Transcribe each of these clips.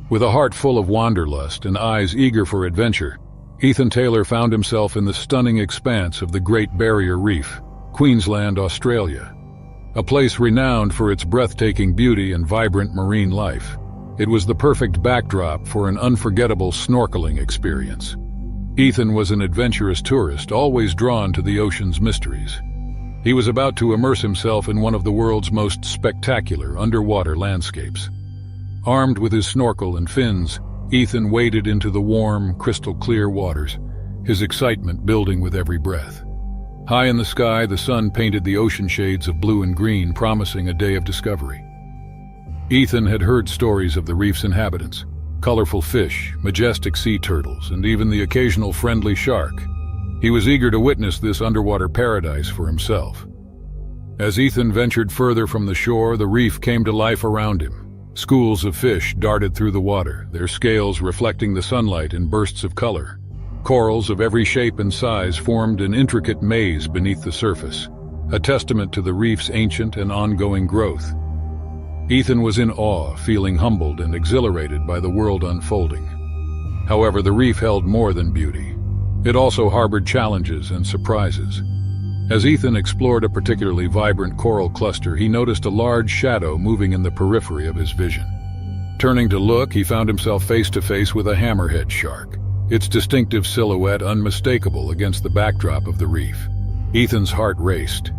With a heart full of wanderlust and eyes eager for adventure, Ethan Taylor found himself in the stunning expanse of the Great Barrier Reef, Queensland, Australia. A place renowned for its breathtaking beauty and vibrant marine life. It was the perfect backdrop for an unforgettable snorkeling experience. Ethan was an adventurous tourist, always drawn to the ocean's mysteries. He was about to immerse himself in one of the world's most spectacular underwater landscapes. Armed with his snorkel and fins, Ethan waded into the warm, crystal-clear waters, his excitement building with every breath. High in the sky, the sun painted the ocean shades of blue and green, promising a day of discovery. Ethan had heard stories of the reef's inhabitants, colorful fish, majestic sea turtles, and even the occasional friendly shark. He was eager to witness this underwater paradise for himself. As Ethan ventured further from the shore, the reef came to life around him. Schools of fish darted through the water, their scales reflecting the sunlight in bursts of color. Corals of every shape and size formed an intricate maze beneath the surface, a testament to the reef's ancient and ongoing growth. Ethan was in awe, feeling humbled and exhilarated by the world unfolding. However, the reef held more than beauty. It also harbored challenges and surprises. As Ethan explored a particularly vibrant coral cluster, he noticed a large shadow moving in the periphery of his vision. Turning to look, he found himself face to face with a hammerhead shark, its distinctive silhouette unmistakable against the backdrop of the reef. Ethan's heart raced.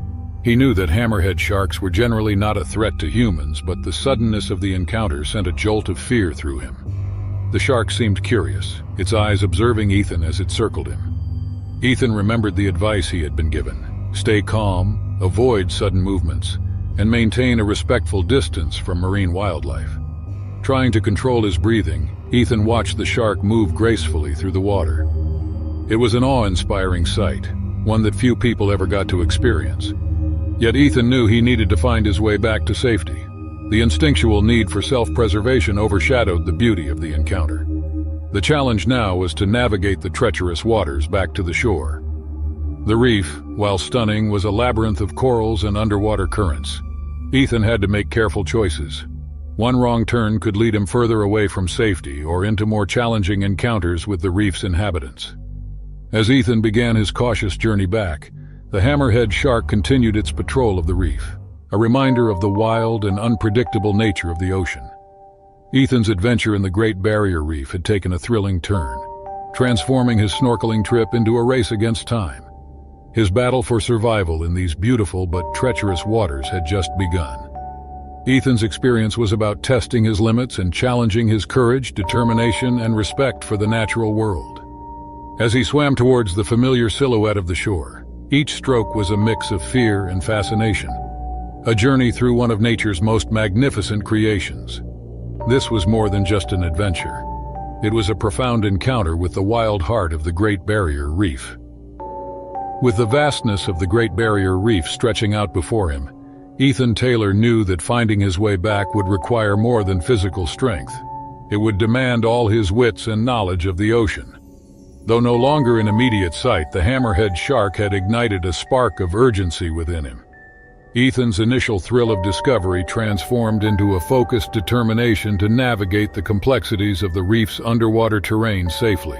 He knew that hammerhead sharks were generally not a threat to humans, but the suddenness of the encounter sent a jolt of fear through him. The shark seemed curious, its eyes observing Ethan as it circled him. Ethan remembered the advice he had been given. Stay calm, avoid sudden movements, and maintain a respectful distance from marine wildlife. Trying to control his breathing, Ethan watched the shark move gracefully through the water. It was an awe-inspiring sight, one that few people ever got to experience. Yet Ethan knew he needed to find his way back to safety. The instinctual need for self-preservation overshadowed the beauty of the encounter. The challenge now was to navigate the treacherous waters back to the shore. The reef, while stunning, was a labyrinth of corals and underwater currents. Ethan had to make careful choices. One wrong turn could lead him further away from safety or into more challenging encounters with the reef's inhabitants. As Ethan began his cautious journey back, the hammerhead shark continued its patrol of the reef, a reminder of the wild and unpredictable nature of the ocean. Ethan's adventure in the Great Barrier Reef had taken a thrilling turn, transforming his snorkeling trip into a race against time. His battle for survival in these beautiful but treacherous waters had just begun. Ethan's experience was about testing his limits and challenging his courage, determination, and respect for the natural world. As he swam towards the familiar silhouette of the shore, each stroke was a mix of fear and fascination, a journey through one of nature's most magnificent creations. This was more than just an adventure. It was a profound encounter with the wild heart of the Great Barrier Reef. With the vastness of the Great Barrier Reef stretching out before him, Ethan Taylor knew that finding his way back would require more than physical strength. It would demand all his wits and knowledge of the ocean. Though no longer in immediate sight, the hammerhead shark had ignited a spark of urgency within him. Ethan's initial thrill of discovery transformed into a focused determination to navigate the complexities of the reef's underwater terrain safely.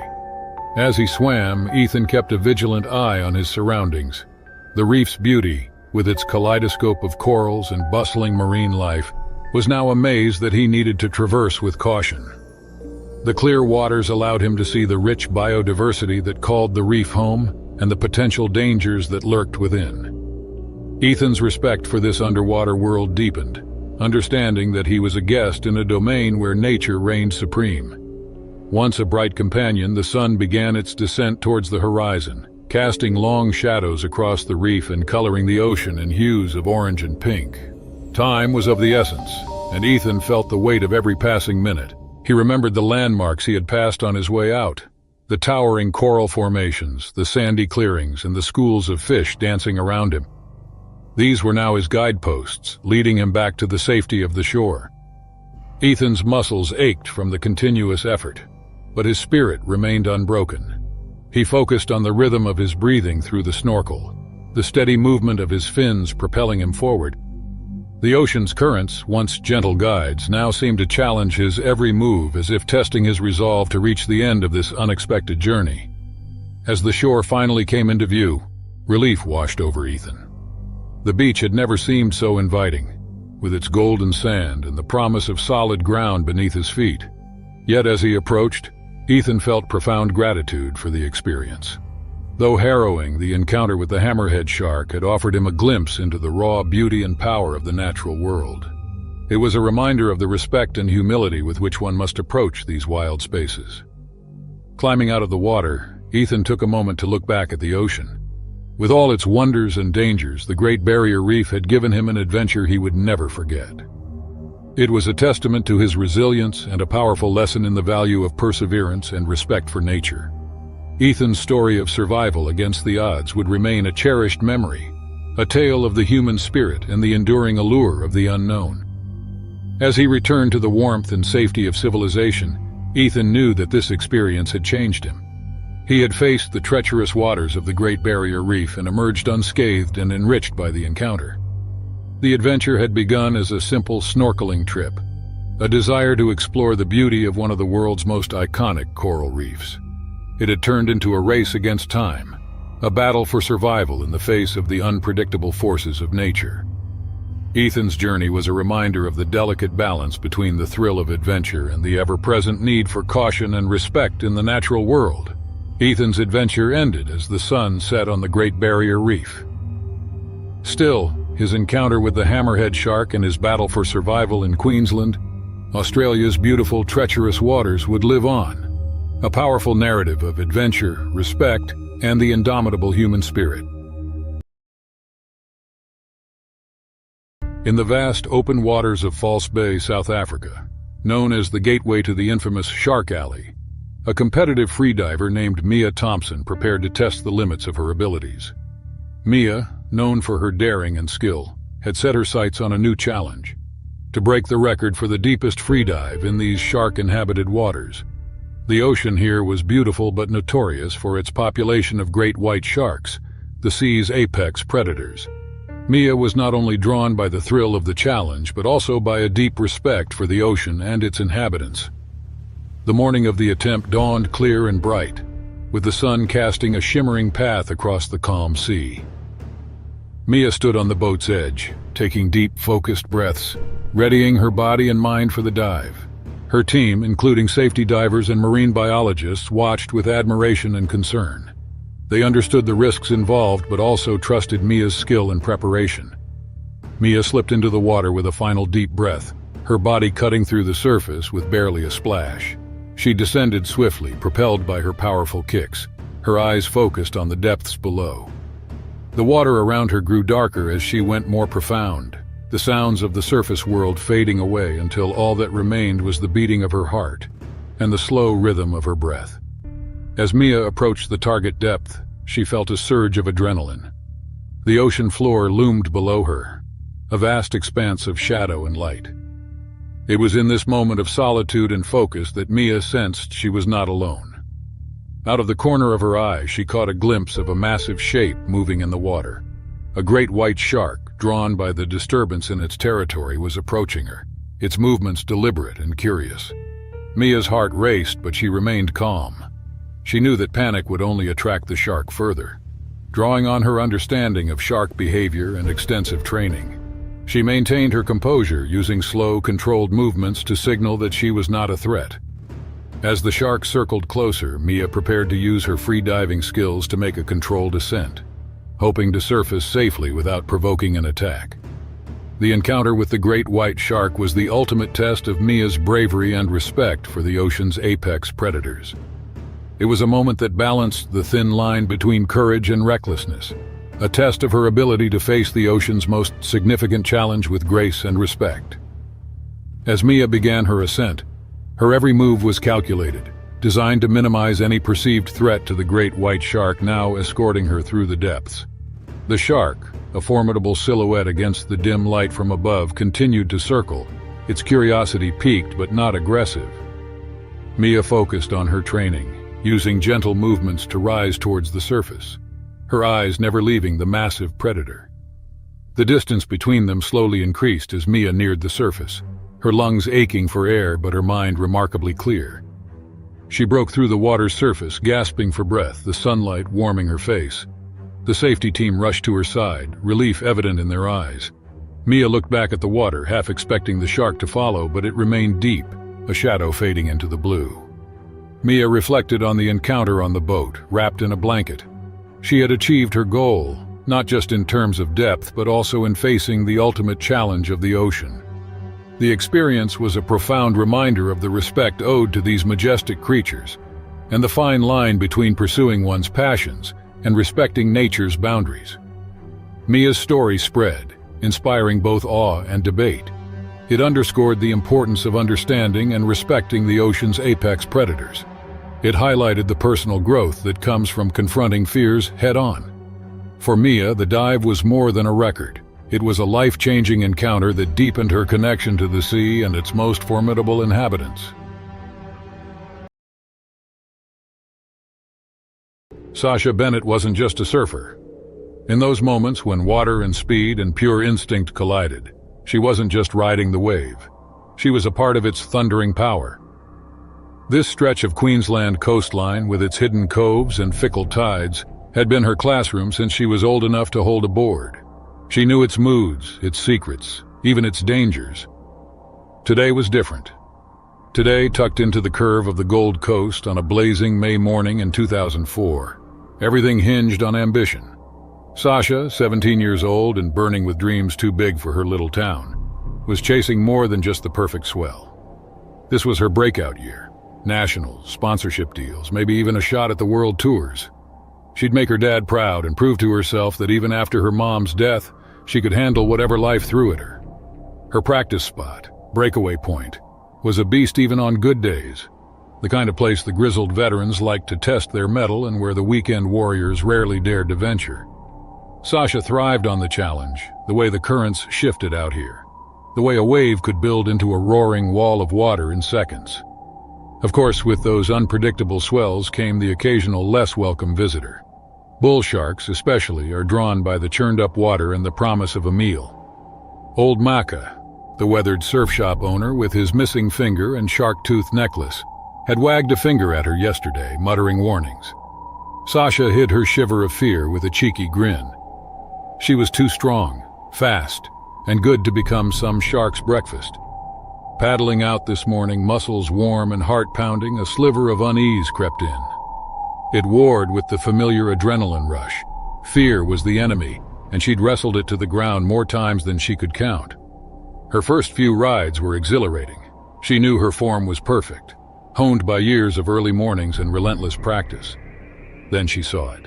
As he swam, Ethan kept a vigilant eye on his surroundings. The reef's beauty, with its kaleidoscope of corals and bustling marine life, was now a maze that he needed to traverse with caution. The clear waters allowed him to see the rich biodiversity that called the reef home and the potential dangers that lurked within. Ethan's respect for this underwater world deepened, understanding that he was a guest in a domain where nature reigned supreme. Once a bright companion, the sun began its descent towards the horizon, casting long shadows across the reef and coloring the ocean in hues of orange and pink. Time was of the essence, and Ethan felt the weight of every passing minute. He remembered the landmarks he had passed on his way out, the towering coral formations, the sandy clearings, and the schools of fish dancing around him. These were now his guideposts, leading him back to the safety of the shore. Ethan's muscles ached from the continuous effort, but his spirit remained unbroken. He focused on the rhythm of his breathing through the snorkel, the steady movement of his fins propelling him forward. The ocean's currents, once gentle guides, now seemed to challenge his every move, as if testing his resolve to reach the end of this unexpected journey. As the shore finally came into view, relief washed over Ethan. The beach had never seemed so inviting, with its golden sand and the promise of solid ground beneath his feet. Yet as he approached, Ethan felt profound gratitude for the experience. Though harrowing, the encounter with the hammerhead shark had offered him a glimpse into the raw beauty and power of the natural world. It was a reminder of the respect and humility with which one must approach these wild spaces. Climbing out of the water, Ethan took a moment to look back at the ocean. With all its wonders and dangers, the Great Barrier Reef had given him an adventure he would never forget. It was a testament to his resilience and a powerful lesson in the value of perseverance and respect for nature. Ethan's story of survival against the odds would remain a cherished memory, a tale of the human spirit and the enduring allure of the unknown. As he returned to the warmth and safety of civilization, Ethan knew that this experience had changed him. He had faced the treacherous waters of the Great Barrier Reef and emerged unscathed and enriched by the encounter. The adventure had begun as a simple snorkeling trip, a desire to explore the beauty of one of the world's most iconic coral reefs. It had turned into a race against time, a battle for survival in the face of the unpredictable forces of nature. Ethan's journey was a reminder of the delicate balance between the thrill of adventure and the ever-present need for caution and respect in the natural world. Ethan's adventure ended as the sun set on the Great Barrier Reef. Still, his encounter with the hammerhead shark and his battle for survival in Queensland, Australia's beautiful, treacherous waters, would live on. A powerful narrative of adventure, respect, and the indomitable human spirit. In the vast open waters of False Bay, South Africa, known as the gateway to the infamous Shark Alley, a competitive freediver named Mia Thompson prepared to test the limits of her abilities. Mia, known for her daring and skill, had set her sights on a new challenge: to break the record for the deepest freedive in these shark-inhabited waters. The ocean here was beautiful but notorious for its population of great white sharks, the sea's apex predators. Mia was not only drawn by the thrill of the challenge, but also by a deep respect for the ocean and its inhabitants. The morning of the attempt dawned clear and bright, with the sun casting a shimmering path across the calm sea. Mia stood on the boat's edge, taking deep, focused breaths, readying her body and mind for the dive. Her team, including safety divers and marine biologists, watched with admiration and concern. They understood the risks involved, but also trusted Mia's skill and preparation. Mia slipped into the water with a final deep breath, her body cutting through the surface with barely a splash. She descended swiftly, propelled by her powerful kicks, her eyes focused on the depths below. The water around her grew darker as she went more profound, the sounds of the surface world fading away until all that remained was the beating of her heart and the slow rhythm of her breath. As Mia approached the target depth, she felt a surge of adrenaline. The ocean floor loomed below her, a vast expanse of shadow and light. It was in this moment of solitude and focus that Mia sensed she was not alone. Out of the corner of her eye, she caught a glimpse of a massive shape moving in the water. A great white shark, drawn by the disturbance in its territory, was approaching her, its movements deliberate and curious. Mia's heart raced, but she remained calm. She knew that panic would only attract the shark further. Drawing on her understanding of shark behavior and extensive training, she maintained her composure, using slow, controlled movements to signal that she was not a threat. As the shark circled closer, Mia prepared to use her free-diving skills to make a controlled ascent, hoping to surface safely without provoking an attack. The encounter with the great white shark was the ultimate test of Mia's bravery and respect for the ocean's apex predators. It was a moment that balanced the thin line between courage and recklessness, a test of her ability to face the ocean's most significant challenge with grace and respect. As Mia began her ascent, her every move was calculated, designed to minimize any perceived threat to the great white shark now escorting her through the depths. The shark, a formidable silhouette against the dim light from above, continued to circle, its curiosity piqued but not aggressive. Mia focused on her training, using gentle movements to rise towards the surface, her eyes never leaving the massive predator. The distance between them slowly increased as Mia neared the surface, her lungs aching for air but her mind remarkably clear. She broke through the water's surface, gasping for breath, the sunlight warming her face. The safety team rushed to her side, relief evident in their eyes. Mia looked back at the water, half expecting the shark to follow, but it remained deep, a shadow fading into the blue. Mia reflected on the encounter on the boat, wrapped in a blanket. She had achieved her goal, not just in terms of depth, but also in facing the ultimate challenge of the ocean. The experience was a profound reminder of the respect owed to these majestic creatures, and the fine line between pursuing one's passions and respecting nature's boundaries. Mia's story spread, inspiring both awe and debate. It underscored the importance of understanding and respecting the ocean's apex predators. It highlighted the personal growth that comes from confronting fears head-on. For Mia, the dive was more than a record. It was a life-changing encounter that deepened her connection to the sea and its most formidable inhabitants. Sasha Bennett wasn't just a surfer. In those moments when water and speed and pure instinct collided, she wasn't just riding the wave. She was a part of its thundering power. This stretch of Queensland coastline, with its hidden coves and fickle tides, had been her classroom since she was old enough to hold a board. She knew its moods, its secrets, even its dangers. Today was different. Today, tucked into the curve of the Gold Coast on a blazing May morning in 2004, everything hinged on ambition. Sasha, 17 years old and burning with dreams too big for her little town, was chasing more than just the perfect swell. This was her breakout year. Nationals, sponsorship deals, maybe even a shot at the world tours. She'd make her dad proud and prove to herself that even after her mom's death, she could handle whatever life threw at her. Her practice spot, breakaway point, was a beast even on good days, the kind of place the grizzled veterans liked to test their mettle and where the weekend warriors rarely dared to venture. Sasha thrived on the challenge, the way the currents shifted out here, the way a wave could build into a roaring wall of water in seconds. Of course, with those unpredictable swells came the occasional less welcome visitor. Bull sharks, especially, are drawn by the churned-up water and the promise of a meal. Old Maka, the weathered surf shop owner with his missing finger and shark-tooth necklace, had wagged a finger at her yesterday, muttering warnings. Sasha hid her shiver of fear with a cheeky grin. She was too strong, fast, and good to become some shark's breakfast. Paddling out this morning, muscles warm and heart pounding, a sliver of unease crept in. It warred with the familiar adrenaline rush. Fear was the enemy, and she'd wrestled it to the ground more times than she could count. Her first few rides were exhilarating. She knew her form was perfect, honed by years of early mornings and relentless practice. Then she saw it.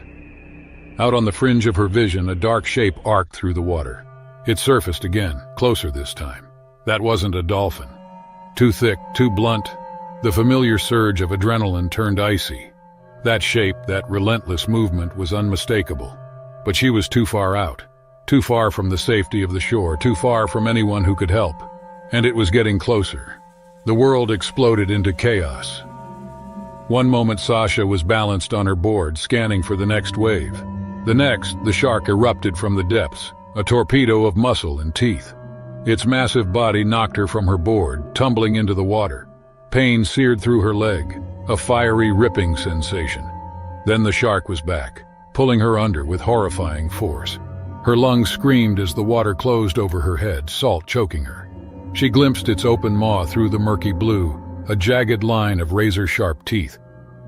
Out on the fringe of her vision, a dark shape arced through the water. It surfaced again, closer this time. That wasn't a dolphin. Too thick, too blunt, the familiar surge of adrenaline turned icy. That shape, that relentless movement was unmistakable. But she was too far out, too far from the safety of the shore, too far from anyone who could help. And it was getting closer. The world exploded into chaos. One moment Sasha was balanced on her board, scanning for the next wave. The next, the shark erupted from the depths, a torpedo of muscle and teeth. Its massive body knocked her from her board, tumbling into the water. Pain seared through her leg, a fiery ripping sensation. Then the shark was back, pulling her under with horrifying force. Her lungs screamed as the water closed over her head, salt choking her. She glimpsed its open maw through the murky blue, a jagged line of razor-sharp teeth.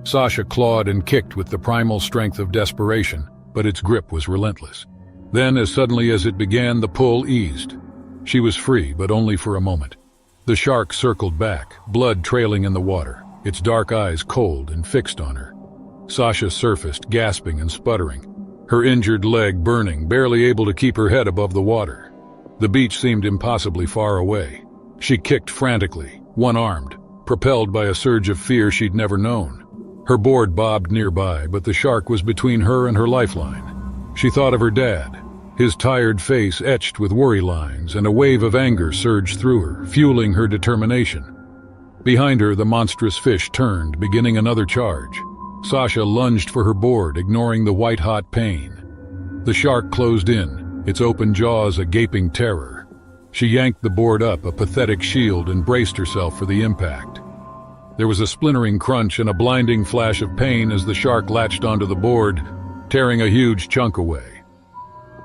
Sasha clawed and kicked with the primal strength of desperation, but its grip was relentless. Then, as suddenly as it began, the pull eased. She was free, but only for a moment. The shark circled back, blood trailing in the water, its dark eyes cold and fixed on her. Sasha surfaced, gasping and sputtering, her injured leg burning, barely able to keep her head above the water. The beach seemed impossibly far away. She kicked frantically, one-armed, propelled by a surge of fear she'd never known. Her board bobbed nearby, but the shark was between her and her lifeline. She thought of her dad, his tired face etched with worry lines, and a wave of anger surged through her, fueling her determination. Behind her, the monstrous fish turned, beginning another charge. Sasha lunged for her board, ignoring the white-hot pain. The shark closed in, its open jaws a gaping terror. She yanked the board up, a pathetic shield, and braced herself for the impact. There was a splintering crunch and a blinding flash of pain as the shark latched onto the board, tearing a huge chunk away.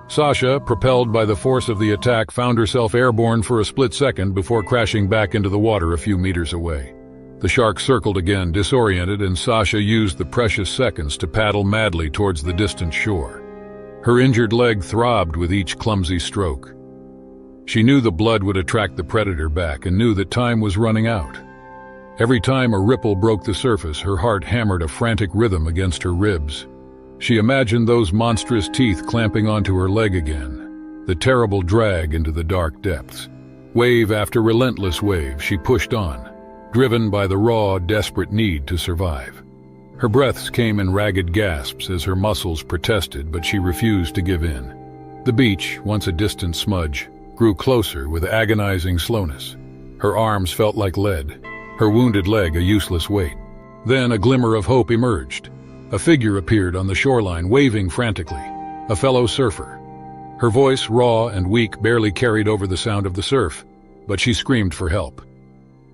Sasha, propelled by the force of the attack, found herself airborne for a split second before crashing back into the water a few meters away. The shark circled again, disoriented, and Sasha used the precious seconds to paddle madly towards the distant shore. Her injured leg throbbed with each clumsy stroke. She knew the blood would attract the predator back and knew that time was running out. Every time a ripple broke the surface, her heart hammered a frantic rhythm against her ribs. She imagined those monstrous teeth clamping onto her leg again, the terrible drag into the dark depths. Wave after relentless wave, she pushed on, driven by the raw, desperate need to survive. Her breaths came in ragged gasps as her muscles protested, but she refused to give in. The beach, once a distant smudge, grew closer with agonizing slowness. Her arms felt like lead, her wounded leg a useless weight. Then a glimmer of hope emerged. A figure appeared on the shoreline, waving frantically. A fellow surfer. Her voice, raw and weak, barely carried over the sound of the surf, but she screamed for help.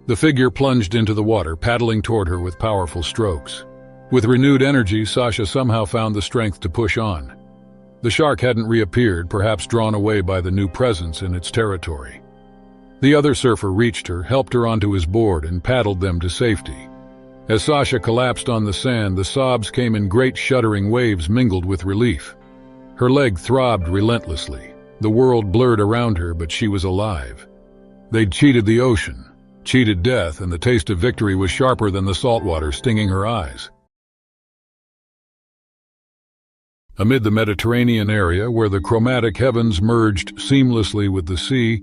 The figure plunged into the water, paddling toward her with powerful strokes. With renewed energy, Sasha somehow found the strength to push on. The shark hadn't reappeared, perhaps drawn away by the new presence in its territory. The other surfer reached her, helped her onto his board, and paddled them to safety. As Sasha collapsed on the sand, the sobs came in great shuddering waves mingled with relief. Her leg throbbed relentlessly. The world blurred around her, but she was alive. They'd cheated the ocean, cheated death, and the taste of victory was sharper than the salt water stinging her eyes. Amid the Mediterranean area, where the chromatic heavens merged seamlessly with the sea,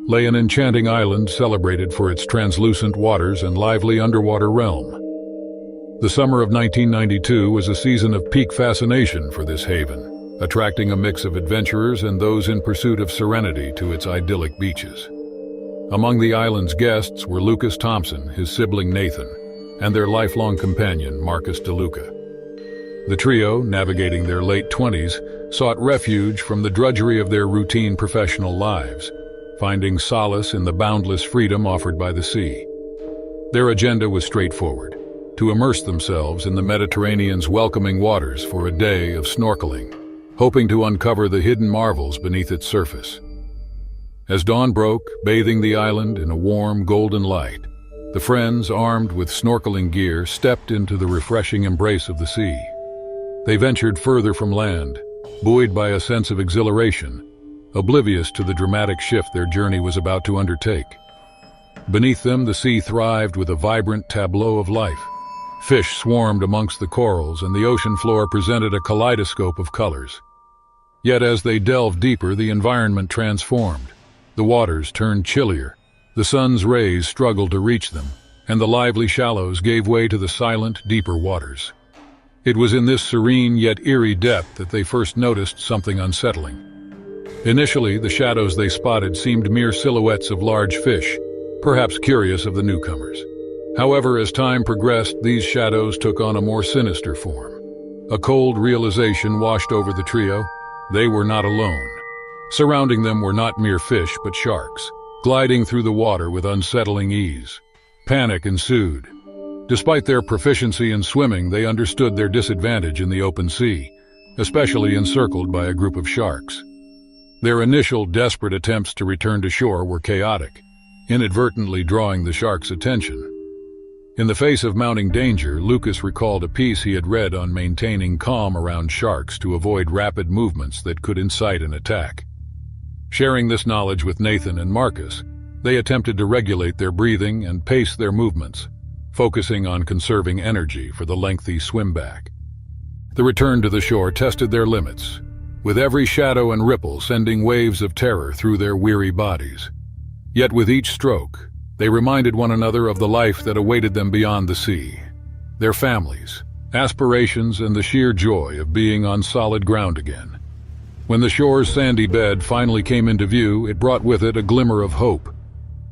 lay an enchanting island celebrated for its translucent waters and lively underwater realm. The summer of 1992 was a season of peak fascination for this haven, attracting a mix of adventurers and those in pursuit of serenity to its idyllic beaches. Among the island's guests were Lucas Thompson, his sibling Nathan, and their lifelong companion Marcus DeLuca. The trio, navigating their late 20s, sought refuge from the drudgery of their routine professional lives, finding solace in the boundless freedom offered by the sea. Their agenda was straightforward: to immerse themselves in the Mediterranean's welcoming waters for a day of snorkeling, hoping to uncover the hidden marvels beneath its surface. As dawn broke, bathing the island in a warm, golden light, the friends, armed with snorkeling gear, stepped into the refreshing embrace of the sea. They ventured further from land, buoyed by a sense of exhilaration, oblivious to the dramatic shift their journey was about to undertake. Beneath them, the sea thrived with a vibrant tableau of life. Fish swarmed amongst the corals, and the ocean floor presented a kaleidoscope of colors. Yet as they delved deeper, the environment transformed. The waters turned chillier, the sun's rays struggled to reach them, and the lively shallows gave way to the silent, deeper waters. It was in this serene yet eerie depth that they first noticed something unsettling. Initially, the shadows they spotted seemed mere silhouettes of large fish, perhaps curious of the newcomers. However, as time progressed, these shadows took on a more sinister form. A cold realization washed over the trio: they were not alone. Surrounding them were not mere fish, but sharks, gliding through the water with unsettling ease. Panic ensued. Despite their proficiency in swimming, they understood their disadvantage in the open sea, especially encircled by a group of sharks. Their initial desperate attempts to return to shore were chaotic, inadvertently drawing the sharks' attention. In the face of mounting danger, Lucas recalled a piece he had read on maintaining calm around sharks to avoid rapid movements that could incite an attack. Sharing this knowledge with Nathan and Marcus, they attempted to regulate their breathing and pace their movements, focusing on conserving energy for the lengthy swim back. The return to the shore tested their limits, with every shadow and ripple sending waves of terror through their weary bodies. Yet with each stroke, they reminded one another of the life that awaited them beyond the sea, their families, aspirations, and the sheer joy of being on solid ground again. When the shore's sandy bed finally came into view, it brought with it a glimmer of hope.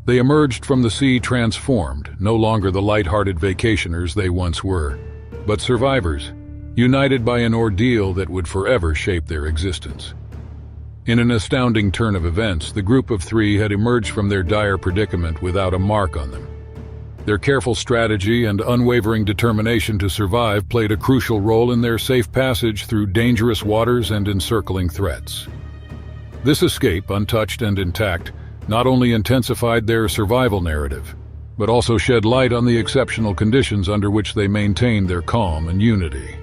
They emerged from the sea transformed, no longer the light-hearted vacationers they once were, but survivors, united by an ordeal that would forever shape their existence. In an astounding turn of events, the group of three had emerged from their dire predicament without a mark on them. Their careful strategy and unwavering determination to survive played a crucial role in their safe passage through dangerous waters and encircling threats. This escape, untouched and intact, not only intensified their survival narrative, but also shed light on the exceptional conditions under which they maintained their calm and unity.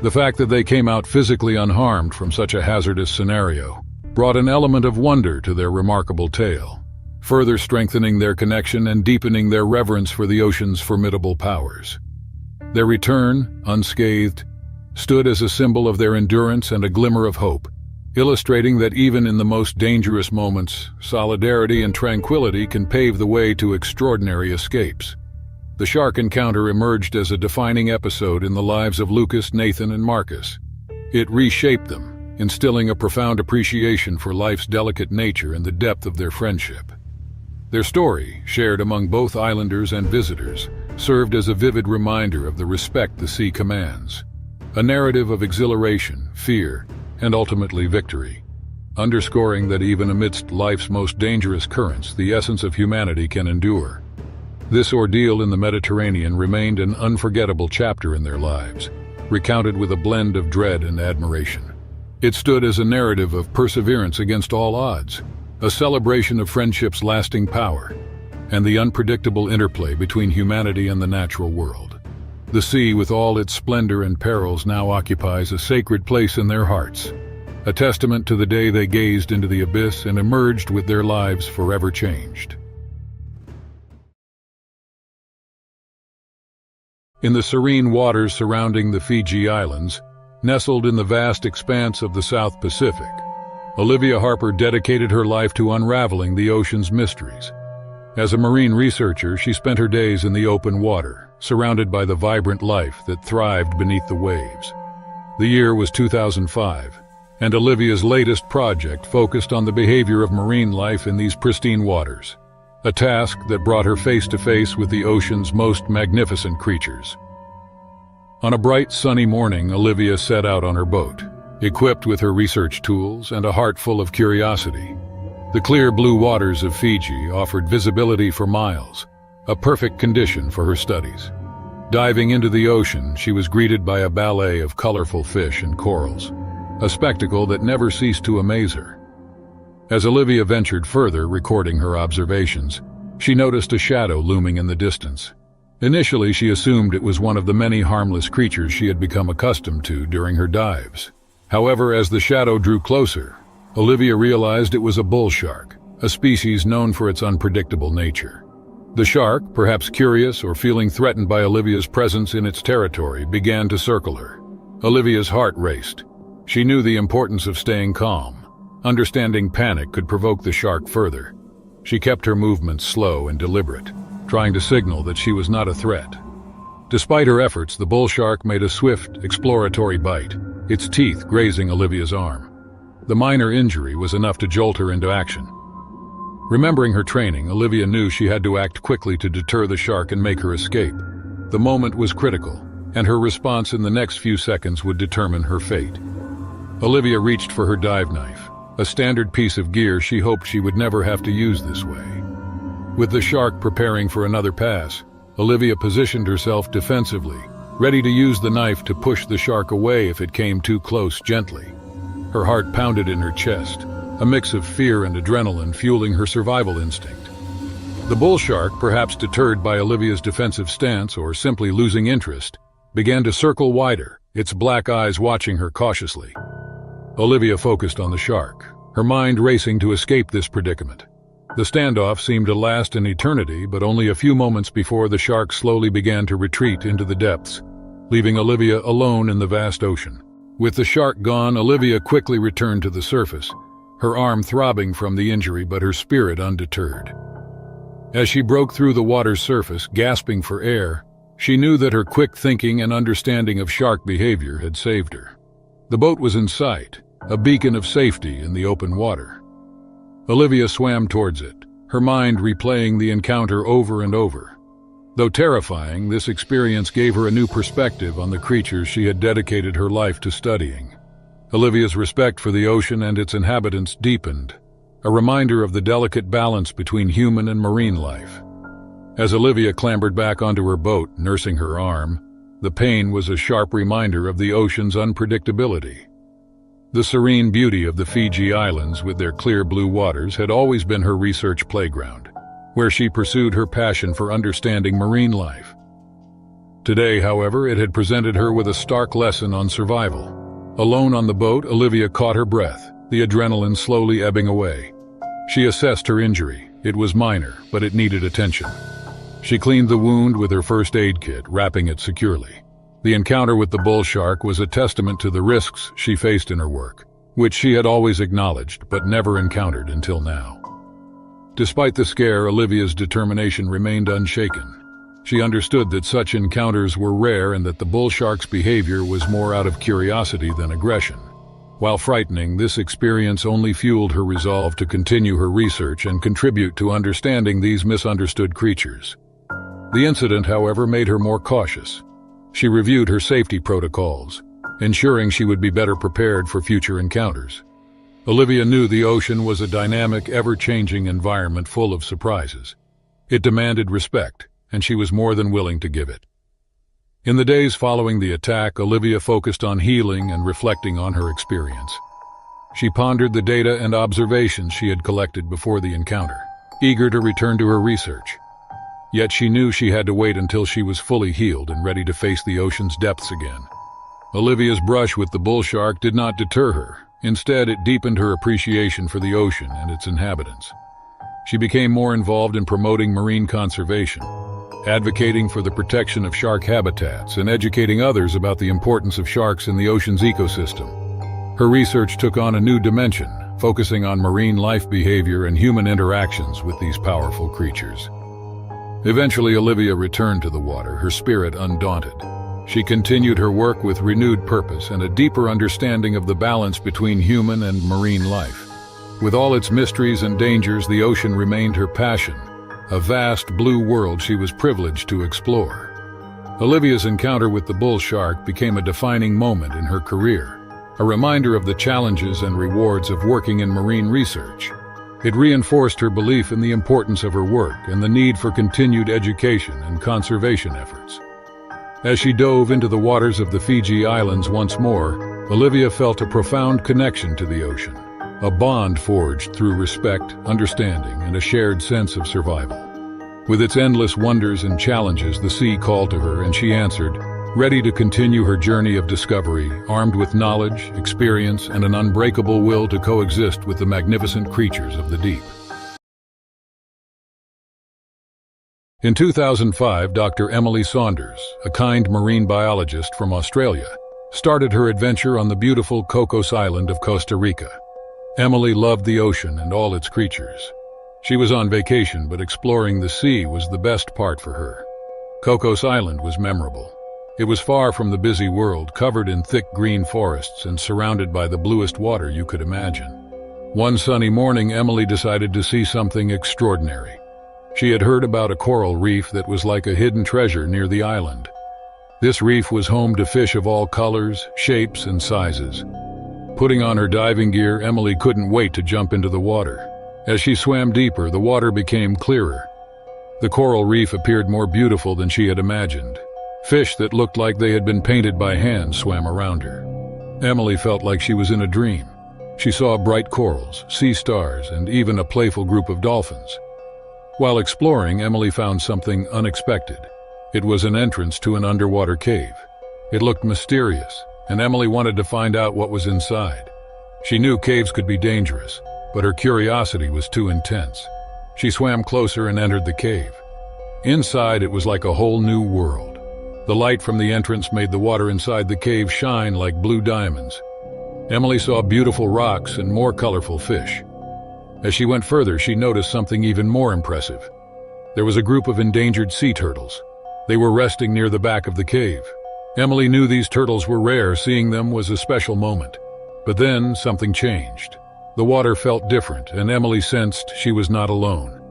The fact that they came out physically unharmed from such a hazardous scenario brought an element of wonder to their remarkable tale, further strengthening their connection and deepening their reverence for the ocean's formidable powers. Their return, unscathed, stood as a symbol of their endurance and a glimmer of hope, illustrating that even in the most dangerous moments, solidarity and tranquility can pave the way to extraordinary escapes. The shark encounter emerged as a defining episode in the lives of Lucas, Nathan, and Marcus. It reshaped them, instilling a profound appreciation for life's delicate nature and the depth of their friendship. Their story, shared among both islanders and visitors, served as a vivid reminder of the respect the sea commands, a narrative of exhilaration, fear, and ultimately victory, underscoring that even amidst life's most dangerous currents, the essence of humanity can endure. This ordeal in the Mediterranean remained an unforgettable chapter in their lives, recounted with a blend of dread and admiration. It stood as a narrative of perseverance against all odds, a celebration of friendship's lasting power, and the unpredictable interplay between humanity and the natural world. The sea, with all its splendor and perils, now occupies a sacred place in their hearts, a testament to the day they gazed into the abyss and emerged with their lives forever changed. In the serene waters surrounding the Fiji Islands, nestled in the vast expanse of the South Pacific, Olivia Harper dedicated her life to unraveling the ocean's mysteries. As a marine researcher, she spent her days in the open water, surrounded by the vibrant life that thrived beneath the waves. The year was 2005, and Olivia's latest project focused on the behavior of marine life in these pristine waters, a task that brought her face to face with the ocean's most magnificent creatures. On a bright, sunny morning, Olivia set out on her boat, equipped with her research tools and a heart full of curiosity. The clear blue waters of Fiji offered visibility for miles, a perfect condition for her studies. Diving into the ocean, she was greeted by a ballet of colorful fish and corals, a spectacle that never ceased to amaze her. As Olivia ventured further, recording her observations, she noticed a shadow looming in the distance. Initially, she assumed it was one of the many harmless creatures she had become accustomed to during her dives. However, as the shadow drew closer, Olivia realized it was a bull shark, a species known for its unpredictable nature. The shark, perhaps curious or feeling threatened by Olivia's presence in its territory, began to circle her. Olivia's heart raced. She knew the importance of staying calm. Understanding panic could provoke the shark further. She kept her movements slow and deliberate, trying to signal that she was not a threat. Despite her efforts, the bull shark made a swift, exploratory bite, its teeth grazing Olivia's arm. The minor injury was enough to jolt her into action. Remembering her training, Olivia knew she had to act quickly to deter the shark and make her escape. The moment was critical, and her response in the next few seconds would determine her fate. Olivia reached for her dive knife, a standard piece of gear she hoped she would never have to use this way. With the shark preparing for another pass, Olivia positioned herself defensively, ready to use the knife to push the shark away if it came too close gently. Her heart pounded in her chest, a mix of fear and adrenaline fueling her survival instinct. The bull shark, perhaps deterred by Olivia's defensive stance or simply losing interest, began to circle wider, its black eyes watching her cautiously. Olivia focused on the shark, her mind racing to escape this predicament. The standoff seemed to last an eternity, but only a few moments before the shark slowly began to retreat into the depths, leaving Olivia alone in the vast ocean. With the shark gone, Olivia quickly returned to the surface, her arm throbbing from the injury but her spirit undeterred. As she broke through the water's surface, gasping for air, she knew that her quick thinking and understanding of shark behavior had saved her. The boat was in sight, a beacon of safety in the open water. Olivia swam towards it, her mind replaying the encounter over and over. Though terrifying, this experience gave her a new perspective on the creatures she had dedicated her life to studying. Olivia's respect for the ocean and its inhabitants deepened, a reminder of the delicate balance between human and marine life. As Olivia clambered back onto her boat, nursing her arm, the pain was a sharp reminder of the ocean's unpredictability. The serene beauty of the Fiji Islands with their clear blue waters had always been her research playground, where she pursued her passion for understanding marine life. Today, however, it had presented her with a stark lesson on survival. Alone on the boat, Olivia caught her breath, the adrenaline slowly ebbing away. She assessed her injury. It was minor, but it needed attention. She cleaned the wound with her first aid kit, wrapping it securely. The encounter with the bull shark was a testament to the risks she faced in her work, which she had always acknowledged but never encountered until now. Despite the scare, Olivia's determination remained unshaken. She understood that such encounters were rare and that the bull shark's behavior was more out of curiosity than aggression. While frightening, this experience only fueled her resolve to continue her research and contribute to understanding these misunderstood creatures. The incident, however, made her more cautious. She reviewed her safety protocols, ensuring she would be better prepared for future encounters. Olivia knew the ocean was a dynamic, ever-changing environment full of surprises. It demanded respect, and she was more than willing to give it. In the days following the attack, Olivia focused on healing and reflecting on her experience. She pondered the data and observations she had collected before the encounter, eager to return to her research. Yet she knew she had to wait until she was fully healed and ready to face the ocean's depths again. Olivia's brush with the bull shark did not deter her. Instead, it deepened her appreciation for the ocean and its inhabitants. She became more involved in promoting marine conservation, advocating for the protection of shark habitats and educating others about the importance of sharks in the ocean's ecosystem. Her research took on a new dimension, focusing on marine life behavior and human interactions with these powerful creatures. Eventually, Olivia returned to the water, her spirit undaunted. She continued her work with renewed purpose and a deeper understanding of the balance between human and marine life. With all its mysteries and dangers, the ocean remained her passion, a vast blue world she was privileged to explore. Olivia's encounter with the bull shark became a defining moment in her career, a reminder of the challenges and rewards of working in marine research. It reinforced her belief in the importance of her work and the need for continued education and conservation efforts. As she dove into the waters of the Fiji Islands once more, Olivia felt a profound connection to the ocean, a bond forged through respect, understanding, and a shared sense of survival. With its endless wonders and challenges, the sea called to her, and she answered, ready to continue her journey of discovery, armed with knowledge, experience, and an unbreakable will to coexist with the magnificent creatures of the deep. In 2005, Dr. Emily Saunders, a kind marine biologist from Australia, started her adventure on the beautiful Cocos Island of Costa Rica. Emily loved the ocean and all its creatures. She was on vacation, but exploring the sea was the best part for her. Cocos Island was memorable. It was far from the busy world, covered in thick green forests and surrounded by the bluest water you could imagine. One sunny morning, Emily decided to see something extraordinary. She had heard about a coral reef that was like a hidden treasure near the island. This reef was home to fish of all colors, shapes, and sizes. Putting on her diving gear, Emily couldn't wait to jump into the water. As she swam deeper, the water became clearer. The coral reef appeared more beautiful than she had imagined. Fish that looked like they had been painted by hand swam around her. Emily felt like she was in a dream. She saw bright corals, sea stars, and even a playful group of dolphins. While exploring, Emily found something unexpected. It was an entrance to an underwater cave. It looked mysterious, and Emily wanted to find out what was inside. She knew caves could be dangerous, but her curiosity was too intense. She swam closer and entered the cave. Inside, it was like a whole new world. The light from the entrance made the water inside the cave shine like blue diamonds. Emily saw beautiful rocks and more colorful fish. As she went further, she noticed something even more impressive. There was a group of endangered sea turtles. They were resting near the back of the cave. Emily knew these turtles were rare. Seeing them was a special moment. But then something changed. The water felt different, and Emily sensed she was not alone.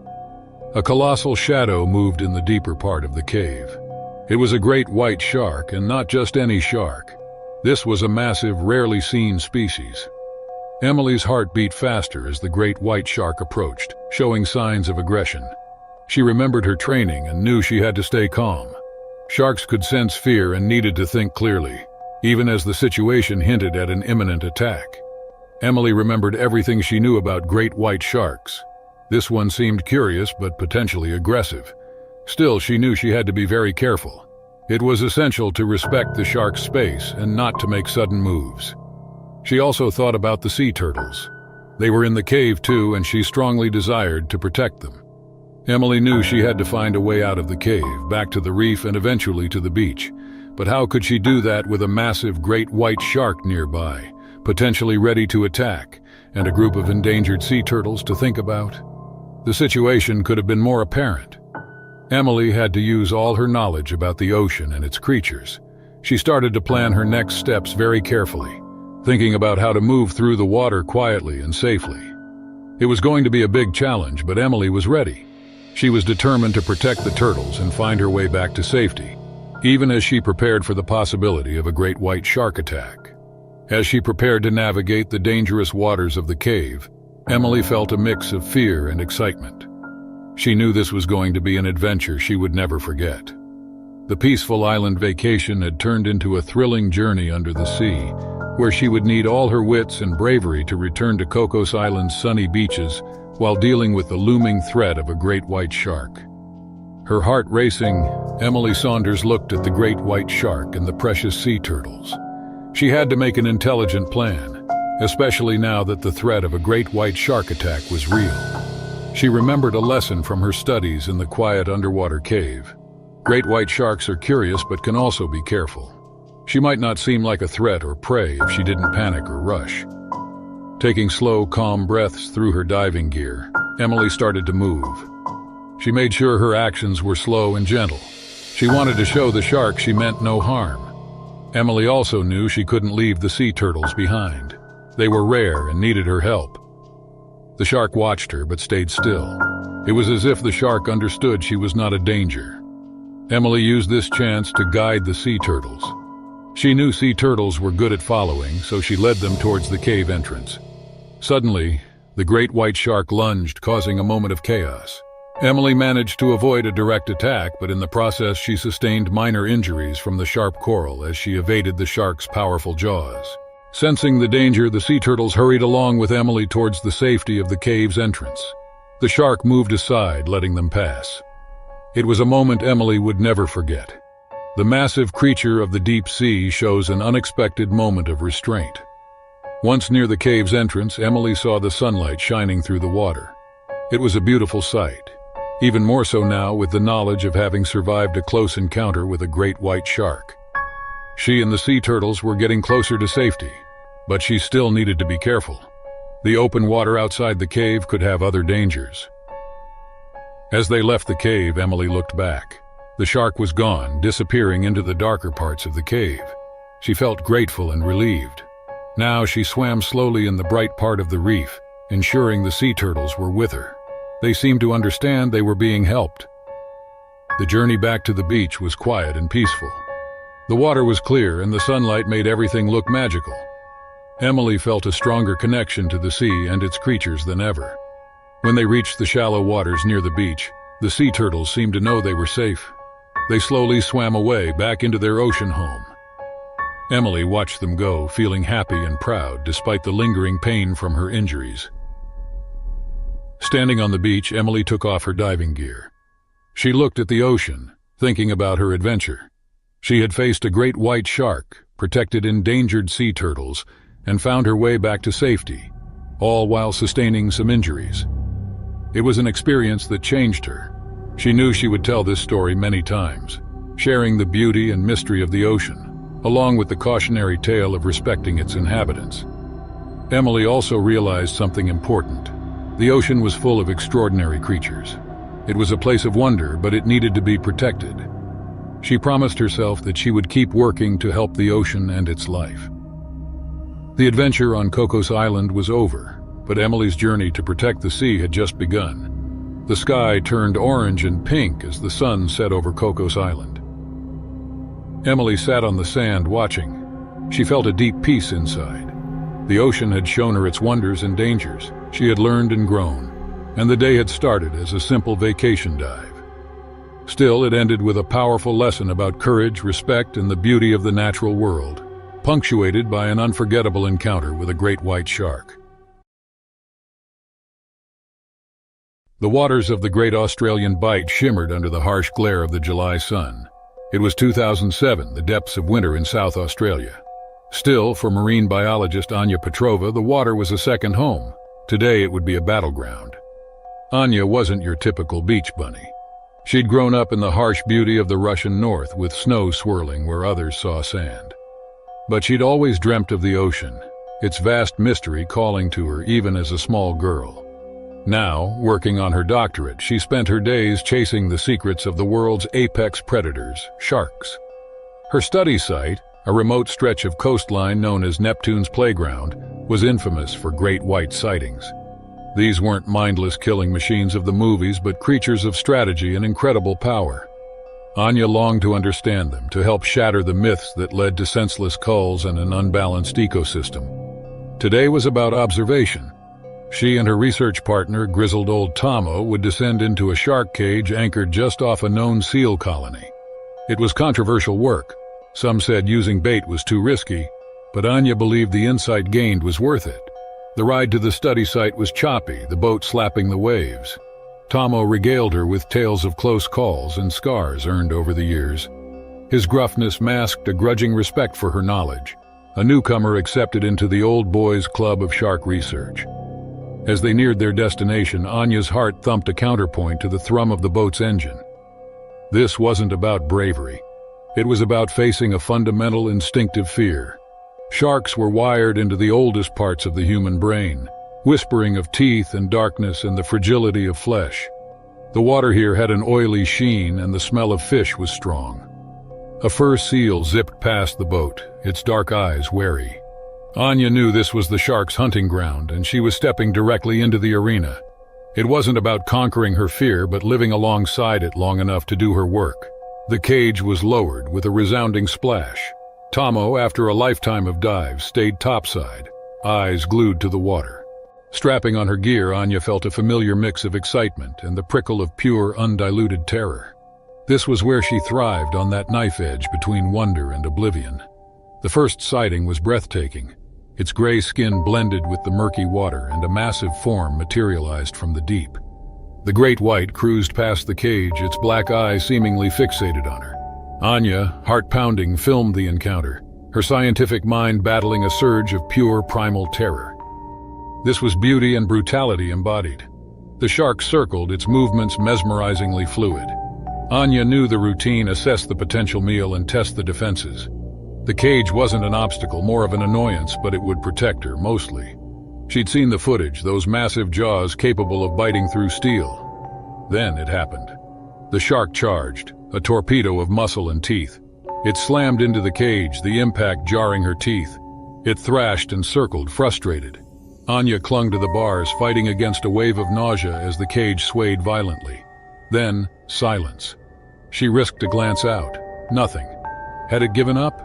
A colossal shadow moved in the deeper part of the cave. It was a great white shark, and not just any shark. This was a massive, rarely seen species. Emily's heart beat faster as the great white shark approached, showing signs of aggression. She remembered her training and knew she had to stay calm. Sharks could sense fear and needed to think clearly, even as the situation hinted at an imminent attack. Emily remembered everything she knew about great white sharks. This one seemed curious but potentially aggressive. Still, she knew she had to be very careful. It was essential to respect the shark's space and not to make sudden moves. She also thought about the sea turtles. They were in the cave too, and she strongly desired to protect them. Emily knew she had to find a way out of the cave, back to the reef and eventually to the beach. But how could she do that with a massive great white shark nearby, potentially ready to attack, and a group of endangered sea turtles to think about? The situation could have been more apparent. Emily had to use all her knowledge about the ocean and its creatures. She started to plan her next steps very carefully, thinking about how to move through the water quietly and safely. It was going to be a big challenge, but Emily was ready. She was determined to protect the turtles and find her way back to safety, even as she prepared for the possibility of a great white shark attack. As she prepared to navigate the dangerous waters of the cave, Emily felt a mix of fear and excitement. She knew this was going to be an adventure she would never forget. The peaceful island vacation had turned into a thrilling journey under the sea, where she would need all her wits and bravery to return to Cocos Island's sunny beaches while dealing with the looming threat of a great white shark. Her heart racing, Emily Saunders looked at the great white shark and the precious sea turtles. She had to make an intelligent plan, especially now that the threat of a great white shark attack was real. She remembered a lesson from her studies in the quiet underwater cave. Great white sharks are curious but can also be careful. She might not seem like a threat or prey if she didn't panic or rush. Taking slow, calm breaths through her diving gear, Emily started to move. She made sure her actions were slow and gentle. She wanted to show the shark she meant no harm. Emily also knew she couldn't leave the sea turtles behind. They were rare and needed her help. The shark watched her but stayed still. It was as if the shark understood she was not a danger. Emily used this chance to guide the sea turtles. She knew sea turtles were good at following, so she led them towards the cave entrance. Suddenly, the great white shark lunged, causing a moment of chaos. Emily managed to avoid a direct attack, but in the process she sustained minor injuries from the sharp coral as she evaded the shark's powerful jaws. Sensing the danger, the sea turtles hurried along with Emily towards the safety of the cave's entrance. The shark moved aside, letting them pass. It was a moment Emily would never forget. The massive creature of the deep sea shows an unexpected moment of restraint. Once near the cave's entrance, Emily saw the sunlight shining through the water. It was a beautiful sight, even more so now with the knowledge of having survived a close encounter with a great white shark. She and the sea turtles were getting closer to safety, but she still needed to be careful. The open water outside the cave could have other dangers. As they left the cave, Emily looked back. The shark was gone, disappearing into the darker parts of the cave. She felt grateful and relieved. Now she swam slowly in the bright part of the reef, ensuring the sea turtles were with her. They seemed to understand they were being helped. The journey back to the beach was quiet and peaceful. The water was clear and the sunlight made everything look magical. Emily felt a stronger connection to the sea and its creatures than ever. When they reached the shallow waters near the beach, the sea turtles seemed to know they were safe. They slowly swam away back into their ocean home. Emily watched them go, feeling happy and proud despite the lingering pain from her injuries. Standing on the beach, Emily took off her diving gear. She looked at the ocean, thinking about her adventure. She had faced a great white shark, protected endangered sea turtles, and found her way back to safety, all while sustaining some injuries. It was an experience that changed her. She knew she would tell this story many times, sharing the beauty and mystery of the ocean, along with the cautionary tale of respecting its inhabitants. Emily also realized something important. The ocean was full of extraordinary creatures. It was a place of wonder, but it needed to be protected. She promised herself that she would keep working to help the ocean and its life. The adventure on Cocos Island was over, but Emily's journey to protect the sea had just begun. The sky turned orange and pink as the sun set over Cocos Island. Emily sat on the sand watching. She felt a deep peace inside. The ocean had shown her its wonders and dangers. She had learned and grown, and the day had started as a simple vacation dive. Still, it ended with a powerful lesson about courage, respect, and the beauty of the natural world, punctuated by an unforgettable encounter with a great white shark. The waters of the Great Australian Bight shimmered under the harsh glare of the July sun. It was 2007, the depths of winter in South Australia. Still, for marine biologist Anya Petrova, the water was a second home. Today it would be a battleground. Anya wasn't your typical beach bunny. She'd grown up in the harsh beauty of the Russian north, with snow swirling where others saw sand. But she'd always dreamt of the ocean, its vast mystery calling to her even as a small girl. Now, working on her doctorate, she spent her days chasing the secrets of the world's apex predators, sharks. Her study site, a remote stretch of coastline known as Neptune's Playground, was infamous for great white sightings. These weren't mindless killing machines of the movies, but creatures of strategy and incredible power. Anya longed to understand them, to help shatter the myths that led to senseless culls and an unbalanced ecosystem. Today was about observation. She and her research partner, grizzled old Tomo, would descend into a shark cage anchored just off a known seal colony. It was controversial work. Some said using bait was too risky, but Anya believed the insight gained was worth it. The ride to the study site was choppy, the boat slapping the waves. Tomo regaled her with tales of close calls and scars earned over the years. His gruffness masked a grudging respect for her knowledge, a newcomer accepted into the old boys' club of shark research. As they neared their destination, Anya's heart thumped a counterpoint to the thrum of the boat's engine. This wasn't about bravery. It was about facing a fundamental instinctive fear. Sharks were wired into the oldest parts of the human brain, whispering of teeth and darkness and the fragility of flesh. The water here had an oily sheen, and the smell of fish was strong. A fur seal zipped past the boat, its dark eyes wary. Anya knew this was the shark's hunting ground, and she was stepping directly into the arena. It wasn't about conquering her fear, but living alongside it long enough to do her work. The cage was lowered with a resounding splash. Tomo, after a lifetime of dives, stayed topside, eyes glued to the water. Strapping on her gear, Anya felt a familiar mix of excitement and the prickle of pure, undiluted terror. This was where she thrived, on that knife edge between wonder and oblivion. The first sighting was breathtaking. Its gray skin blended with the murky water, and a massive form materialized from the deep. The great white cruised past the cage, its black eyes seemingly fixated on her. Anya, heart-pounding, filmed the encounter, her scientific mind battling a surge of pure primal terror. This was beauty and brutality embodied. The shark circled, its movements mesmerizingly fluid. Anya knew the routine: assess the potential meal and test the defenses. The cage wasn't an obstacle, more of an annoyance, but it would protect her, mostly. She'd seen the footage, those massive jaws capable of biting through steel. Then it happened. The shark charged, a torpedo of muscle and teeth. It slammed into the cage, the impact jarring her teeth. It thrashed and circled, frustrated. Anya clung to the bars, fighting against a wave of nausea as the cage swayed violently. Then, silence. She risked a glance out. Nothing. Had it given up?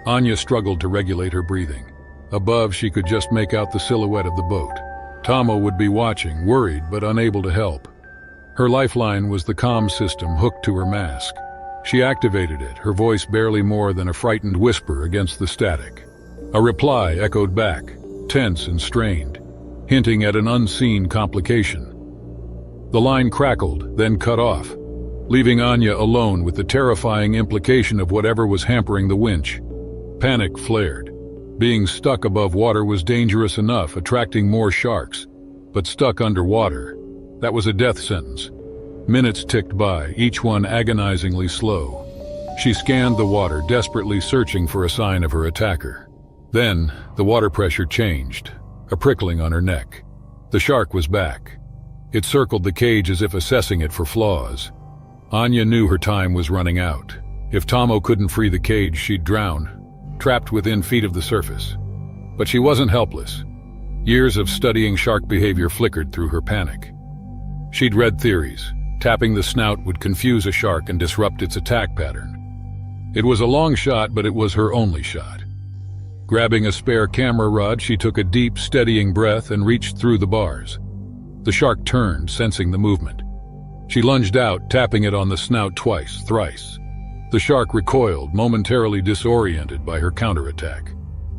Anya struggled to regulate her breathing. Above, she could just make out the silhouette of the boat. Tomo would be watching, worried but unable to help. Her lifeline was the comm system hooked to her mask. She activated it, her voice barely more than a frightened whisper against the static. A reply echoed back, tense and strained, hinting at an unseen complication. The line crackled, then cut off, leaving Anya alone with the terrifying implication of whatever was hampering the winch. Panic flared. Being stuck above water was dangerous enough, attracting more sharks. But stuck underwater, that was a death sentence. Minutes ticked by, each one agonizingly slow. She scanned the water, desperately searching for a sign of her attacker. Then, the water pressure changed, a prickling on her neck. The shark was back. It circled the cage as if assessing it for flaws. Anya knew her time was running out. If Tomo couldn't free the cage, she'd drown, trapped within feet of the surface. But she wasn't helpless. Years of studying shark behavior flickered through her panic. She'd read theories. Tapping the snout would confuse a shark and disrupt its attack pattern. It was a long shot, but it was her only shot. Grabbing a spare camera rod, she took a deep, steadying breath and reached through the bars. The shark turned, sensing the movement. She lunged out, tapping it on the snout twice, thrice. The shark recoiled, momentarily disoriented by her counterattack.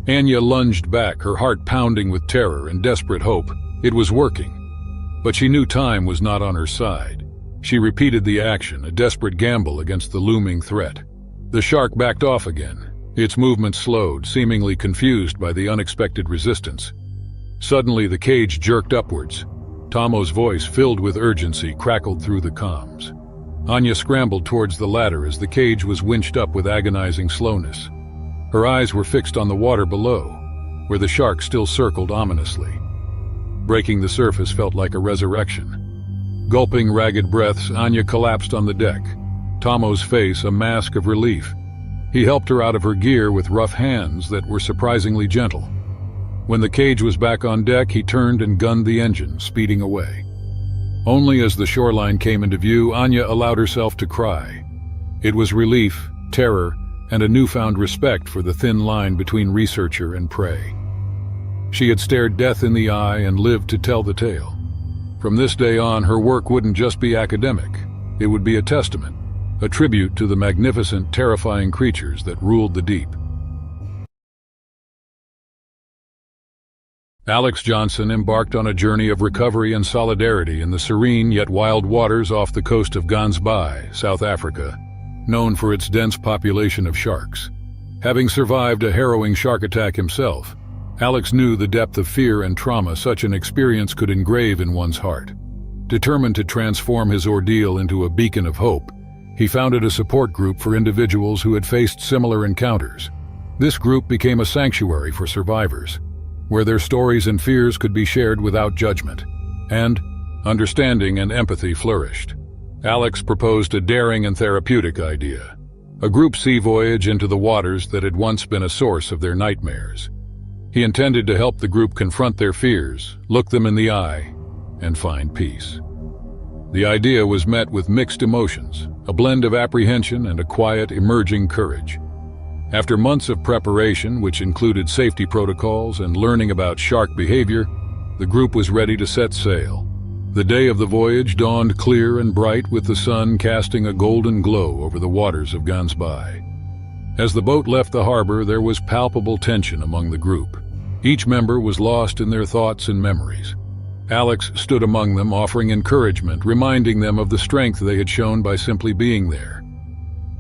Anya lunged back, her heart pounding with terror and desperate hope. It was working. But she knew time was not on her side. She repeated the action, a desperate gamble against the looming threat. The shark backed off again. Its movement slowed, seemingly confused by the unexpected resistance. Suddenly, the cage jerked upwards. Tomo's voice, filled with urgency, crackled through the comms. Anya scrambled towards the ladder as the cage was winched up with agonizing slowness. Her eyes were fixed on the water below, where the shark still circled ominously. Breaking the surface felt like a resurrection. Gulping ragged breaths, Anya collapsed on the deck, Tomo's face a mask of relief. He helped her out of her gear with rough hands that were surprisingly gentle. When the cage was back on deck, he turned and gunned the engine, speeding away. Only as the shoreline came into view, Anya allowed herself to cry. It was relief, terror, and a newfound respect for the thin line between researcher and prey. She had stared death in the eye and lived to tell the tale. From this day on, her work wouldn't just be academic. It would be a testament, a tribute to the magnificent, terrifying creatures that ruled the deep. Alex Johnson embarked on a journey of recovery and solidarity in the serene yet wild waters off the coast of Gansbai, South Africa, known for its dense population of sharks. Having survived a harrowing shark attack himself, Alex knew the depth of fear and trauma such an experience could engrave in one's heart. Determined to transform his ordeal into a beacon of hope, he founded a support group for individuals who had faced similar encounters. This group became a sanctuary for survivors, where their stories and fears could be shared without judgment, and understanding and empathy flourished. Alex proposed a daring and therapeutic idea, a group sea voyage into the waters that had once been a source of their nightmares. He intended to help the group confront their fears, look them in the eye, and find peace. The idea was met with mixed emotions, a blend of apprehension and a quiet, emerging courage. After months of preparation, which included safety protocols and learning about shark behavior, the group was ready to set sail. The day of the voyage dawned clear and bright, with the sun casting a golden glow over the waters of Gansbai. As the boat left the harbor, there was palpable tension among the group. Each member was lost in their thoughts and memories. Alex stood among them, offering encouragement, reminding them of the strength they had shown by simply being there.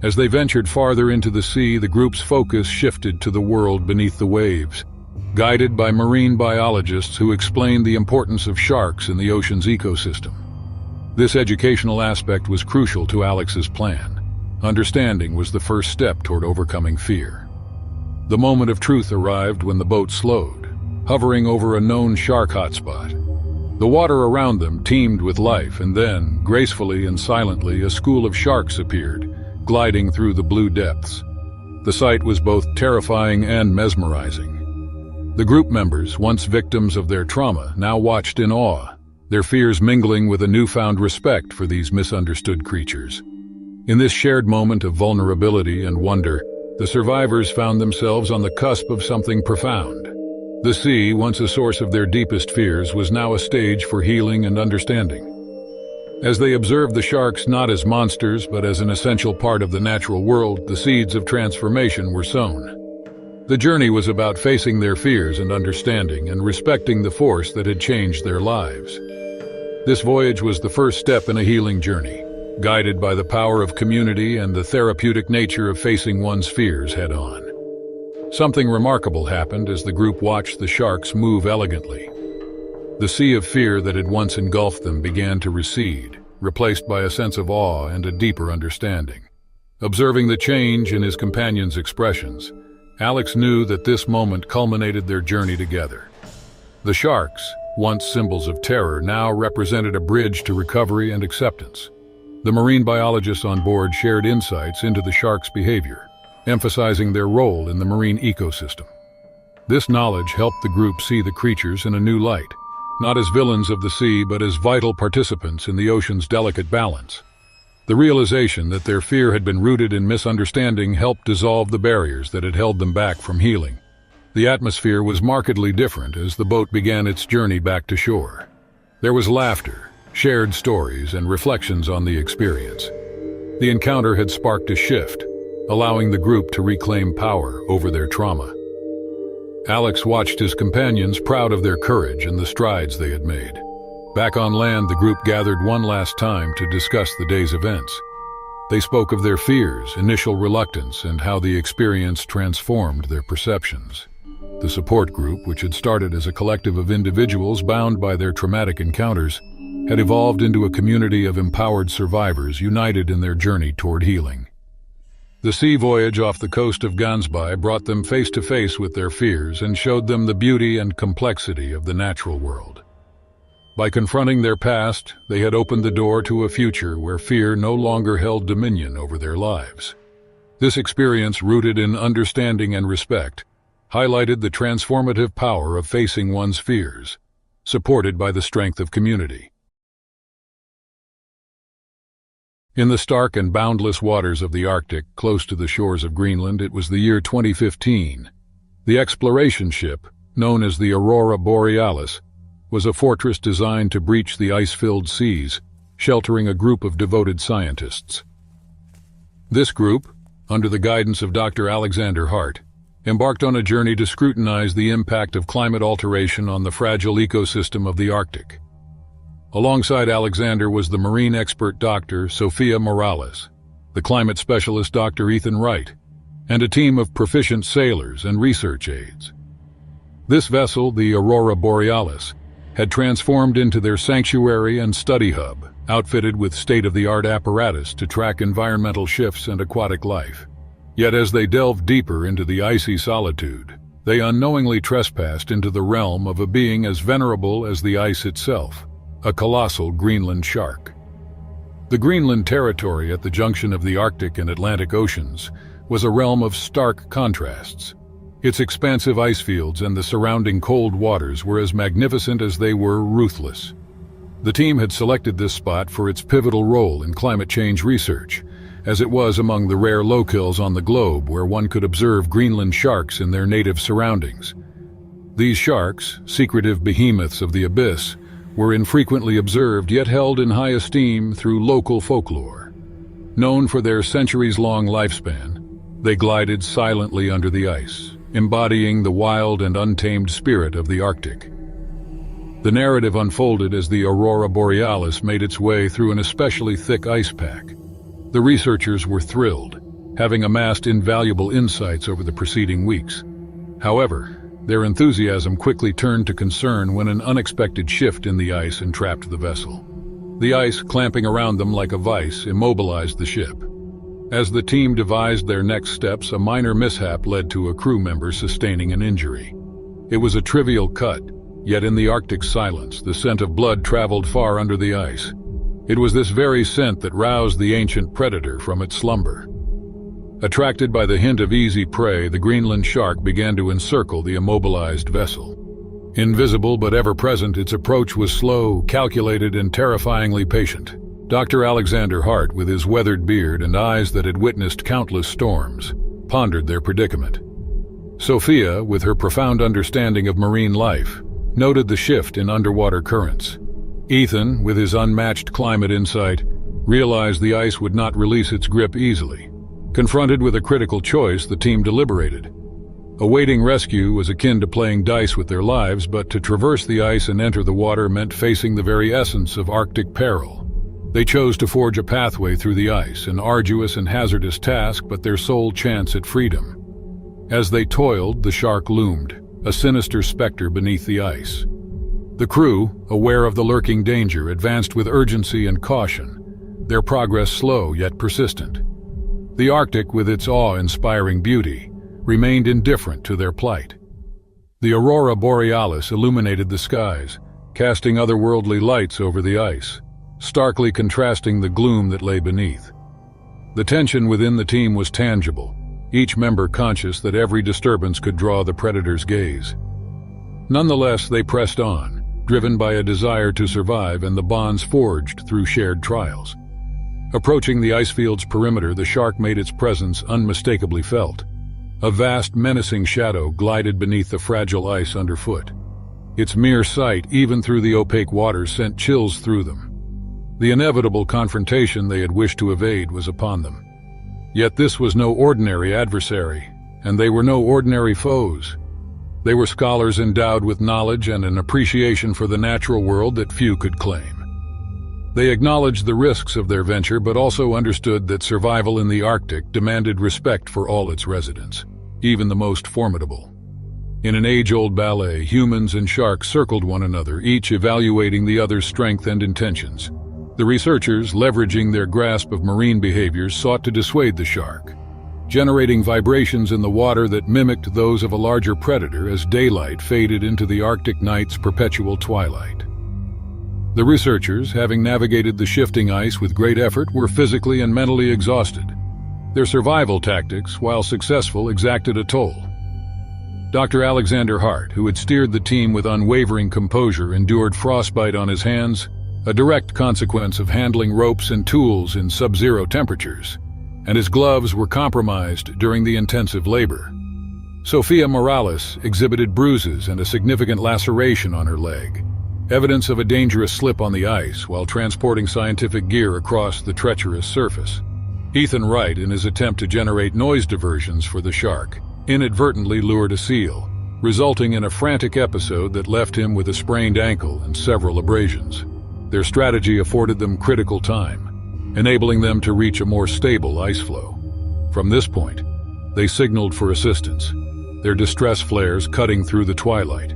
As they ventured farther into the sea, the group's focus shifted to the world beneath the waves, guided by marine biologists who explained the importance of sharks in the ocean's ecosystem. This educational aspect was crucial to Alex's plan. Understanding was the first step toward overcoming fear. The moment of truth arrived when the boat slowed, hovering over a known shark hotspot. The water around them teemed with life, and then, gracefully and silently, a school of sharks appeared, gliding through the blue depths. The sight was both terrifying and mesmerizing. The group members, once victims of their trauma, now watched in awe, their fears mingling with a newfound respect for these misunderstood creatures. In this shared moment of vulnerability and wonder, the survivors found themselves on the cusp of something profound. The sea, once a source of their deepest fears, was now a stage for healing and understanding. As they observed the sharks not as monsters but as an essential part of the natural world, the seeds of transformation were sown. The journey was about facing their fears and understanding and respecting the force that had changed their lives. This voyage was the first step in a healing journey, guided by the power of community and the therapeutic nature of facing one's fears head-on. Something remarkable happened as the group watched the sharks move elegantly. The sea of fear that had once engulfed them began to recede, replaced by a sense of awe and a deeper understanding. Observing the change in his companion's expressions, Alex knew that this moment culminated their journey together. The sharks, once symbols of terror, now represented a bridge to recovery and acceptance. The marine biologists on board shared insights into the sharks' behavior, emphasizing their role in the marine ecosystem. This knowledge helped the group see the creatures in a new light, not as villains of the sea but as vital participants in the ocean's delicate balance. The realization that their fear had been rooted in misunderstanding helped dissolve the barriers that had held them back from healing. The atmosphere was markedly different as the boat began its journey back to shore. There was laughter, shared stories, and reflections on the experience. The encounter had sparked a shift, allowing the group to reclaim power over their trauma. Alex watched his companions, proud of their courage and the strides they had made. Back on land, the group gathered one last time to discuss the day's events. They spoke of their fears, initial reluctance, and how the experience transformed their perceptions. The support group, which had started as a collective of individuals bound by their traumatic encounters, had evolved into a community of empowered survivors united in their journey toward healing. The sea voyage off the coast of Gansbai brought them face to face with their fears and showed them the beauty and complexity of the natural world. By confronting their past, they had opened the door to a future where fear no longer held dominion over their lives. This experience, rooted in understanding and respect, highlighted the transformative power of facing one's fears, supported by the strength of community. In the stark and boundless waters of the Arctic, close to the shores of Greenland, it was the year 2015. The exploration ship, known as the Aurora Borealis, was a fortress designed to breach the ice-filled seas, sheltering a group of devoted scientists. This group, under the guidance of Dr. Alexander Hart, embarked on a journey to scrutinize the impact of climate alteration on the fragile ecosystem of the Arctic. Alongside Alexander was the marine expert Dr. Sofia Morales, the climate specialist Dr. Ethan Wright, and a team of proficient sailors and research aides. This vessel, the Aurora Borealis, had transformed into their sanctuary and study hub, outfitted with state-of-the-art apparatus to track environmental shifts and aquatic life. Yet as they delved deeper into the icy solitude, they unknowingly trespassed into the realm of a being as venerable as the ice itself, a colossal Greenland shark. The Greenland territory at the junction of the Arctic and Atlantic Oceans was a realm of stark contrasts. Its expansive ice fields and the surrounding cold waters were as magnificent as they were ruthless. The team had selected this spot for its pivotal role in climate change research, as it was among the rare locales on the globe where one could observe Greenland sharks in their native surroundings. These sharks, secretive behemoths of the abyss, were infrequently observed yet held in high esteem through local folklore. Known for their centuries-long lifespan, they glided silently under the ice, embodying the wild and untamed spirit of the Arctic. The narrative unfolded as the Aurora Borealis made its way through an especially thick ice pack. The researchers were thrilled, having amassed invaluable insights over the preceding weeks. However, their enthusiasm quickly turned to concern when an unexpected shift in the ice entrapped the vessel. The ice, clamping around them like a vice, immobilized the ship. As the team devised their next steps, a minor mishap led to a crew member sustaining an injury. It was a trivial cut, yet in the Arctic silence, the scent of blood traveled far under the ice. It was this very scent that roused the ancient predator from its slumber. Attracted by the hint of easy prey, the Greenland shark began to encircle the immobilized vessel. Invisible but ever-present, its approach was slow, calculated, and terrifyingly patient. Dr. Alexander Hart, with his weathered beard and eyes that had witnessed countless storms, pondered their predicament. Sophia, with her profound understanding of marine life, noted the shift in underwater currents. Ethan, with his unmatched climate insight, realized the ice would not release its grip easily. Confronted with a critical choice, the team deliberated. Awaiting rescue was akin to playing dice with their lives, but to traverse the ice and enter the water meant facing the very essence of Arctic peril. They chose to forge a pathway through the ice, an arduous and hazardous task, but their sole chance at freedom. As they toiled, the shark loomed, a sinister specter beneath the ice. The crew, aware of the lurking danger, advanced with urgency and caution, their progress slow yet persistent. The Arctic, with its awe-inspiring beauty, remained indifferent to their plight. The Aurora Borealis illuminated the skies, casting otherworldly lights over the ice, starkly contrasting the gloom that lay beneath. The tension within the team was tangible, each member conscious that every disturbance could draw the predator's gaze. Nonetheless, they pressed on, driven by a desire to survive and the bonds forged through shared trials. Approaching the icefield's perimeter, the shark made its presence unmistakably felt. A vast, menacing shadow glided beneath the fragile ice underfoot. Its mere sight, even through the opaque waters, sent chills through them. The inevitable confrontation they had wished to evade was upon them. Yet this was no ordinary adversary, and they were no ordinary foes. They were scholars endowed with knowledge and an appreciation for the natural world that few could claim. They acknowledged the risks of their venture, but also understood that survival in the Arctic demanded respect for all its residents, even the most formidable. In an age-old ballet, humans and sharks circled one another, each evaluating the other's strength and intentions. The researchers, leveraging their grasp of marine behaviors, sought to dissuade the shark, generating vibrations in the water that mimicked those of a larger predator as daylight faded into the Arctic night's perpetual twilight. The researchers, having navigated the shifting ice with great effort, were physically and mentally exhausted. Their survival tactics, while successful, exacted a toll. Dr. Alexander Hart, who had steered the team with unwavering composure, endured frostbite on his hands, a direct consequence of handling ropes and tools in sub-zero temperatures, and his gloves were compromised during the intensive labor. Sofia Morales exhibited bruises and a significant laceration on her leg, evidence of a dangerous slip on the ice while transporting scientific gear across the treacherous surface. Ethan Wright, in his attempt to generate noise diversions for the shark, inadvertently lured a seal, resulting in a frantic episode that left him with a sprained ankle and several abrasions. Their strategy afforded them critical time, enabling them to reach a more stable ice flow. From this point, they signaled for assistance, their distress flares cutting through the twilight.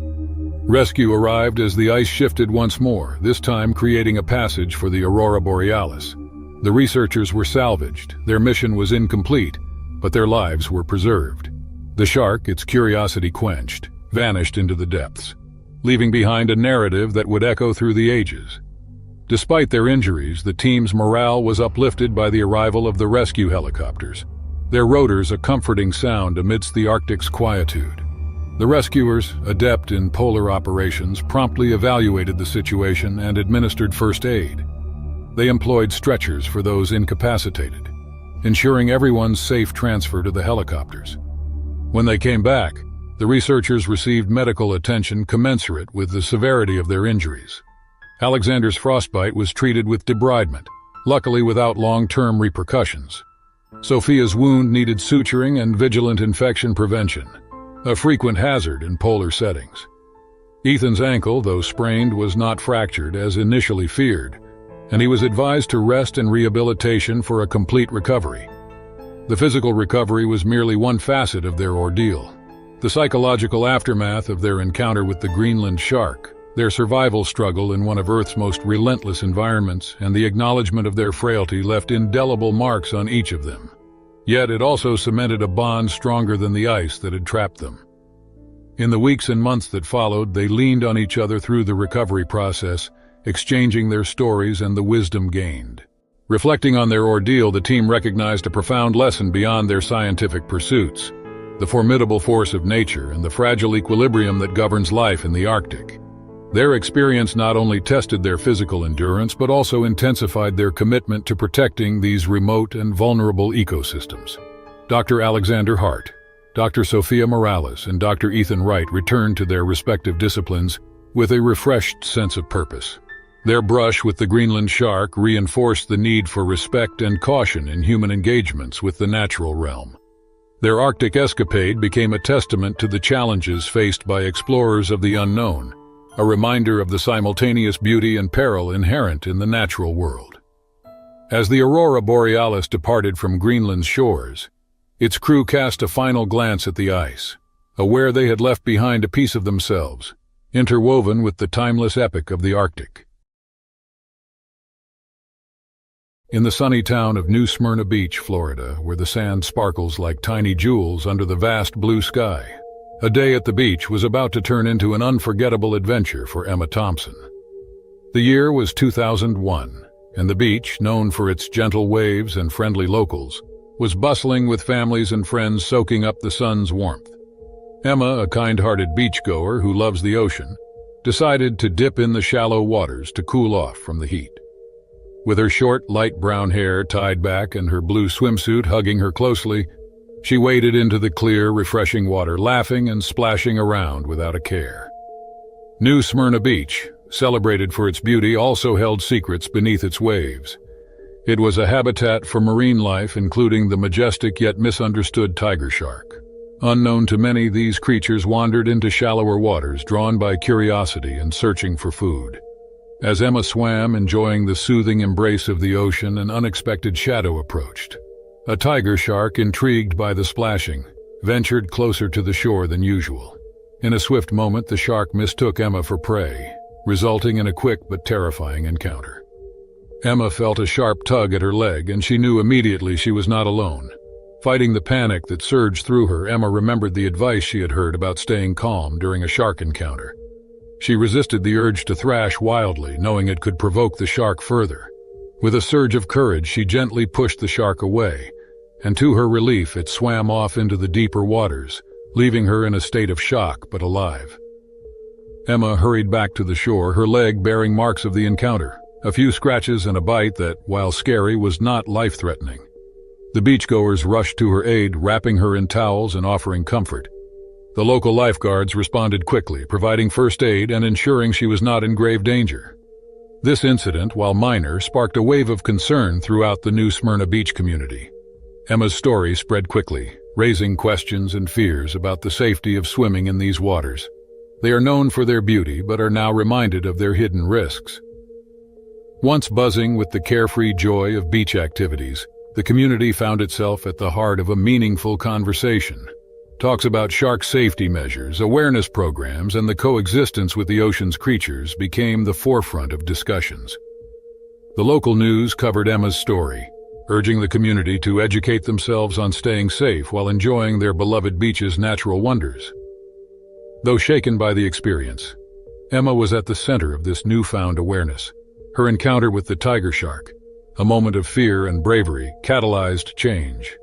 Rescue arrived as the ice shifted once more, this time creating a passage for the Aurora Borealis. The researchers were salvaged, their mission was incomplete, but their lives were preserved. The shark, its curiosity quenched, vanished into the depths, leaving behind a narrative that would echo through the ages. Despite their injuries, the team's morale was uplifted by the arrival of the rescue helicopters, their rotors a comforting sound amidst the Arctic's quietude. The rescuers, adept in polar operations, promptly evaluated the situation and administered first aid. They employed stretchers for those incapacitated, ensuring everyone's safe transfer to the helicopters. When they came back, the researchers received medical attention commensurate with the severity of their injuries. Alexander's frostbite was treated with debridement, luckily without long-term repercussions. Sophia's wound needed suturing and vigilant infection prevention, a frequent hazard in polar settings. Ethan's ankle, though sprained, was not fractured as initially feared, and he was advised to rest and rehabilitation for a complete recovery. The physical recovery was merely one facet of their ordeal. The psychological aftermath of their encounter with the Greenland shark, their survival struggle in one of Earth's most relentless environments, and the acknowledgement of their frailty left indelible marks on each of them. Yet it also cemented a bond stronger than the ice that had trapped them. In the weeks and months that followed, they leaned on each other through the recovery process, exchanging their stories and the wisdom gained. Reflecting on their ordeal, the team recognized a profound lesson beyond their scientific pursuits: the formidable force of nature and the fragile equilibrium that governs life in the Arctic. Their experience not only tested their physical endurance, but also intensified their commitment to protecting these remote and vulnerable ecosystems. Dr. Alexander Hart, Dr. Sofia Morales, and Dr. Ethan Wright returned to their respective disciplines with a refreshed sense of purpose. Their brush with the Greenland shark reinforced the need for respect and caution in human engagements with the natural realm. Their Arctic escapade became a testament to the challenges faced by explorers of the unknown, a reminder of the simultaneous beauty and peril inherent in the natural world. As the Aurora Borealis departed from Greenland's shores, its crew cast a final glance at the ice, aware they had left behind a piece of themselves, interwoven with the timeless epic of the Arctic. In the sunny town of New Smyrna Beach, Florida, where the sand sparkles like tiny jewels under the vast blue sky, a day at the beach was about to turn into an unforgettable adventure for Emma Thompson. The year was 2001, and the beach, known for its gentle waves and friendly locals, was bustling with families and friends soaking up the sun's warmth. Emma, a kind-hearted beachgoer who loves the ocean, decided to dip in the shallow waters to cool off from the heat. With her short, light brown hair tied back and her blue swimsuit hugging her closely, She waded into the clear, refreshing water, laughing and splashing around without a care. New Smyrna Beach, celebrated for its beauty, also held secrets beneath its waves. It was a habitat for marine life, including the majestic yet misunderstood tiger shark. Unknown to many, these creatures wandered into shallower waters, drawn by curiosity and searching for food. As Emma swam, enjoying the soothing embrace of the ocean, an unexpected shadow approached. A tiger shark, intrigued by the splashing, ventured closer to the shore than usual. In a swift moment, the shark mistook Emma for prey, resulting in a quick but terrifying encounter. Emma felt a sharp tug at her leg, and she knew immediately she was not alone. Fighting the panic that surged through her, Emma remembered the advice she had heard about staying calm during a shark encounter. She resisted the urge to thrash wildly, knowing it could provoke the shark further. With a surge of courage, she gently pushed the shark away, and to her relief, it swam off into the deeper waters, leaving her in a state of shock but alive. Emma hurried back to the shore, her leg bearing marks of the encounter, a few scratches and a bite that, while scary, was not life-threatening. The beachgoers rushed to her aid, wrapping her in towels and offering comfort. The local lifeguards responded quickly, providing first aid and ensuring she was not in grave danger. This incident, while minor, sparked a wave of concern throughout the New Smyrna Beach community. Emma's story spread quickly, raising questions and fears about the safety of swimming in these waters. They are known for their beauty, but are now reminded of their hidden risks. Once buzzing with the carefree joy of beach activities, the community found itself at the heart of a meaningful conversation. Talks about shark safety measures, awareness programs, and the coexistence with the ocean's creatures became the forefront of discussions. The local news covered Emma's story, urging the community to educate themselves on staying safe while enjoying their beloved beach's natural wonders. Though shaken by the experience, Emma was at the center of this newfound awareness. Her encounter with the tiger shark, a moment of fear and bravery, catalyzed change.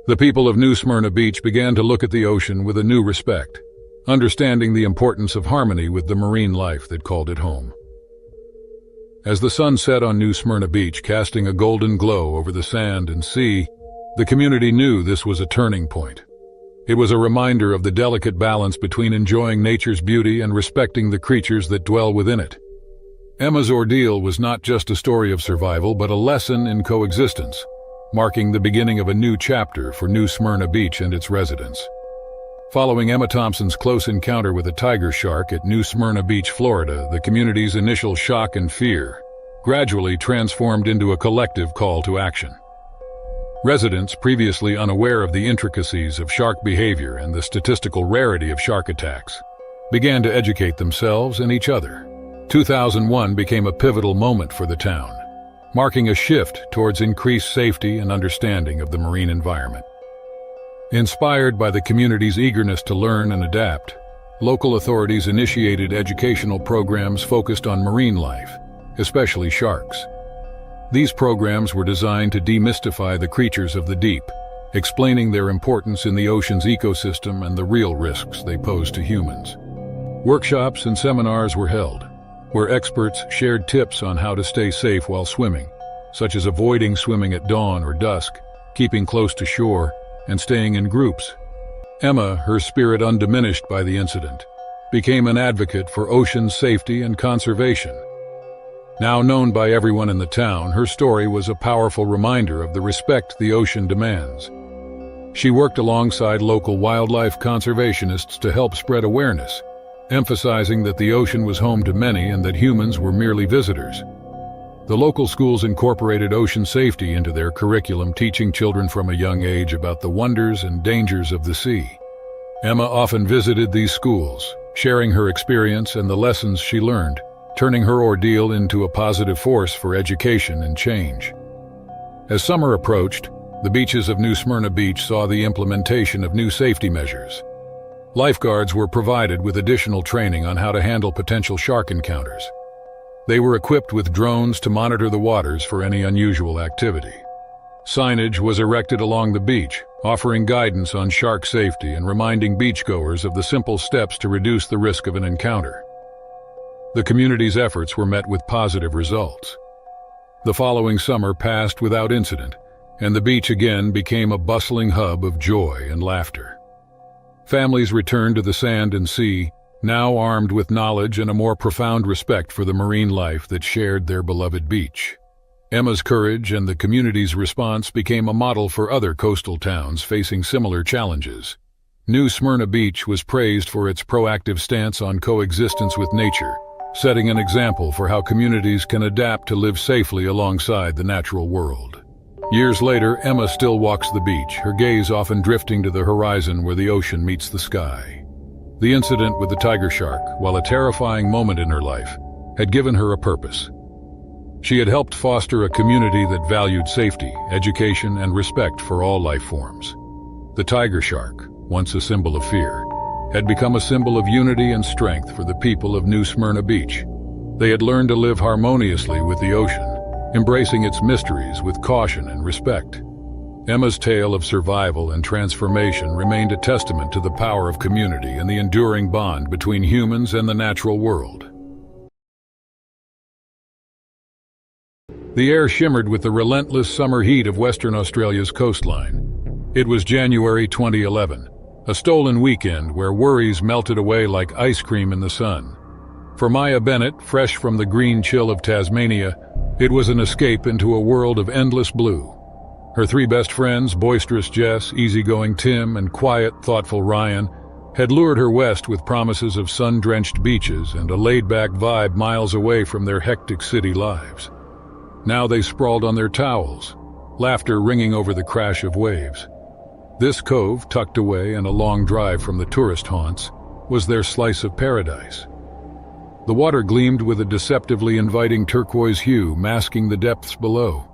The people of New Smyrna Beach began to look at the ocean with a new respect, understanding the importance of harmony with the marine life that called it home. As the sun set on New Smyrna Beach, casting a golden glow over the sand and sea, the community knew this was a turning point. It was a reminder of the delicate balance between enjoying nature's beauty and respecting the creatures that dwell within it. Emma's ordeal was not just a story of survival, but a lesson in coexistence, marking the beginning of a new chapter for New Smyrna Beach and its residents. Following Emma Thompson's close encounter with a tiger shark at New Smyrna Beach, Florida, the community's initial shock and fear gradually transformed into a collective call to action. Residents, previously unaware of the intricacies of shark behavior and the statistical rarity of shark attacks, began to educate themselves and each other. 2001 became a pivotal moment for the town, marking a shift towards increased safety and understanding of the marine environment. Inspired by the community's eagerness to learn and adapt, local authorities initiated educational programs focused on marine life, especially sharks. These programs were designed to demystify the creatures of the deep, explaining their importance in the ocean's ecosystem and the real risks they pose to humans. Workshops and seminars were held, where experts shared tips on how to stay safe while swimming, such as avoiding swimming at dawn or dusk, keeping close to shore, and staying in groups. Emma, her spirit undiminished by the incident, became an advocate for ocean safety and conservation. Now known by everyone in the town, her story was a powerful reminder of the respect the ocean demands. She worked alongside local wildlife conservationists to help spread awareness, emphasizing that the ocean was home to many and that humans were merely visitors. The local schools incorporated ocean safety into their curriculum, teaching children from a young age about the wonders and dangers of the sea. Emma often visited these schools, sharing her experience and the lessons she learned, turning her ordeal into a positive force for education and change. As summer approached, the beaches of New Smyrna Beach saw the implementation of new safety measures. Lifeguards were provided with additional training on how to handle potential shark encounters. They were equipped with drones to monitor the waters for any unusual activity. Signage was erected along the beach, offering guidance on shark safety and reminding beachgoers of the simple steps to reduce the risk of an encounter. The community's efforts were met with positive results. The following summer passed without incident, and the beach again became a bustling hub of joy and laughter. Families returned to the sand and sea, now armed with knowledge and a more profound respect for the marine life that shared their beloved beach. Emma's courage and the community's response became a model for other coastal towns facing similar challenges. New Smyrna Beach was praised for its proactive stance on coexistence with nature, setting an example for how communities can adapt to live safely alongside the natural world. Years later, Emma still walks the beach, her gaze often drifting to the horizon where the ocean meets the sky. The incident with the tiger shark, while a terrifying moment in her life, had given her a purpose. She had helped foster a community that valued safety, education, and respect for all life forms. The tiger shark, once a symbol of fear, had become a symbol of unity and strength for the people of New Smyrna Beach. They had learned to live harmoniously with the ocean, embracing its mysteries with caution and respect. Emma's tale of survival and transformation remained a testament to the power of community and the enduring bond between humans and the natural world. The air shimmered with the relentless summer heat of Western Australia's coastline. It was January 2011, a stolen weekend where worries melted away like ice cream in the sun. For Maya Bennett, fresh from the green chill of Tasmania, it was an escape into a world of endless blue. Her three best friends, boisterous Jess, easygoing Tim, and quiet, thoughtful Ryan, had lured her west with promises of sun-drenched beaches and a laid-back vibe miles away from their hectic city lives. Now they sprawled on their towels, laughter ringing over the crash of waves. This cove, tucked away and a long drive from the tourist haunts, was their slice of paradise. The water gleamed with a deceptively inviting turquoise hue, masking the depths below.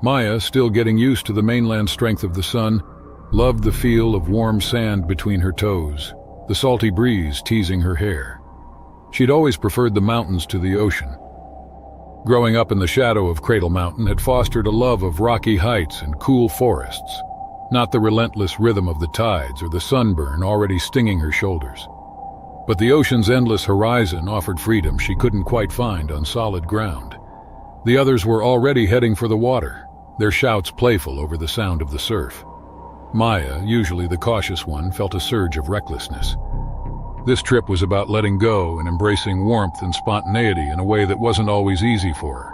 Maya, still getting used to the mainland strength of the sun, loved the feel of warm sand between her toes, the salty breeze teasing her hair. She'd always preferred the mountains to the ocean. Growing up in the shadow of Cradle Mountain had fostered a love of rocky heights and cool forests, not the relentless rhythm of the tides or the sunburn already stinging her shoulders. But the ocean's endless horizon offered freedom she couldn't quite find on solid ground. The others were already heading for the water, their shouts playful over the sound of the surf. Maya, usually the cautious one, felt a surge of recklessness. This trip was about letting go and embracing warmth and spontaneity in a way that wasn't always easy for her.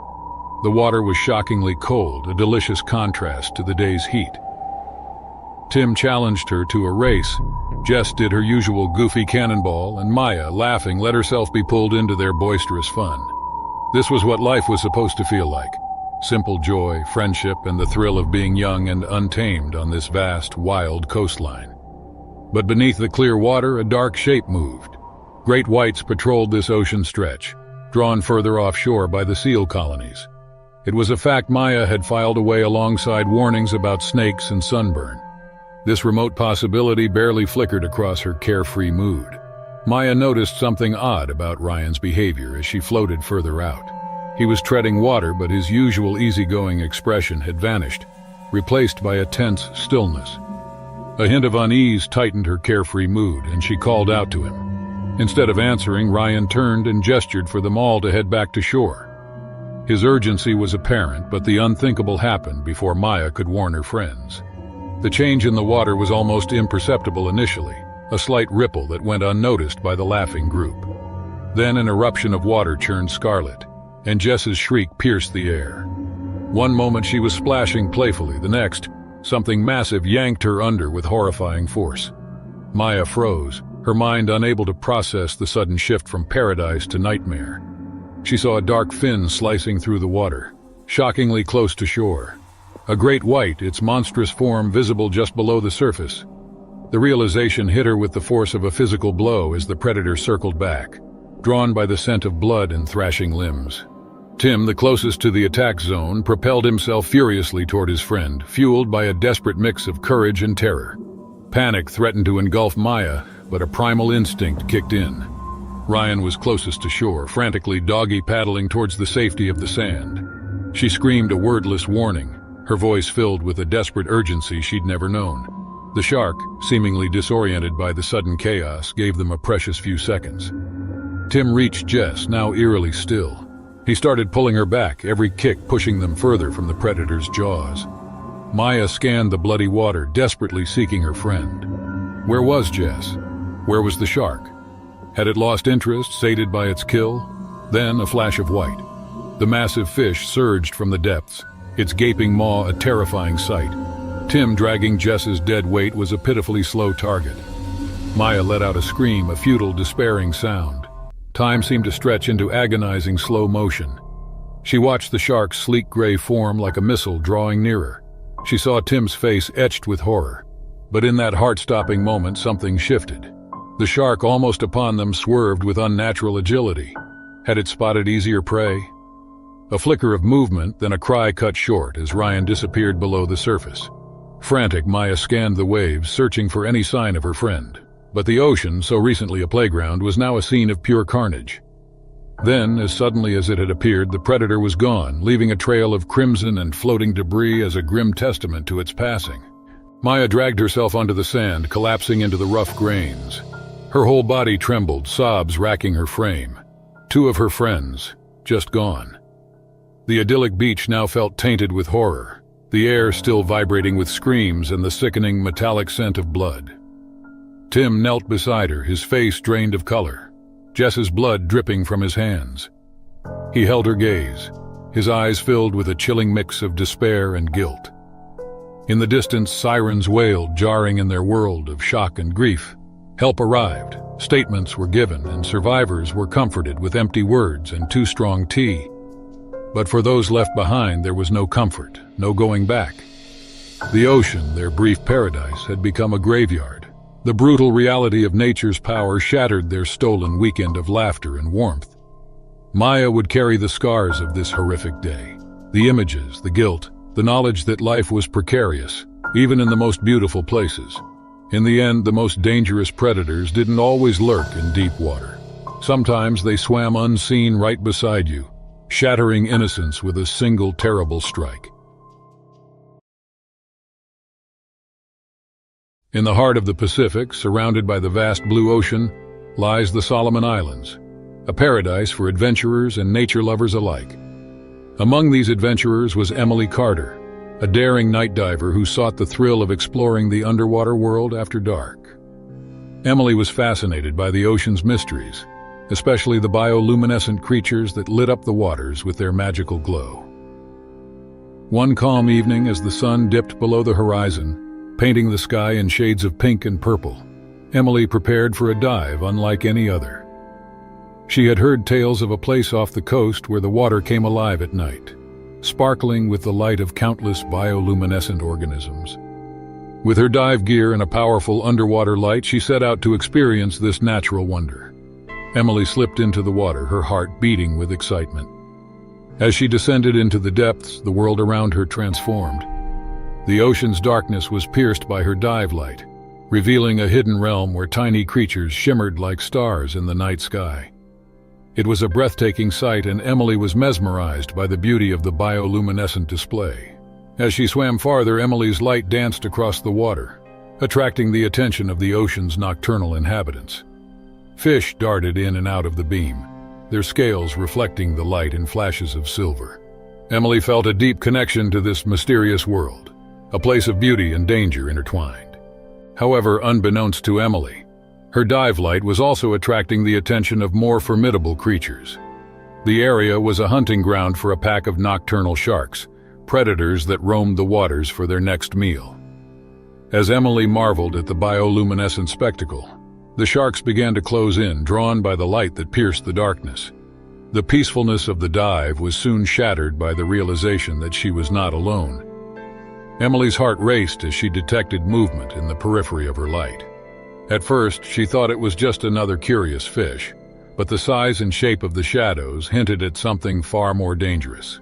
The water was shockingly cold, a delicious contrast to the day's heat. Tim challenged her to a race. Jess did her usual goofy cannonball, and Maya, laughing, let herself be pulled into their boisterous fun. This was what life was supposed to feel like. Simple joy, friendship, and the thrill of being young and untamed on this vast, wild coastline. But beneath the clear water, a dark shape moved. Great whites patrolled this ocean stretch, drawn further offshore by the seal colonies. It was a fact Maya had filed away alongside warnings about snakes and sunburn. This remote possibility barely flickered across her carefree mood. Maya noticed something odd about Ryan's behavior as she floated further out. He was treading water, but his usual easygoing expression had vanished, replaced by a tense stillness. A hint of unease tightened her carefree mood, and she called out to him. Instead of answering, Ryan turned and gestured for them all to head back to shore. His urgency was apparent, but the unthinkable happened before Maya could warn her friends. The change in the water was almost imperceptible initially, a slight ripple that went unnoticed by the laughing group. Then an eruption of water churned scarlet, and Jess's shriek pierced the air. One moment she was splashing playfully, the next, something massive yanked her under with horrifying force. Maya froze, her mind unable to process the sudden shift from paradise to nightmare. She saw a dark fin slicing through the water, shockingly close to shore. A great white, its monstrous form visible just below the surface. The realization hit her with the force of a physical blow as the predator circled back, drawn by the scent of blood and thrashing limbs. Tim, the closest to the attack zone, propelled himself furiously toward his friend, fueled by a desperate mix of courage and terror. Panic threatened to engulf Maya, but a primal instinct kicked in. Ryan was closest to shore, frantically doggy-paddling towards the safety of the sand. She screamed a wordless warning, her voice filled with a desperate urgency she'd never known. The shark, seemingly disoriented by the sudden chaos, gave them a precious few seconds. Tim reached Jess, now eerily still. He started pulling her back, every kick pushing them further from the predator's jaws. Maya scanned the bloody water, desperately seeking her friend. Where was Jess? Where was the shark? Had it lost interest, sated by its kill? Then a flash of white. The massive fish surged from the depths, its gaping maw a terrifying sight. Tim dragging Jess's dead weight was a pitifully slow target. Maya let out a scream, a futile, despairing sound. Time seemed to stretch into agonizing slow motion. She watched the shark's sleek gray form like a missile drawing nearer. She saw Tim's face etched with horror. But in that heart-stopping moment, something shifted. The shark, almost upon them, swerved with unnatural agility. Had it spotted easier prey? A flicker of movement, then a cry cut short as Ryan disappeared below the surface. Frantic, Maya scanned the waves, searching for any sign of her friend. But the ocean, so recently a playground, was now a scene of pure carnage. Then, as suddenly as it had appeared, the predator was gone, leaving a trail of crimson and floating debris as a grim testament to its passing. Maya dragged herself onto the sand, collapsing into the rough grains. Her whole body trembled, sobs racking her frame. 2 of her friends, just gone. The idyllic beach now felt tainted with horror, the air still vibrating with screams and the sickening metallic scent of blood. Tim knelt beside her, his face drained of color, Jess's blood dripping from his hands. He held her gaze, his eyes filled with a chilling mix of despair and guilt. In the distance, sirens wailed, jarring in their world of shock and grief. Help arrived, statements were given, and survivors were comforted with empty words and too strong tea. But for those left behind, there was no comfort, no going back. The ocean, their brief paradise, had become a graveyard. The brutal reality of nature's power shattered their stolen weekend of laughter and warmth. Maya would carry the scars of this horrific day. The images, the guilt, the knowledge that life was precarious, even in the most beautiful places. In the end, the most dangerous predators didn't always lurk in deep water. Sometimes they swam unseen right beside you, shattering innocence with a single terrible strike. In the heart of the Pacific, surrounded by the vast blue ocean, lies the Solomon Islands, a paradise for adventurers and nature lovers alike. Among these adventurers was Emily Carter, a daring night diver who sought the thrill of exploring the underwater world after dark. Emily was fascinated by the ocean's mysteries, especially the bioluminescent creatures that lit up the waters with their magical glow. One calm evening, as the sun dipped below the horizon, painting the sky in shades of pink and purple, Emily prepared for a dive unlike any other. She had heard tales of a place off the coast where the water came alive at night, sparkling with the light of countless bioluminescent organisms. With her dive gear and a powerful underwater light, she set out to experience this natural wonder. Emily slipped into the water, her heart beating with excitement. As she descended into the depths, the world around her transformed. The ocean's darkness was pierced by her dive light, revealing a hidden realm where tiny creatures shimmered like stars in the night sky. It was a breathtaking sight, and Emily was mesmerized by the beauty of the bioluminescent display. As she swam farther, Emily's light danced across the water, attracting the attention of the ocean's nocturnal inhabitants. Fish darted in and out of the beam, their scales reflecting the light in flashes of silver. Emily felt a deep connection to this mysterious world, a place of beauty and danger intertwined. However, unbeknownst to Emily, her dive light was also attracting the attention of more formidable creatures. The area was a hunting ground for a pack of nocturnal sharks, predators that roamed the waters for their next meal. As Emily marveled at the bioluminescent spectacle, the sharks began to close in, drawn by the light that pierced the darkness. The peacefulness of the dive was soon shattered by the realization that she was not alone. Emily's heart raced as she detected movement in the periphery of her light. At first, she thought it was just another curious fish, but the size and shape of the shadows hinted at something far more dangerous.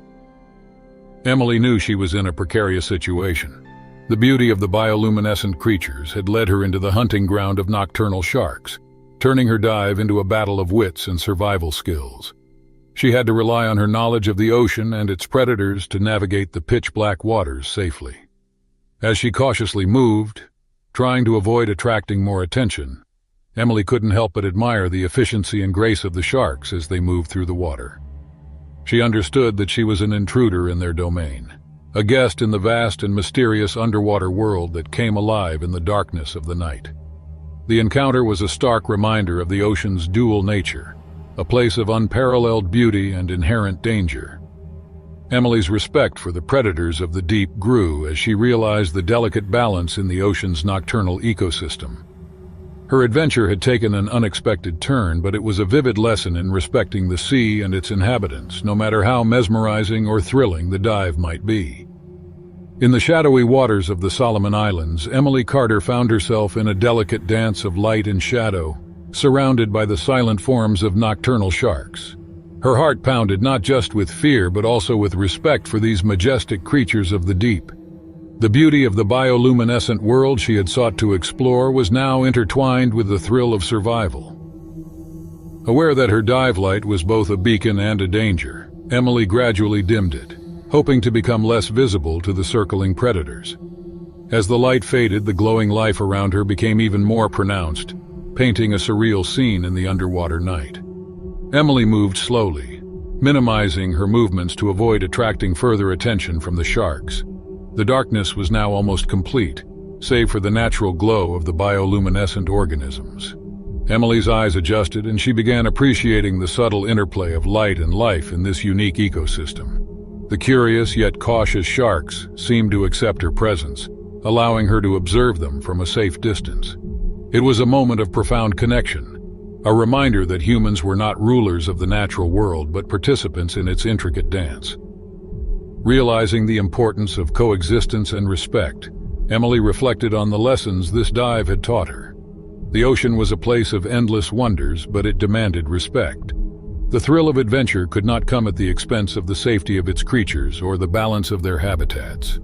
Emily knew she was in a precarious situation. The beauty of the bioluminescent creatures had led her into the hunting ground of nocturnal sharks, turning her dive into a battle of wits and survival skills. She had to rely on her knowledge of the ocean and its predators to navigate the pitch-black waters safely. As she cautiously moved, trying to avoid attracting more attention, Emily couldn't help but admire the efficiency and grace of the sharks as they moved through the water. She understood that she was an intruder in their domain, a guest in the vast and mysterious underwater world that came alive in the darkness of the night. The encounter was a stark reminder of the ocean's dual nature, a place of unparalleled beauty and inherent danger. Emily's respect for the predators of the deep grew as she realized the delicate balance in the ocean's nocturnal ecosystem. Her adventure had taken an unexpected turn, but it was a vivid lesson in respecting the sea and its inhabitants, no matter how mesmerizing or thrilling the dive might be. In the shadowy waters of the Solomon Islands, Emily Carter found herself in a delicate dance of light and shadow, surrounded by the silent forms of nocturnal sharks. Her heart pounded not just with fear but also with respect for these majestic creatures of the deep. The beauty of the bioluminescent world she had sought to explore was now intertwined with the thrill of survival. Aware that her dive light was both a beacon and a danger, Emily gradually dimmed it, hoping to become less visible to the circling predators. As the light faded, the glowing life around her became even more pronounced, painting a surreal scene in the underwater night. Emily moved slowly, minimizing her movements to avoid attracting further attention from the sharks. The darkness was now almost complete, save for the natural glow of the bioluminescent organisms. Emily's eyes adjusted and she began appreciating the subtle interplay of light and life in this unique ecosystem. The curious yet cautious sharks seemed to accept her presence, allowing her to observe them from a safe distance. It was a moment of profound connection, a reminder that humans were not rulers of the natural world but participants in its intricate dance. Realizing the importance of coexistence and respect, Emily reflected on the lessons this dive had taught her. The ocean was a place of endless wonders, but it demanded respect. The thrill of adventure could not come at the expense of the safety of its creatures or the balance of their habitats.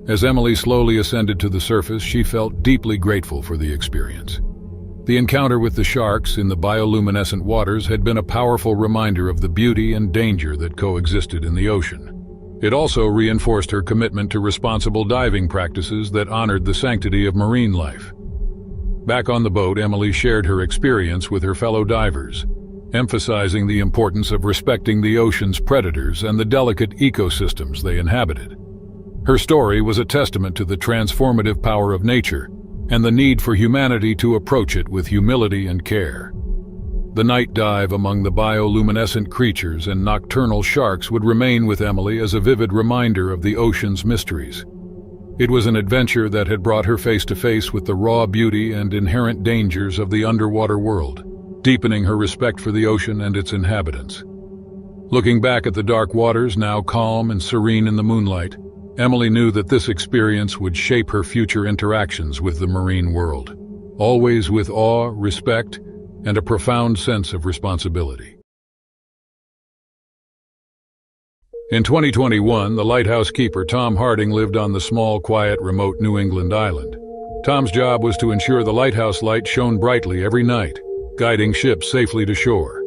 As Emily slowly ascended to the surface, she felt deeply grateful for the experience. The encounter with the sharks in the bioluminescent waters had been a powerful reminder of the beauty and danger that coexisted in the ocean. It also reinforced her commitment to responsible diving practices that honored the sanctity of marine life. Back on the boat, Emily shared her experience with her fellow divers, emphasizing the importance of respecting the ocean's predators and the delicate ecosystems they inhabited. Her story was a testament to the transformative power of nature and the need for humanity to approach it with humility and care. The night dive among the bioluminescent creatures and nocturnal sharks would remain with Emily as a vivid reminder of the ocean's mysteries. It was an adventure that had brought her face to face with the raw beauty and inherent dangers of the underwater world, deepening her respect for the ocean and its inhabitants. Looking back at the dark waters, now calm and serene in the moonlight, Emily knew that this experience would shape her future interactions with the marine world, always with awe, respect, and a profound sense of responsibility. In 2021, the lighthouse keeper Tom Harding lived on the small, quiet, remote New England island. Tom's job was to ensure the lighthouse light shone brightly every night, guiding ships safely to shore.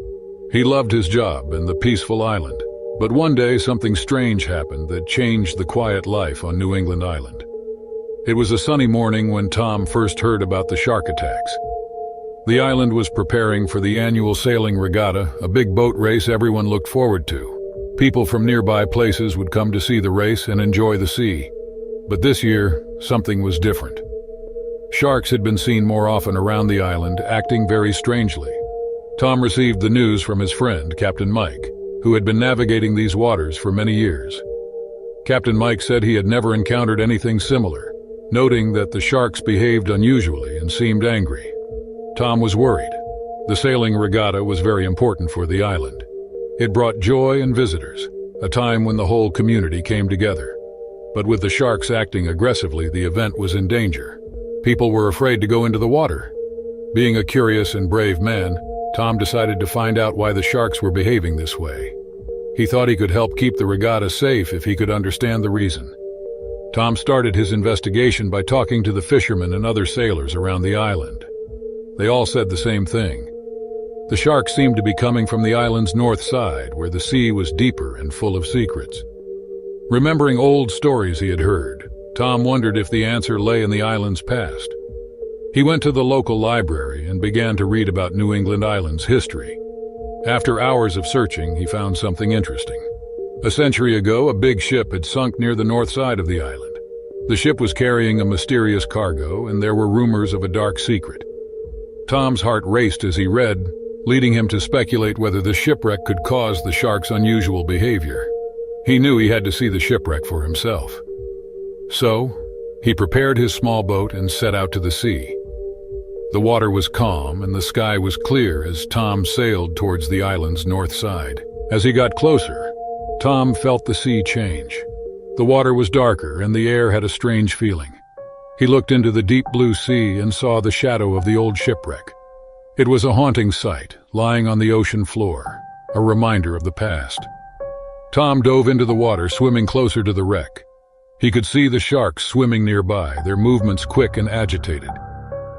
He loved his job and the peaceful island, but one day something strange happened that changed the quiet life on New England Island. It was a sunny morning when Tom first heard about the shark attacks. The island was preparing for the annual sailing regatta, a big boat race everyone looked forward to. People from nearby places would come to see the race and enjoy the sea. But this year, something was different. Sharks had been seen more often around the island, acting very strangely. Tom received the news from his friend, Captain Mike, who had been navigating these waters for many years. Captain Mike said he had never encountered anything similar, noting that the sharks behaved unusually and seemed angry. Tom was worried. The sailing regatta was very important for the island. It brought joy and visitors, a time when the whole community came together. But with the sharks acting aggressively, the event was in danger. People were afraid to go into the water. Being a curious and brave man, Tom decided to find out why the sharks were behaving this way. He thought he could help keep the regatta safe if he could understand the reason. Tom started his investigation by talking to the fishermen and other sailors around the island. They all said the same thing. The sharks seemed to be coming from the island's north side, where the sea was deeper and full of secrets. Remembering old stories he had heard, Tom wondered if the answer lay in the island's past. He went to the local library and began to read about New England Island's history. After hours of searching, he found something interesting. A century ago, a big ship had sunk near the north side of the island. The ship was carrying a mysterious cargo, and there were rumors of a dark secret. Tom's heart raced as he read, leading him to speculate whether the shipwreck could cause the shark's unusual behavior. He knew he had to see the shipwreck for himself. So, he prepared his small boat and set out to the sea. The water was calm and the sky was clear as Tom sailed towards the island's north side. As he got closer, Tom felt the sea change. The water was darker and the air had a strange feeling. He looked into the deep blue sea and saw the shadow of the old shipwreck. It was a haunting sight, lying on the ocean floor, a reminder of the past. Tom dove into the water, swimming closer to the wreck. He could see the sharks swimming nearby, their movements quick and agitated.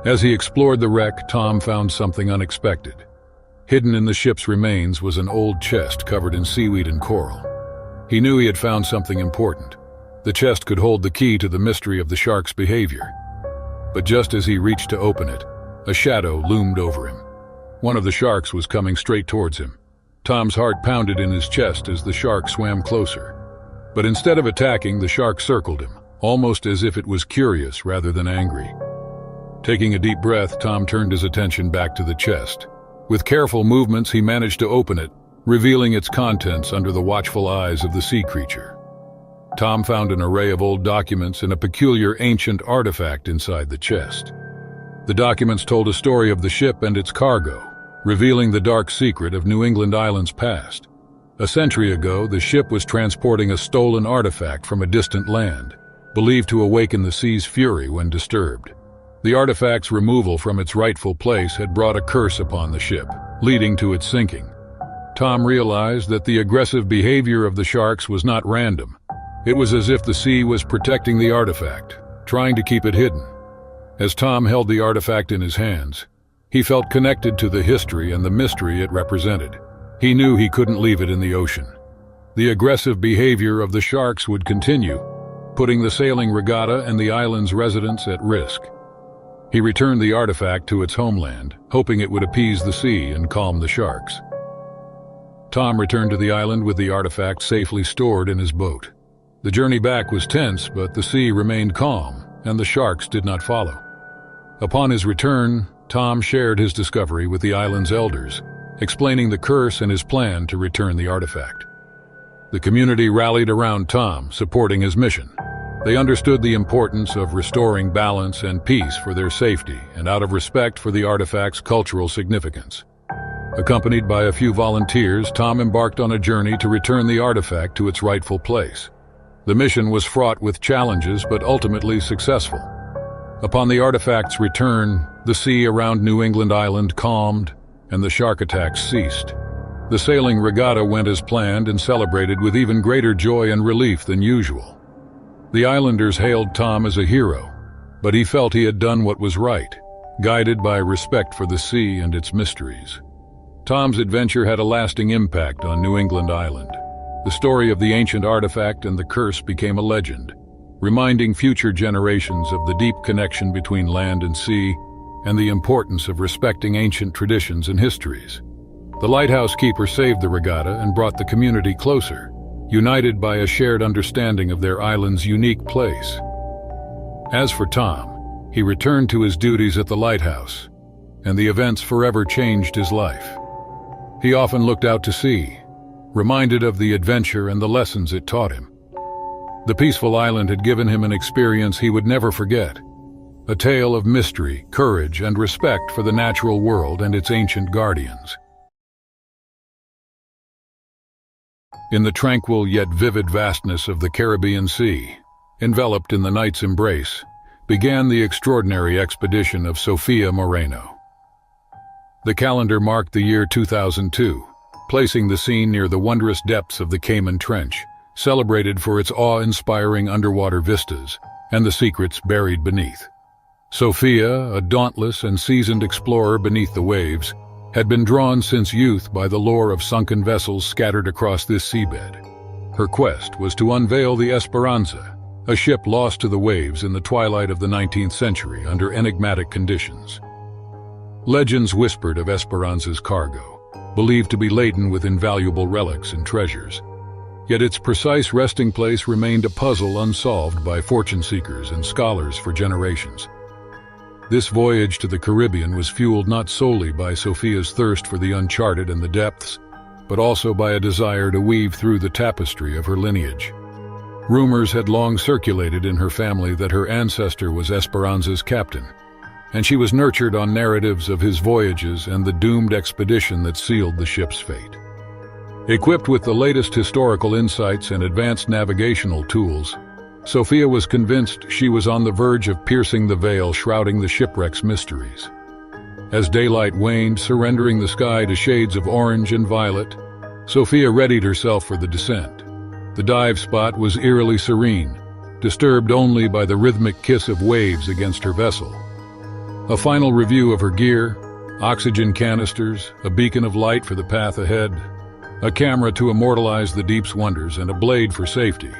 As he explored the wreck, Tom found something unexpected. Hidden in the ship's remains was an old chest covered in seaweed and coral. He knew he had found something important. The chest could hold the key to the mystery of the shark's behavior. But just as he reached to open it, a shadow loomed over him. One of the sharks was coming straight towards him. Tom's heart pounded in his chest as the shark swam closer. But instead of attacking, the shark circled him, almost as if it was curious rather than angry. Taking a deep breath, Tom turned his attention back to the chest. With careful movements, he managed to open it, revealing its contents under the watchful eyes of the sea creature. Tom found an array of old documents and a peculiar ancient artifact inside the chest. The documents told a story of the ship and its cargo, revealing the dark secret of New England Island's past. A century ago, the ship was transporting a stolen artifact from a distant land, believed to awaken the sea's fury when disturbed. The artifact's removal from its rightful place had brought a curse upon the ship, leading to its sinking. Tom realized that the aggressive behavior of the sharks was not random. It was as if the sea was protecting the artifact, trying to keep it hidden. As Tom held the artifact in his hands, he felt connected to the history and the mystery it represented. He knew he couldn't leave it in the ocean. The aggressive behavior of the sharks would continue, putting the sailing regatta and the island's residents at risk. He returned the artifact to its homeland, hoping it would appease the sea and calm the sharks. Tom returned to the island with the artifact safely stored in his boat. The journey back was tense, but the sea remained calm, and the sharks did not follow. Upon his return, Tom shared his discovery with the island's elders, explaining the curse and his plan to return the artifact. The community rallied around Tom, supporting his mission. They understood the importance of restoring balance and peace for their safety and out of respect for the artifact's cultural significance. Accompanied by a few volunteers, Tom embarked on a journey to return the artifact to its rightful place. The mission was fraught with challenges but ultimately successful. Upon the artifact's return, the sea around New England Island calmed and the shark attacks ceased. The sailing regatta went as planned and celebrated with even greater joy and relief than usual. The islanders hailed Tom as a hero, but he felt he had done what was right, guided by respect for the sea and its mysteries. Tom's adventure had a lasting impact on New England Island. The story of the ancient artifact and the curse became a legend, reminding future generations of the deep connection between land and sea and the importance of respecting ancient traditions and histories. The lighthouse keeper saved the regatta and brought the community closer, united by a shared understanding of their island's unique place. As for Tom, he returned to his duties at the lighthouse, and the events forever changed his life. He often looked out to sea, reminded of the adventure and the lessons it taught him. The peaceful island had given him an experience he would never forget, a tale of mystery, courage, and respect for the natural world and its ancient guardians. In the tranquil yet vivid vastness of the Caribbean Sea, enveloped in the night's embrace, began the extraordinary expedition of Sophia Moreno. The calendar marked the year 2002, placing the scene near the wondrous depths of the Cayman Trench, celebrated for its awe-inspiring underwater vistas and the secrets buried beneath. Sophia, a dauntless and seasoned explorer beneath the waves, had been drawn since youth by the lore of sunken vessels scattered across this seabed. Her quest was to unveil the Esperanza, a ship lost to the waves in the twilight of the 19th century under enigmatic conditions. Legends whispered of Esperanza's cargo, believed to be laden with invaluable relics and treasures. Yet its precise resting place remained a puzzle unsolved by fortune seekers and scholars for generations. This voyage to the Caribbean was fueled not solely by Sophia's thirst for the uncharted and the depths, but also by a desire to weave through the tapestry of her lineage. Rumors had long circulated in her family that her ancestor was Esperanza's captain, and she was nurtured on narratives of his voyages and the doomed expedition that sealed the ship's fate. Equipped with the latest historical insights and advanced navigational tools, Sophia was convinced she was on the verge of piercing the veil shrouding the shipwreck's mysteries. As daylight waned, surrendering the sky to shades of orange and violet, Sophia readied herself for the descent. The dive spot was eerily serene, disturbed only by the rhythmic kiss of waves against her vessel. A final review of her gear, oxygen canisters, a beacon of light for the path ahead, a camera to immortalize the deep's wonders, and a blade for safety.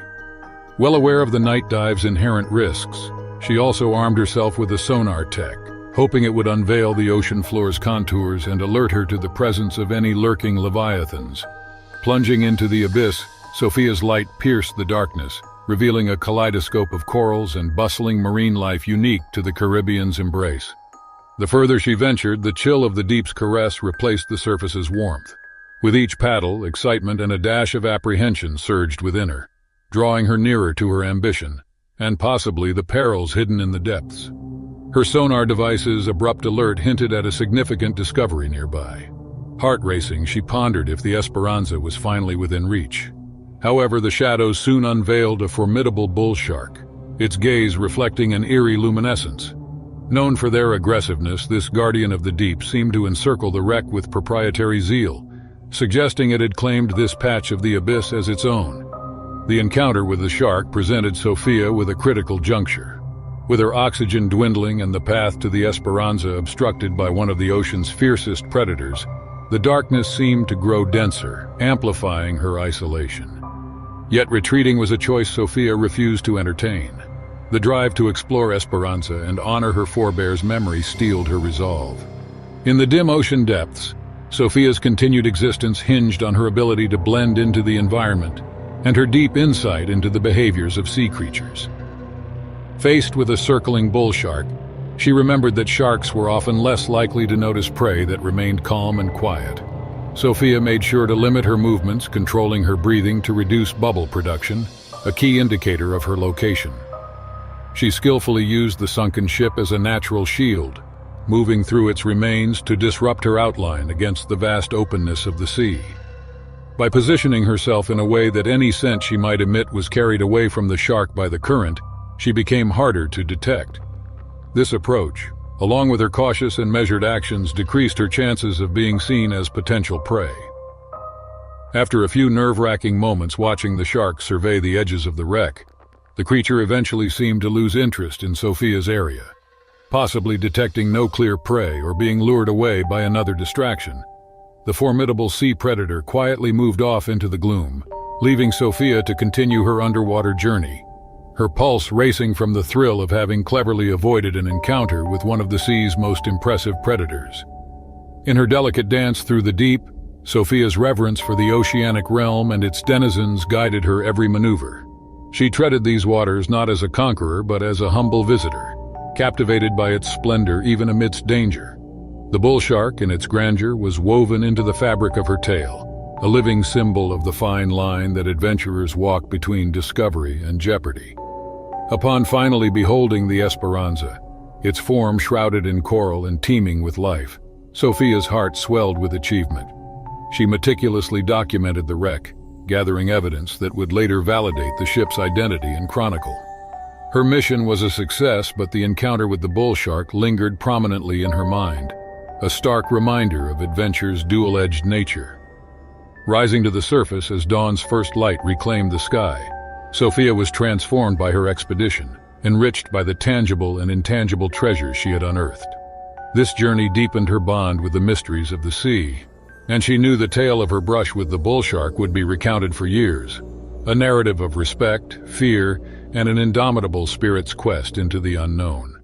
Well aware of the night dive's inherent risks, she also armed herself with a sonar tech, hoping it would unveil the ocean floor's contours and alert her to the presence of any lurking leviathans. Plunging into the abyss, Sophia's light pierced the darkness, revealing a kaleidoscope of corals and bustling marine life unique to the Caribbean's embrace. The further she ventured, the chill of the deep's caress replaced the surface's warmth. With each paddle, excitement and a dash of apprehension surged within her, drawing her nearer to her ambition, and possibly the perils hidden in the depths. Her sonar device's abrupt alert hinted at a significant discovery nearby. Heart racing, she pondered if the Esperanza was finally within reach. However, the shadows soon unveiled a formidable bull shark, its gaze reflecting an eerie luminescence. Known for their aggressiveness, this guardian of the deep seemed to encircle the wreck with proprietary zeal, suggesting it had claimed this patch of the abyss as its own. The encounter with the shark presented Sophia with a critical juncture. With her oxygen dwindling and the path to the Esperanza obstructed by one of the ocean's fiercest predators, the darkness seemed to grow denser, amplifying her isolation. Yet retreating was a choice Sophia refused to entertain. The drive to explore Esperanza and honor her forebears' memory steeled her resolve. In the dim ocean depths, Sophia's continued existence hinged on her ability to blend into the environment and her deep insight into the behaviors of sea creatures. Faced with a circling bull shark, she remembered that sharks were often less likely to notice prey that remained calm and quiet. Sophia made sure to limit her movements, controlling her breathing to reduce bubble production, a key indicator of her location. She skillfully used the sunken ship as a natural shield, moving through its remains to disrupt her outline against the vast openness of the sea. By positioning herself in a way that any scent she might emit was carried away from the shark by the current, she became harder to detect. This approach, along with her cautious and measured actions, decreased her chances of being seen as potential prey. After a few nerve-wracking moments watching the shark survey the edges of the wreck, the creature eventually seemed to lose interest in Sophia's area, possibly detecting no clear prey or being lured away by another distraction. The formidable sea predator quietly moved off into the gloom, leaving Sophia to continue her underwater journey, her pulse racing from the thrill of having cleverly avoided an encounter with one of the sea's most impressive predators. In her delicate dance through the deep, Sophia's reverence for the oceanic realm and its denizens guided her every maneuver. She treaded these waters not as a conqueror but as a humble visitor, captivated by its splendor even amidst danger. The bull shark, in its grandeur, was woven into the fabric of her tale, a living symbol of the fine line that adventurers walk between discovery and jeopardy. Upon finally beholding the Esperanza, its form shrouded in coral and teeming with life, Sophia's heart swelled with achievement. She meticulously documented the wreck, gathering evidence that would later validate the ship's identity and chronicle. Her mission was a success, but the encounter with the bull shark lingered prominently in her mind, a stark reminder of adventure's dual-edged nature. Rising to the surface as dawn's first light reclaimed the sky, Sophia was transformed by her expedition, enriched by the tangible and intangible treasures she had unearthed. This journey deepened her bond with the mysteries of the sea, and she knew the tale of her brush with the bull shark would be recounted for years, a narrative of respect, fear, and an indomitable spirit's quest into the unknown.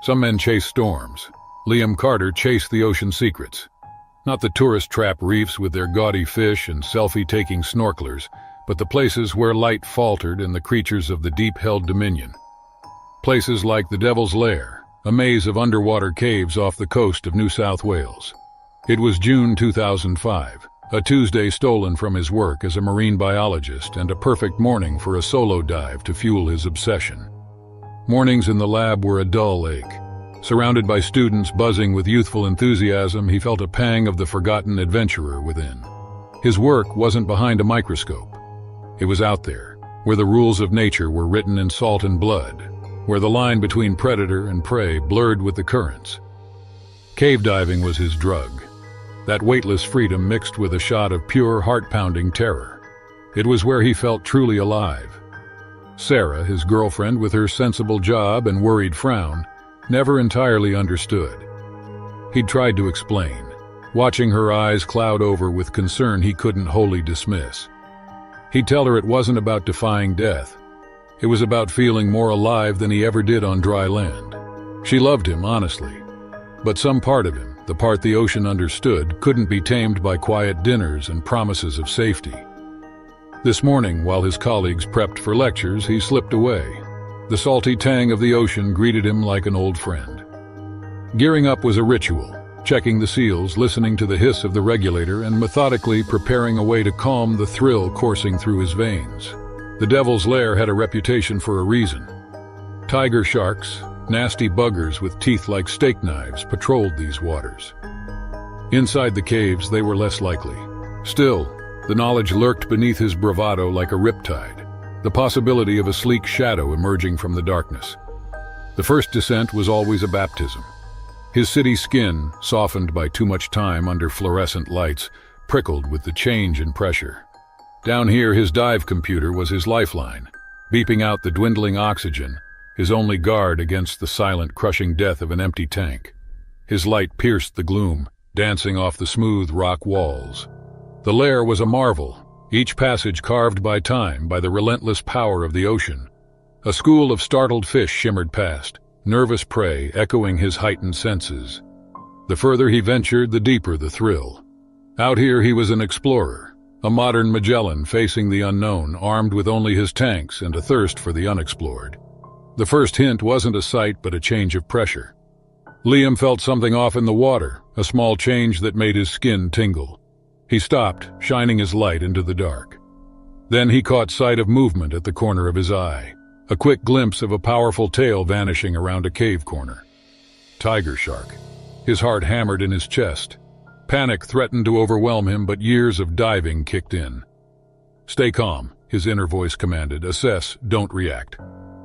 Some men chase storms. Liam Carter chased the ocean secrets. Not the tourist trap reefs with their gaudy fish and selfie-taking snorkelers, but the places where light faltered and the creatures of the deep held dominion. Places like the Devil's Lair, a maze of underwater caves off the coast of New South Wales. It was June 2005, a Tuesday stolen from his work as a marine biologist and a perfect morning for a solo dive to fuel his obsession. Mornings in the lab were a dull ache. Surrounded by students buzzing with youthful enthusiasm, he felt a pang of the forgotten adventurer within. His work wasn't behind a microscope. It was out there, where the rules of nature were written in salt and blood, where the line between predator and prey blurred with the currents. Cave diving was his drug. That weightless freedom mixed with a shot of pure, heart-pounding terror. It was where he felt truly alive. Sarah, his girlfriend with her sensible job and worried frown, never entirely understood. He'd tried to explain, watching her eyes cloud over with concern he couldn't wholly dismiss. He'd tell her it wasn't about defying death. It was about feeling more alive than he ever did on dry land. She loved him, honestly. But some part of him, the part the ocean understood, couldn't be tamed by quiet dinners and promises of safety. This morning, while his colleagues prepped for lectures, he slipped away. The salty tang of the ocean greeted him like an old friend. Gearing up was a ritual, checking the seals, listening to the hiss of the regulator, and methodically preparing a way to calm the thrill coursing through his veins. The Devil's Lair had a reputation for a reason. Tiger sharks, nasty buggers with teeth like steak knives, patrolled these waters. Inside the caves, they were less likely. Still, the knowledge lurked beneath his bravado like a riptide, the possibility of a sleek shadow emerging from the darkness. The first descent was always a baptism. His city skin, softened by too much time under fluorescent lights, prickled with the change in pressure. Down here, his dive computer was his lifeline, beeping out the dwindling oxygen, his only guard against the silent, crushing death of an empty tank. His light pierced the gloom, dancing off the smooth rock walls. The lair was a marvel, each passage carved by time, by the relentless power of the ocean. A school of startled fish shimmered past, nervous prey echoing his heightened senses. The further he ventured, the deeper the thrill. Out here he was an explorer, a modern Magellan facing the unknown, armed with only his tanks and a thirst for the unexplored. The first hint wasn't a sight but a change of pressure. Liam felt something off in the water, a small change that made his skin tingle. He stopped, shining his light into the dark. Then he caught sight of movement at the corner of his eye, a quick glimpse of a powerful tail vanishing around a cave corner. Tiger shark. His heart hammered in his chest. Panic threatened to overwhelm him, but years of diving kicked in. Stay calm, his inner voice commanded. Assess, don't react.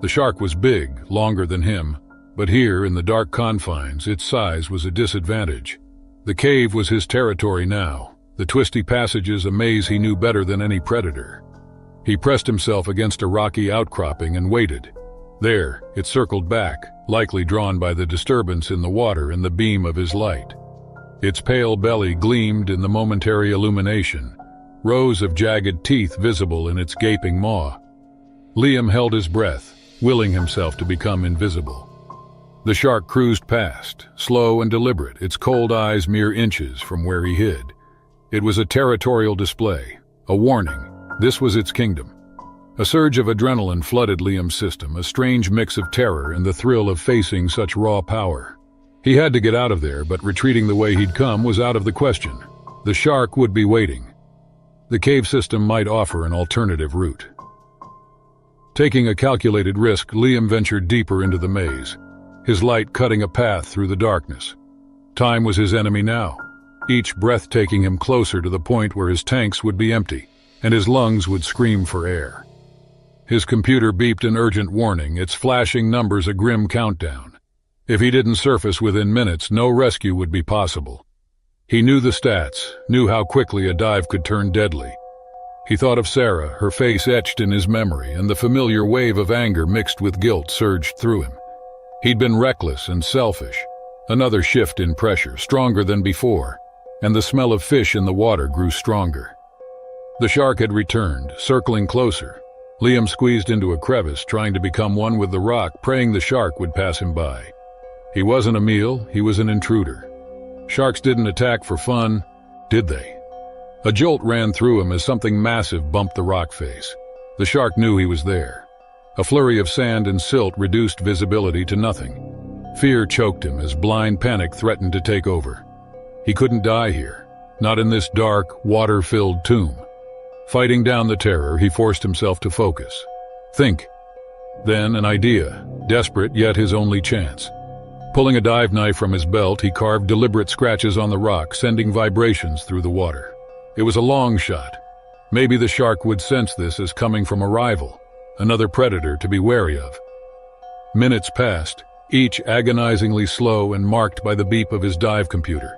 The shark was big, longer than him, but here, in the dark confines, its size was a disadvantage. The cave was his territory now. The twisty passages a maze he knew better than any predator. He pressed himself against a rocky outcropping and waited. There, it circled back, likely drawn by the disturbance in the water and the beam of his light. Its pale belly gleamed in the momentary illumination, rows of jagged teeth visible in its gaping maw. Liam held his breath, willing himself to become invisible. The shark cruised past, slow and deliberate, its cold eyes mere inches from where he hid. It was a territorial display, a warning. This was its kingdom. A surge of adrenaline flooded Liam's system, a strange mix of terror and the thrill of facing such raw power. He had to get out of there, but retreating the way he'd come was out of the question. The shark would be waiting. The cave system might offer an alternative route. Taking a calculated risk, Liam ventured deeper into the maze, his light cutting a path through the darkness. Time was his enemy now, each breath taking him closer to the point where his tanks would be empty, and his lungs would scream for air. His computer beeped an urgent warning, its flashing numbers a grim countdown. If he didn't surface within minutes, no rescue would be possible. He knew the stats, knew how quickly a dive could turn deadly. He thought of Sarah, her face etched in his memory, and the familiar wave of anger mixed with guilt surged through him. He'd been reckless and selfish. Another shift in pressure, stronger than before, and the smell of fish in the water grew stronger. The shark had returned, circling closer. Liam squeezed into a crevice, trying to become one with the rock, praying the shark would pass him by. He wasn't a meal, he was an intruder. Sharks didn't attack for fun, did they? A jolt ran through him as something massive bumped the rock face. The shark knew he was there. A flurry of sand and silt reduced visibility to nothing. Fear choked him as blind panic threatened to take over. He couldn't die here, not in this dark, water-filled tomb. Fighting down the terror, he forced himself to focus. Think. Then an idea, desperate yet his only chance. Pulling a dive knife from his belt, he carved deliberate scratches on the rock, sending vibrations through the water. It was a long shot. Maybe the shark would sense this as coming from a rival, another predator to be wary of. Minutes passed, each agonizingly slow and marked by the beep of his dive computer.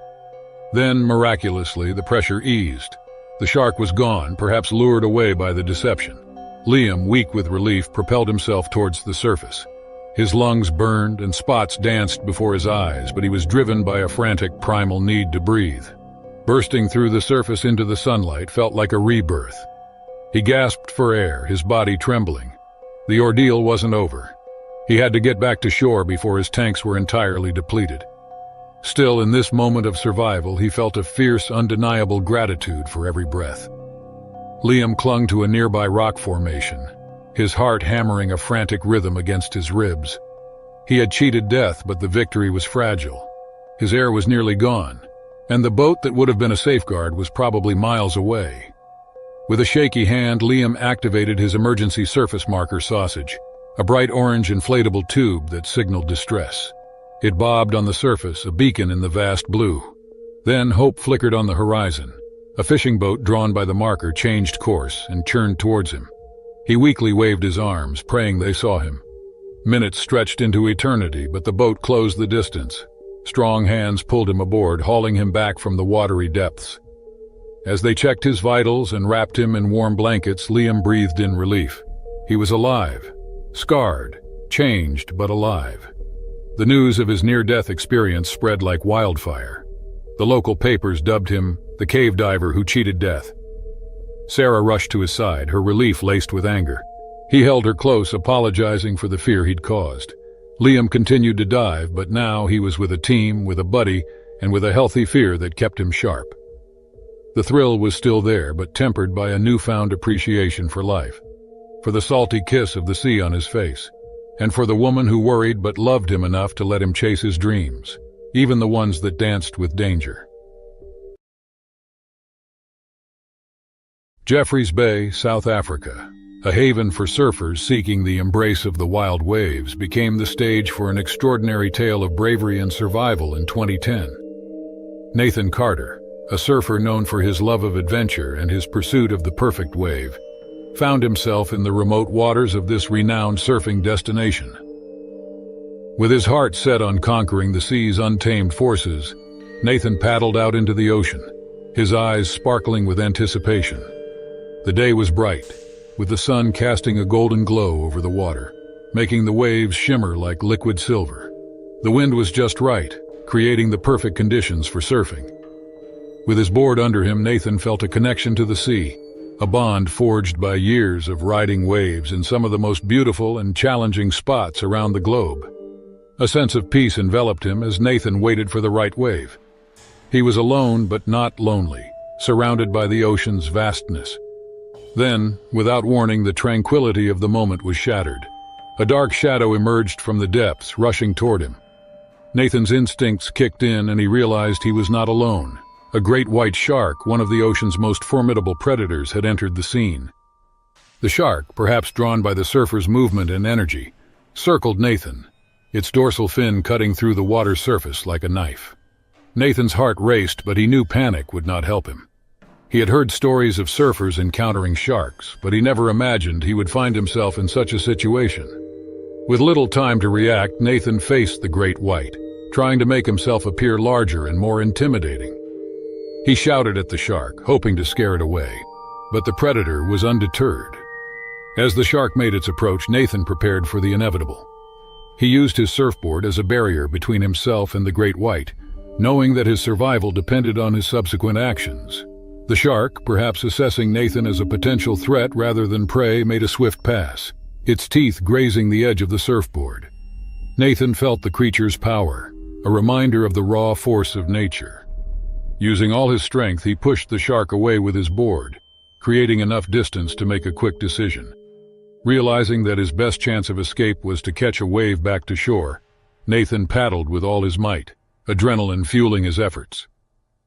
Then, miraculously, the pressure eased. The shark was gone, perhaps lured away by the deception. Liam, weak with relief, propelled himself towards the surface. His lungs burned and spots danced before his eyes, but he was driven by a frantic primal need to breathe. Bursting through the surface into the sunlight felt like a rebirth. He gasped for air, his body trembling. The ordeal wasn't over. He had to get back to shore before his tanks were entirely depleted. Still, in this moment of survival, he felt a fierce, undeniable gratitude for every breath. Liam clung to a nearby rock formation, his heart hammering a frantic rhythm against his ribs. He had cheated death, but the victory was fragile. His air was nearly gone, and the boat that would have been a safeguard was probably miles away. With a shaky hand, Liam activated his emergency surface marker sausage, a bright orange inflatable tube that signaled distress. It bobbed on the surface, a beacon in the vast blue. Then hope flickered on the horizon. A fishing boat drawn by the marker changed course and churned towards him. He weakly waved his arms, praying they saw him. Minutes stretched into eternity, but the boat closed the distance. Strong hands pulled him aboard, hauling him back from the watery depths. As they checked his vitals and wrapped him in warm blankets, Liam breathed in relief. He was alive. Scarred, changed, but alive. The news of his near-death experience spread like wildfire. The local papers dubbed him the cave diver who cheated death. Sarah rushed to his side, her relief laced with anger. He held her close, apologizing for the fear he'd caused. Liam continued to dive, but now he was with a team, with a buddy, and with a healthy fear that kept him sharp. The thrill was still there, but tempered by a newfound appreciation for life, for the salty kiss of the sea on his face, and for the woman who worried but loved him enough to let him chase his dreams, even the ones that danced with danger. Jeffreys Bay, South Africa, a haven for surfers seeking the embrace of the wild waves, became the stage for an extraordinary tale of bravery and survival in 2010. Nathan Carter, a surfer known for his love of adventure and his pursuit of the perfect wave, found himself in the remote waters of this renowned surfing destination. With his heart set on conquering the sea's untamed forces, Nathan paddled out into the ocean, his eyes sparkling with anticipation. The day was bright, with the sun casting a golden glow over the water, making the waves shimmer like liquid silver. The wind was just right, creating the perfect conditions for surfing. With his board under him, Nathan felt a connection to the sea, a bond forged by years of riding waves in some of the most beautiful and challenging spots around the globe. A sense of peace enveloped him as Nathan waited for the right wave. He was alone but not lonely, surrounded by the ocean's vastness. Then, without warning, the tranquility of the moment was shattered. A dark shadow emerged from the depths, rushing toward him. Nathan's instincts kicked in and he realized he was not alone. A great white shark, one of the ocean's most formidable predators, had entered the scene. The shark, perhaps drawn by the surfer's movement and energy, circled Nathan, its dorsal fin cutting through the water's surface like a knife. Nathan's heart raced, but he knew panic would not help him. He had heard stories of surfers encountering sharks, but he never imagined he would find himself in such a situation. With little time to react, Nathan faced the great white, trying to make himself appear larger and more intimidating. He shouted at the shark, hoping to scare it away, but the predator was undeterred. As the shark made its approach, Nathan prepared for the inevitable. He used his surfboard as a barrier between himself and the great white, knowing that his survival depended on his subsequent actions. The shark, perhaps assessing Nathan as a potential threat rather than prey, made a swift pass, its teeth grazing the edge of the surfboard. Nathan felt the creature's power, a reminder of the raw force of nature. Using all his strength, he pushed the shark away with his board, creating enough distance to make a quick decision. Realizing that his best chance of escape was to catch a wave back to shore, Nathan paddled with all his might, adrenaline fueling his efforts.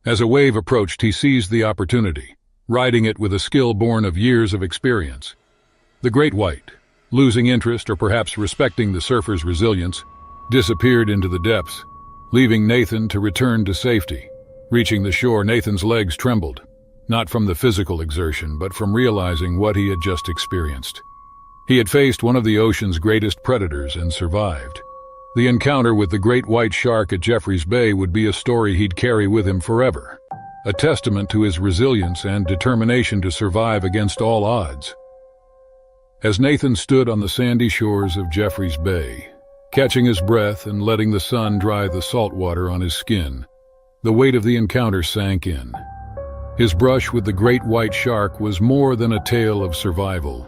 As a wave approached, he seized the opportunity, riding it with a skill born of years of experience. The great white, losing interest or perhaps respecting the surfer's resilience, disappeared into the depths, leaving Nathan to return to safety. Reaching the shore, Nathan's legs trembled, not from the physical exertion, but from realizing what he had just experienced. He had faced one of the ocean's greatest predators and survived. The encounter with the great white shark at Jeffreys Bay would be a story he'd carry with him forever, a testament to his resilience and determination to survive against all odds. As Nathan stood on the sandy shores of Jeffreys Bay, catching his breath and letting the sun dry the salt water on his skin, the weight of the encounter sank in. His brush with the great white shark was more than a tale of survival.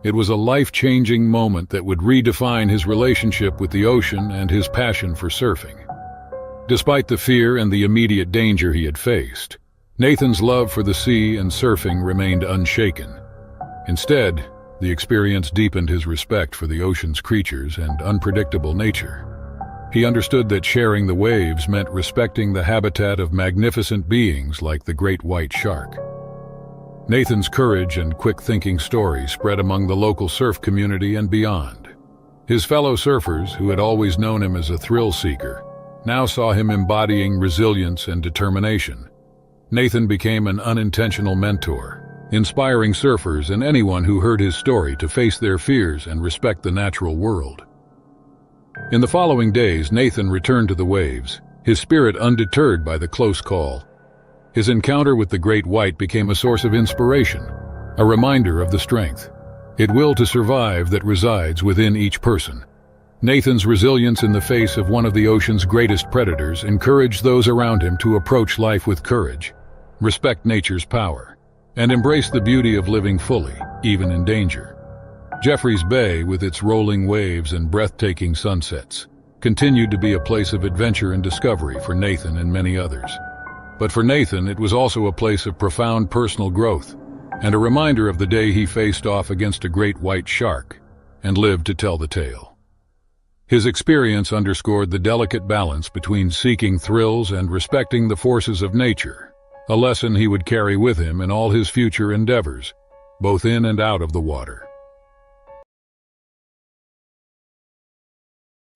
It was a life-changing moment that would redefine his relationship with the ocean and his passion for surfing. Despite the fear and the immediate danger he had faced, Nathan's love for the sea and surfing remained unshaken. Instead, the experience deepened his respect for the ocean's creatures and unpredictable nature. He understood that sharing the waves meant respecting the habitat of magnificent beings like the great white shark. Nathan's courage and quick-thinking story spread among the local surf community and beyond. His fellow surfers, who had always known him as a thrill-seeker, now saw him embodying resilience and determination. Nathan became an unintentional mentor, inspiring surfers and anyone who heard his story to face their fears and respect the natural world. In the following days, Nathan returned to the waves, his spirit undeterred by the close call. His encounter with the great white became a source of inspiration, a reminder of the strength, will to survive that resides within each person. Nathan's resilience in the face of one of the ocean's greatest predators encouraged those around him to approach life with courage, respect nature's power, and embrace the beauty of living fully, even in danger. Jeffreys Bay, with its rolling waves and breathtaking sunsets, continued to be a place of adventure and discovery for Nathan and many others. But for Nathan, it was also a place of profound personal growth and a reminder of the day he faced off against a great white shark and lived to tell the tale. His experience underscored the delicate balance between seeking thrills and respecting the forces of nature, a lesson he would carry with him in all his future endeavors, both in and out of the water.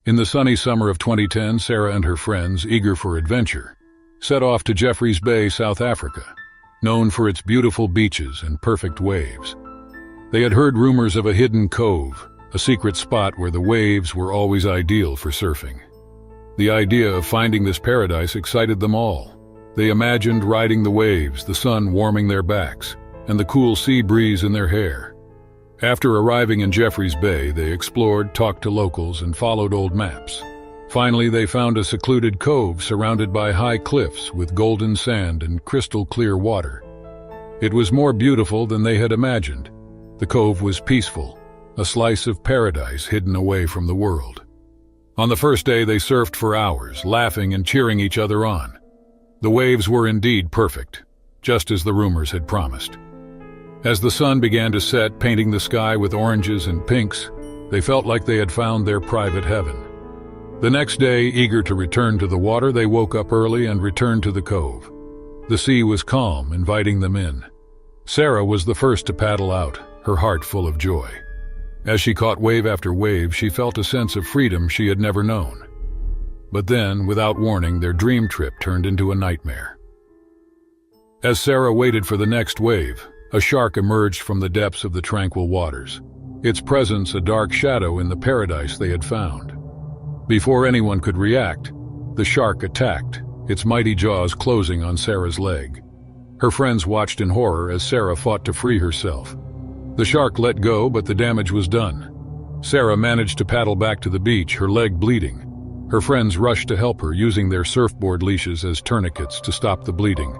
In the sunny summer of 2010, Sarah and her friends, eager for adventure, set off to Jeffreys Bay, South Africa, known for its beautiful beaches and perfect waves. They had heard rumors of a hidden cove, a secret spot where the waves were always ideal for surfing. The idea of finding this paradise excited them all. They imagined riding the waves, the sun warming their backs, and the cool sea breeze in their hair. After arriving in Jeffreys Bay, they explored, talked to locals, and followed old maps. Finally, they found a secluded cove surrounded by high cliffs with golden sand and crystal-clear water. It was more beautiful than they had imagined. The cove was peaceful, a slice of paradise hidden away from the world. On the first day, they surfed for hours, laughing and cheering each other on. The waves were indeed perfect, just as the rumors had promised. As the sun began to set, painting the sky with oranges and pinks, they felt like they had found their private heaven. The next day, eager to return to the water, they woke up early and returned to the cove. The sea was calm, inviting them in. Sarah was the first to paddle out, her heart full of joy. As she caught wave after wave, she felt a sense of freedom she had never known. But then, without warning, their dream trip turned into a nightmare. As Sarah waited for the next wave, a shark emerged from the depths of the tranquil waters, its presence a dark shadow in the paradise they had found. Before anyone could react, the shark attacked, its mighty jaws closing on Sarah's leg. Her friends watched in horror as Sarah fought to free herself. The shark let go, but the damage was done. Sarah managed to paddle back to the beach, her leg bleeding. Her friends rushed to help her, using their surfboard leashes as tourniquets to stop the bleeding.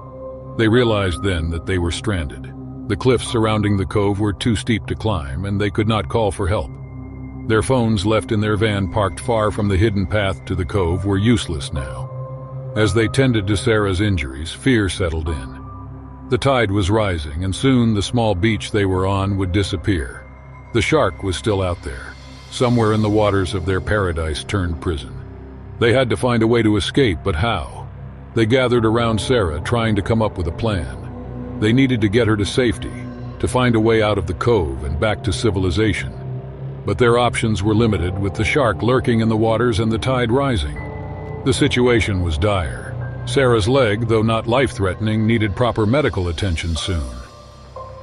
They realized then that they were stranded. The cliffs surrounding the cove were too steep to climb, and they could not call for help. Their phones left in their van parked far from the hidden path to the cove were useless now. As they tended to Sarah's injuries, fear settled in. The tide was rising, and soon the small beach they were on would disappear. The shark was still out there, somewhere in the waters of their paradise-turned prison. They had to find a way to escape, but how? They gathered around Sarah, trying to come up with a plan. They needed to get her to safety, to find a way out of the cove and back to civilization. But their options were limited, with the shark lurking in the waters and the tide rising. The situation was dire. Sarah's leg, though not life-threatening, needed proper medical attention soon.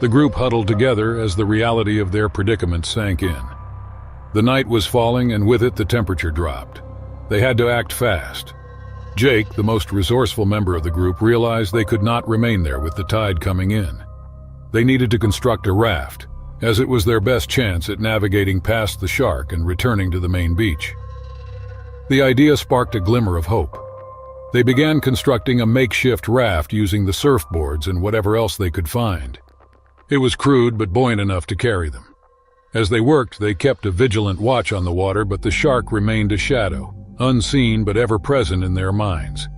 The group huddled together as the reality of their predicament sank in. The night was falling, and with it the temperature dropped. They had to act fast. Jake, the most resourceful member of the group, realized they could not remain there with the tide coming in. They needed to construct a raft, as it was their best chance at navigating past the shark and returning to the main beach. The idea sparked a glimmer of hope. They began constructing a makeshift raft using the surfboards and whatever else they could find. It was crude but buoyant enough to carry them. As they worked, they kept a vigilant watch on the water, but the shark remained a shadow, unseen but ever present in their minds.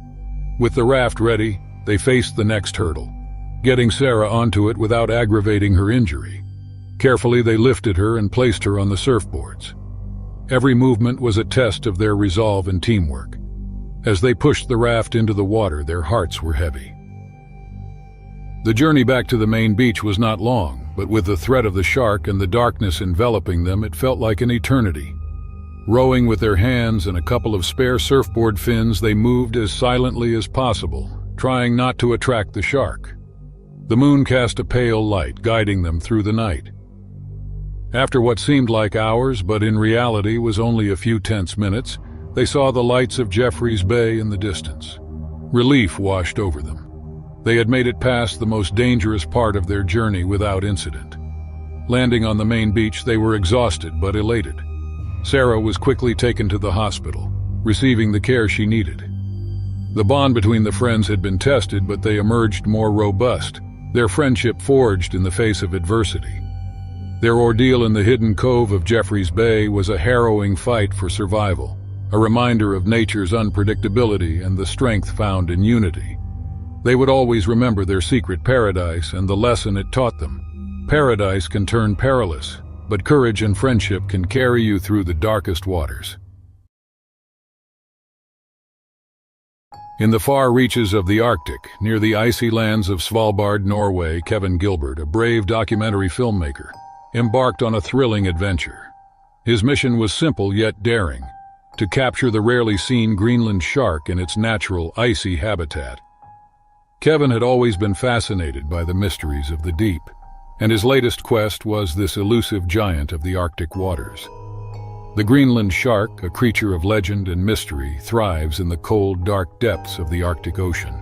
With the raft ready, they faced the next hurdle, getting Sarah onto it without aggravating her injury. Carefully, they lifted her and placed her on the surfboards. Every movement was a test of their resolve and teamwork. As they pushed the raft into the water, their hearts were heavy. The journey back to the main beach was not long, but with the threat of the shark and the darkness enveloping them, it felt like an eternity. Rowing with their hands and a couple of spare surfboard fins, they moved as silently as possible, trying not to attract the shark. The moon cast a pale light, guiding them through the night. After what seemed like hours, but in reality was only a few tense minutes, they saw the lights of Jeffreys Bay in the distance. Relief washed over them. They had made it past the most dangerous part of their journey without incident. Landing on the main beach, they were exhausted but elated. Sarah was quickly taken to the hospital, receiving the care she needed. The bond between the friends had been tested, but they emerged more robust, their friendship forged in the face of adversity. Their ordeal in the hidden cove of Jeffreys Bay was a harrowing fight for survival, a reminder of nature's unpredictability and the strength found in unity. They would always remember their secret paradise and the lesson it taught them. Paradise can turn perilous, but courage and friendship can carry you through the darkest waters. In the far reaches of the Arctic, near the icy lands of Svalbard, Norway, Kevin Gilbert, a brave documentary filmmaker, embarked on a thrilling adventure. His mission was simple yet daring: to capture the rarely seen Greenland shark in its natural, icy habitat. Kevin had always been fascinated by the mysteries of the deep, and his latest quest was this elusive giant of the Arctic waters. The Greenland shark, a creature of legend and mystery, thrives in the cold, dark depths of the Arctic Ocean.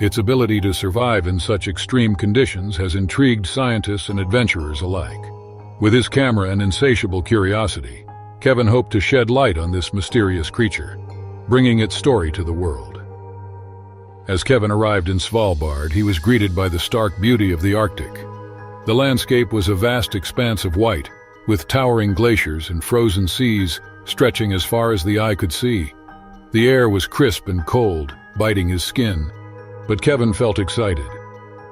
Its ability to survive in such extreme conditions has intrigued scientists and adventurers alike. With his camera and insatiable curiosity, Kevin hoped to shed light on this mysterious creature, bringing its story to the world. As Kevin arrived in Svalbard, he was greeted by the stark beauty of the Arctic. The landscape was a vast expanse of white, with towering glaciers and frozen seas stretching as far as the eye could see. The air was crisp and cold, biting his skin, but Kevin felt excited.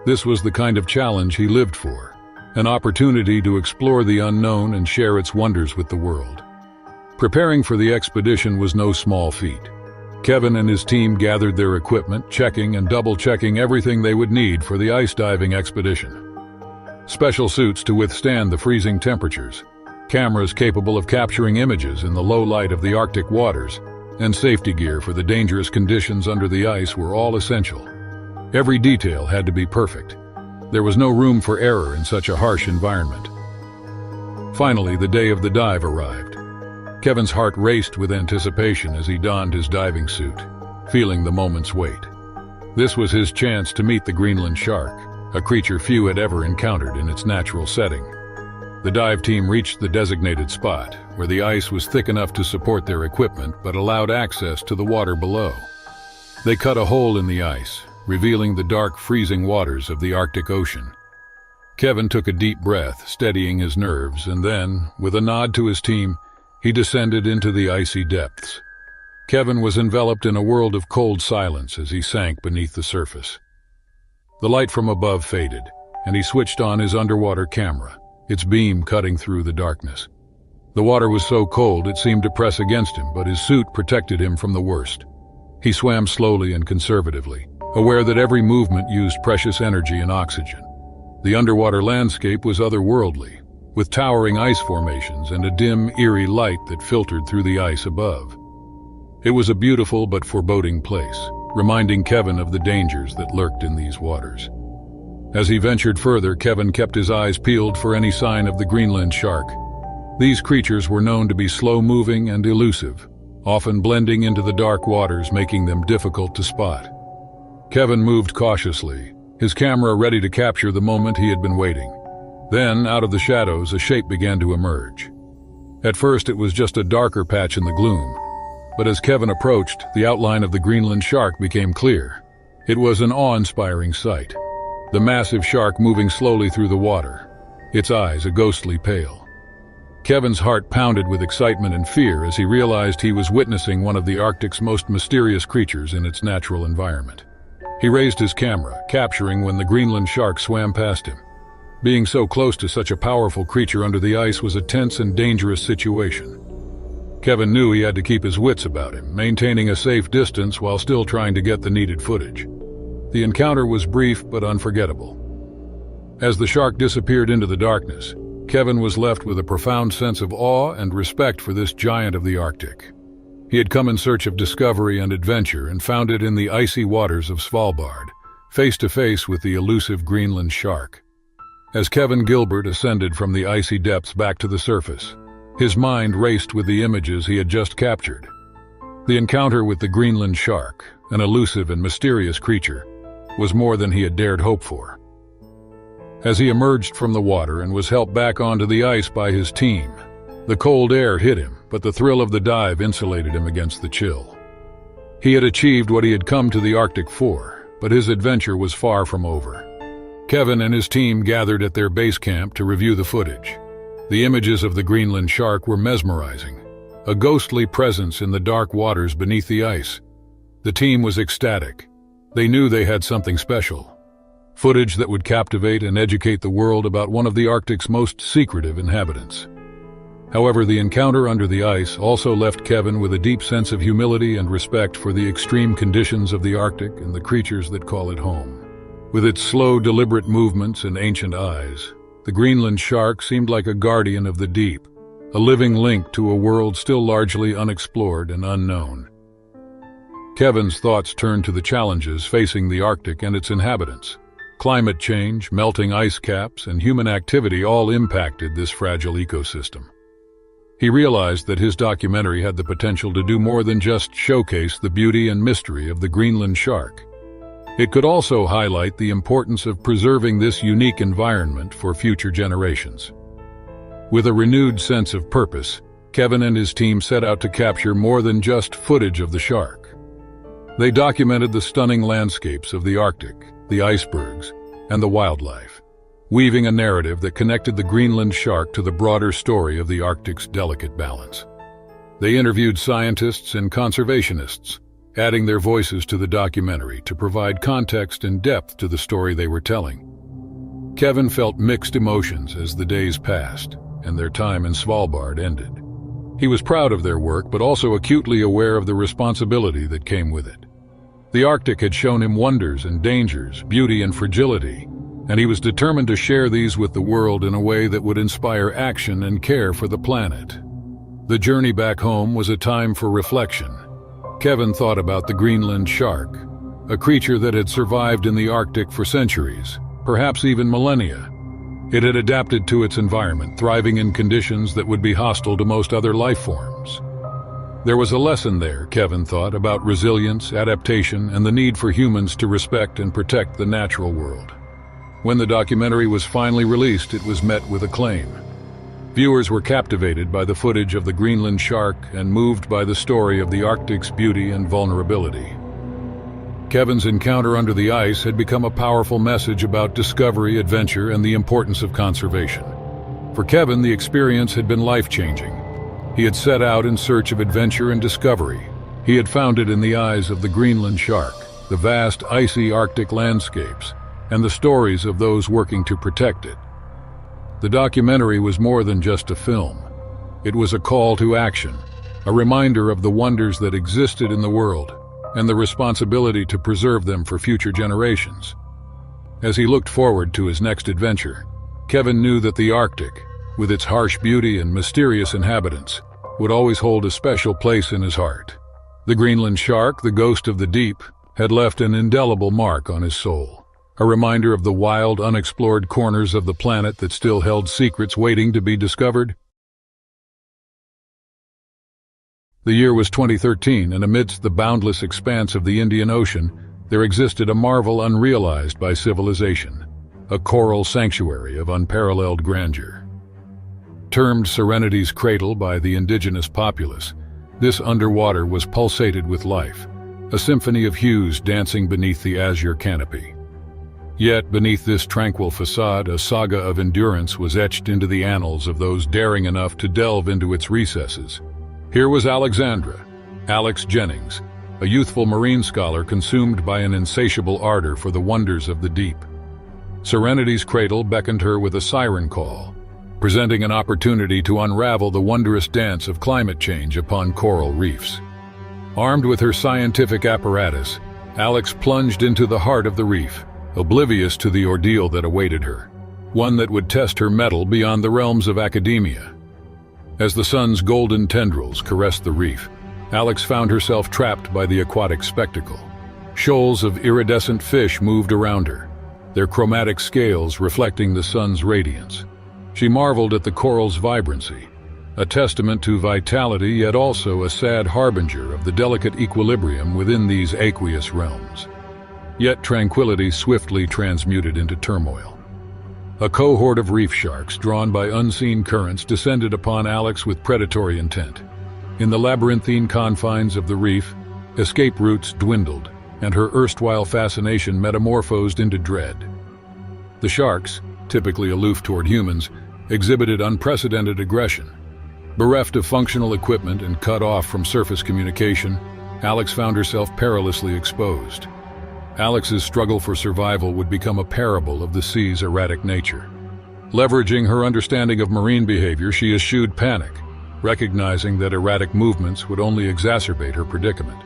This was the kind of challenge he lived for, an opportunity to explore the unknown and share its wonders with the world. Preparing for the expedition was no small feat. Kevin and his team gathered their equipment, checking and double-checking everything they would need for the ice diving expedition. Special suits to withstand the freezing temperatures, cameras capable of capturing images in the low light of the Arctic waters, and safety gear for the dangerous conditions under the ice were all essential. Every detail had to be perfect. There was no room for error in such a harsh environment. Finally, the day of the dive arrived. Kevin's heart raced with anticipation as he donned his diving suit, feeling the moment's weight. This was his chance to meet the Greenland shark, a creature few had ever encountered in its natural setting. The dive team reached the designated spot, where the ice was thick enough to support their equipment but allowed access to the water below. They cut a hole in the ice, revealing the dark, freezing waters of the Arctic Ocean. Kevin took a deep breath, steadying his nerves, and then, with a nod to his team, He descended into the icy depths. Kevin was enveloped in a world of cold silence as he sank beneath the surface. The light from above faded, and he switched on his underwater camera, its beam cutting through the darkness. The water was so cold it seemed to press against him, but his suit protected him from the worst. He swam slowly and conservatively, aware that every movement used precious energy and oxygen. The underwater landscape was otherworldly, with towering ice formations and a dim, eerie light that filtered through the ice above. It was a beautiful but foreboding place, reminding Kevin of the dangers that lurked in these waters. As he ventured further, Kevin kept his eyes peeled for any sign of the Greenland shark. These creatures were known to be slow-moving and elusive, often blending into the dark waters, making them difficult to spot. Kevin moved cautiously, his camera ready to capture the moment he had been waiting. Then, out of the shadows, a shape began to emerge. At first, it was just a darker patch in the gloom, but as Kevin approached, the outline of the Greenland shark became clear. It was an awe-inspiring sight. The massive shark moving slowly through the water, its eyes a ghostly pale. Kevin's heart pounded with excitement and fear as he realized he was witnessing one of the Arctic's most mysterious creatures in its natural environment. He raised his camera, capturing when the Greenland shark swam past him. Being so close to such a powerful creature under the ice was a tense and dangerous situation. Kevin knew he had to keep his wits about him, maintaining a safe distance while still trying to get the needed footage. The encounter was brief but unforgettable. As the shark disappeared into the darkness, Kevin was left with a profound sense of awe and respect for this giant of the Arctic. He had come in search of discovery and adventure and found it in the icy waters of Svalbard, face to face with the elusive Greenland shark. As Kevin Gilbert ascended from the icy depths back to the surface, his mind raced with the images he had just captured. The encounter with the Greenland shark, an elusive and mysterious creature, was more than he had dared hope for. As he emerged from the water and was helped back onto the ice by his team, the cold air hit him, but the thrill of the dive insulated him against the chill. He had achieved what he had come to the Arctic for, but his adventure was far from over. Kevin and his team gathered at their base camp to review the footage. The images of the Greenland shark were mesmerizing, a ghostly presence in the dark waters beneath the ice. The team was ecstatic. They knew they had something special. Footage that would captivate and educate the world about one of the Arctic's most secretive inhabitants. However, the encounter under the ice also left Kevin with a deep sense of humility and respect for the extreme conditions of the Arctic and the creatures that call it home. With its slow, deliberate movements and ancient eyes, the Greenland shark seemed like a guardian of the deep, a living link to a world still largely unexplored and unknown. Kevin's thoughts turned to the challenges facing the Arctic and its inhabitants. Climate change, melting ice caps, and human activity all impacted this fragile ecosystem. He realized that his documentary had the potential to do more than just showcase the beauty and mystery of the Greenland shark. It could also highlight the importance of preserving this unique environment for future generations. With a renewed sense of purpose, Kevin and his team set out to capture more than just footage of the shark. They documented the stunning landscapes of the Arctic, the icebergs, and the wildlife, weaving a narrative that connected the Greenland shark to the broader story of the Arctic's delicate balance. They interviewed scientists and conservationists, adding their voices to the documentary to provide context and depth to the story they were telling. Kevin felt mixed emotions as the days passed and their time in Svalbard ended. He was proud of their work, but also acutely aware of the responsibility that came with it. The Arctic had shown him wonders and dangers, beauty and fragility, and he was determined to share these with the world in a way that would inspire action and care for the planet. The journey back home was a time for reflection. Kevin thought about the Greenland shark, a creature that had survived in the Arctic for centuries, perhaps even millennia. It had adapted to its environment, thriving in conditions that would be hostile to most other life forms. There was a lesson there, Kevin thought, about resilience, adaptation, and the need for humans to respect and protect the natural world. When the documentary was finally released, it was met with acclaim. Viewers were captivated by the footage of the Greenland shark and moved by the story of the Arctic's beauty and vulnerability. Kevin's encounter under the ice had become a powerful message about discovery, adventure, and the importance of conservation. For Kevin, the experience had been life-changing. He had set out in search of adventure and discovery. He had found it in the eyes of the Greenland shark, the vast icy Arctic landscapes, and the stories of those working to protect it. The documentary was more than just a film. It was a call to action, a reminder of the wonders that existed in the world, and the responsibility to preserve them for future generations. As he looked forward to his next adventure, Kevin knew that the Arctic, with its harsh beauty and mysterious inhabitants, would always hold a special place in his heart. The Greenland shark, the ghost of the deep, had left an indelible mark on his soul, a reminder of the wild, unexplored corners of the planet that still held secrets waiting to be discovered. The year was 2013, and amidst the boundless expanse of the Indian Ocean, there existed a marvel unrealized by civilization, a coral sanctuary of unparalleled grandeur. Termed Serenity's Cradle by the indigenous populace, this underwater was pulsated with life, a symphony of hues dancing beneath the azure canopy. Yet beneath this tranquil facade, a saga of endurance was etched into the annals of those daring enough to delve into its recesses. Here was Alexandra, Alex Jennings, a youthful marine scholar consumed by an insatiable ardor for the wonders of the deep. Serenity's Cradle beckoned her with a siren call, presenting an opportunity to unravel the wondrous dance of climate change upon coral reefs. Armed with her scientific apparatus, Alex plunged into the heart of the reef, oblivious to the ordeal that awaited her, one that would test her mettle beyond the realms of academia. As the sun's golden tendrils caressed the reef, Alex found herself trapped by the aquatic spectacle. Shoals of iridescent fish moved around her, their chromatic scales reflecting the sun's radiance. She marveled at the coral's vibrancy, a testament to vitality yet also a sad harbinger of the delicate equilibrium within these aqueous realms. Yet tranquility swiftly transmuted into turmoil. A cohort of reef sharks drawn by unseen currents descended upon Alex with predatory intent. In the labyrinthine confines of the reef, escape routes dwindled, and her erstwhile fascination metamorphosed into dread. The sharks, typically aloof toward humans, exhibited unprecedented aggression. Bereft of functional equipment and cut off from surface communication, Alex found herself perilously exposed. Alex's struggle for survival would become a parable of the sea's erratic nature. Leveraging her understanding of marine behavior, she eschewed panic, recognizing that erratic movements would only exacerbate her predicament.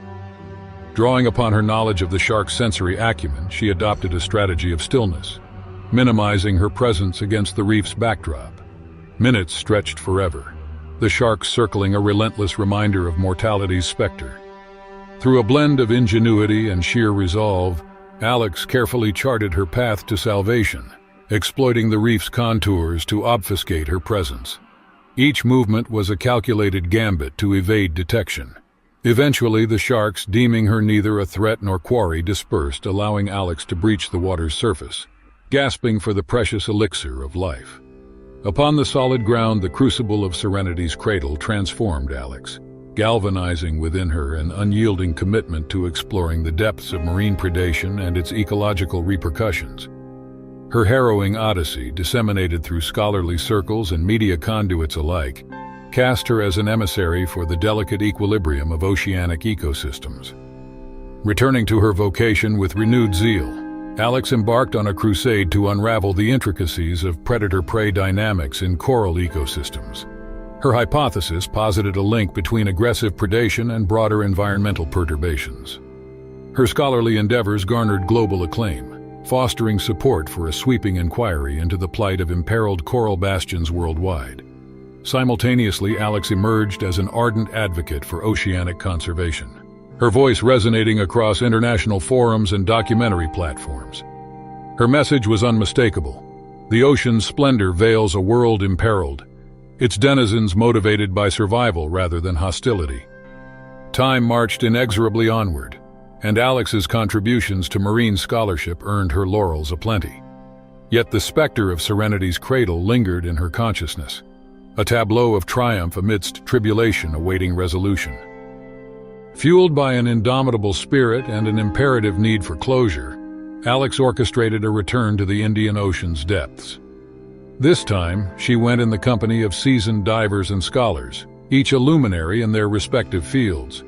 Drawing upon her knowledge of the shark's sensory acumen, she adopted a strategy of stillness, minimizing her presence against the reef's backdrop. Minutes stretched forever, the shark circling a relentless reminder of mortality's specter. Through a blend of ingenuity and sheer resolve, Alex carefully charted her path to salvation, exploiting the reef's contours to obfuscate her presence. Each movement was a calculated gambit to evade detection. Eventually, the sharks, deeming her neither a threat nor quarry, dispersed, allowing Alex to breach the water's surface, gasping for the precious elixir of life. Upon the solid ground, the crucible of Serenity's Cradle transformed Alex, galvanizing within her an unyielding commitment to exploring the depths of marine predation and its ecological repercussions. Her harrowing odyssey, disseminated through scholarly circles and media conduits alike, cast her as an emissary for the delicate equilibrium of oceanic ecosystems. Returning to her vocation with renewed zeal, Alex embarked on a crusade to unravel the intricacies of predator-prey dynamics in coral ecosystems. Her hypothesis posited a link between aggressive predation and broader environmental perturbations. Her scholarly endeavors garnered global acclaim, fostering support for a sweeping inquiry into the plight of imperiled coral bastions worldwide. Simultaneously, Alex emerged as an ardent advocate for oceanic conservation, her voice resonating across international forums and documentary platforms. Her message was unmistakable. The ocean's splendor veils a world imperiled, its denizens motivated by survival rather than hostility. Time marched inexorably onward, and Alex's contributions to marine scholarship earned her laurels aplenty. Yet the specter of Serenity's Cradle lingered in her consciousness, a tableau of triumph amidst tribulation awaiting resolution. Fueled by an indomitable spirit and an imperative need for closure, Alex orchestrated a return to the Indian Ocean's depths. This time, she went in the company of seasoned divers and scholars, each a luminary in their respective fields.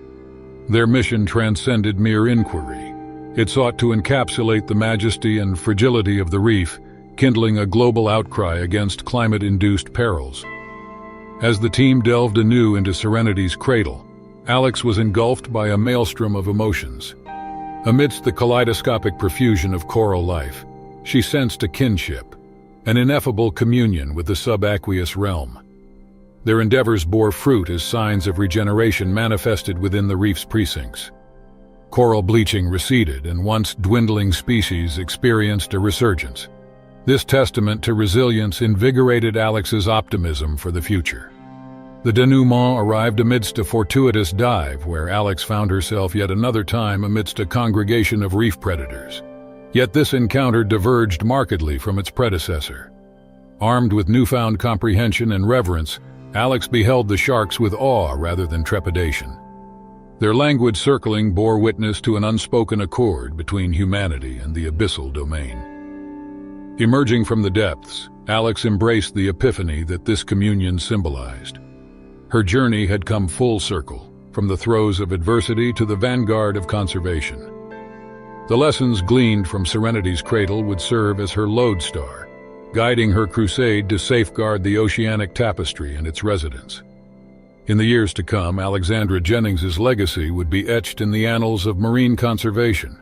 Their mission transcended mere inquiry. It sought to encapsulate the majesty and fragility of the reef, kindling a global outcry against climate-induced perils. As the team delved anew into Serenity's cradle, Alex was engulfed by a maelstrom of emotions. Amidst the kaleidoscopic profusion of coral life, she sensed a kinship, an ineffable communion with the subaqueous realm. Their endeavors bore fruit as signs of regeneration manifested within the reef's precincts. Coral bleaching receded, and once dwindling species experienced a resurgence. This testament to resilience invigorated Alex's optimism for the future. The denouement arrived amidst a fortuitous dive where Alex found herself yet another time amidst a congregation of reef predators. Yet this encounter diverged markedly from its predecessor. Armed with newfound comprehension and reverence, Alex beheld the sharks with awe rather than trepidation. Their languid circling bore witness to an unspoken accord between humanity and the abyssal domain. Emerging from the depths, Alex embraced the epiphany that this communion symbolized. Her journey had come full circle, from the throes of adversity to the vanguard of conservation. The lessons gleaned from Serenity's cradle would serve as her lodestar, guiding her crusade to safeguard the oceanic tapestry and its residents. In the years to come, Alexandra Jennings's legacy would be etched in the annals of marine conservation.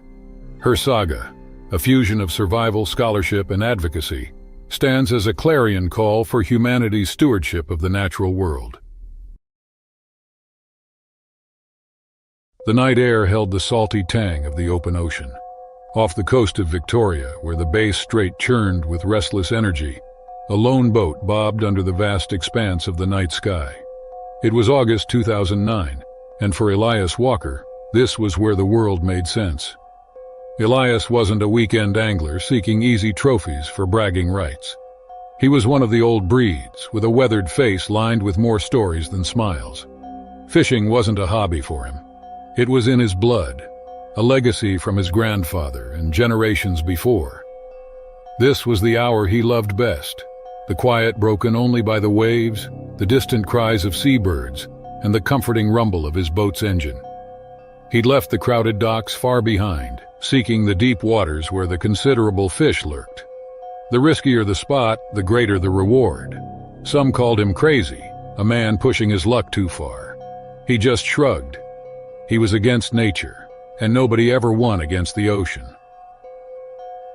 Her saga, a fusion of survival, scholarship, and advocacy, stands as a clarion call for humanity's stewardship of the natural world. The night air held the salty tang of the open ocean. Off the coast of Victoria, where the Bay Strait churned with restless energy, a lone boat bobbed under the vast expanse of the night sky. It was August 2009, and for Elias Walker, this was where the world made sense. Elias wasn't a weekend angler seeking easy trophies for bragging rights. He was one of the old breeds, with a weathered face lined with more stories than smiles. Fishing wasn't a hobby for him. It was in his blood, a legacy from his grandfather and generations before. This was the hour he loved best, the quiet broken only by the waves, the distant cries of seabirds, and the comforting rumble of his boat's engine. He'd left the crowded docks far behind, seeking the deep waters where the considerable fish lurked. The riskier the spot, the greater the reward. Some called him crazy, a man pushing his luck too far. He just shrugged. He was against nature, and nobody ever won against the ocean.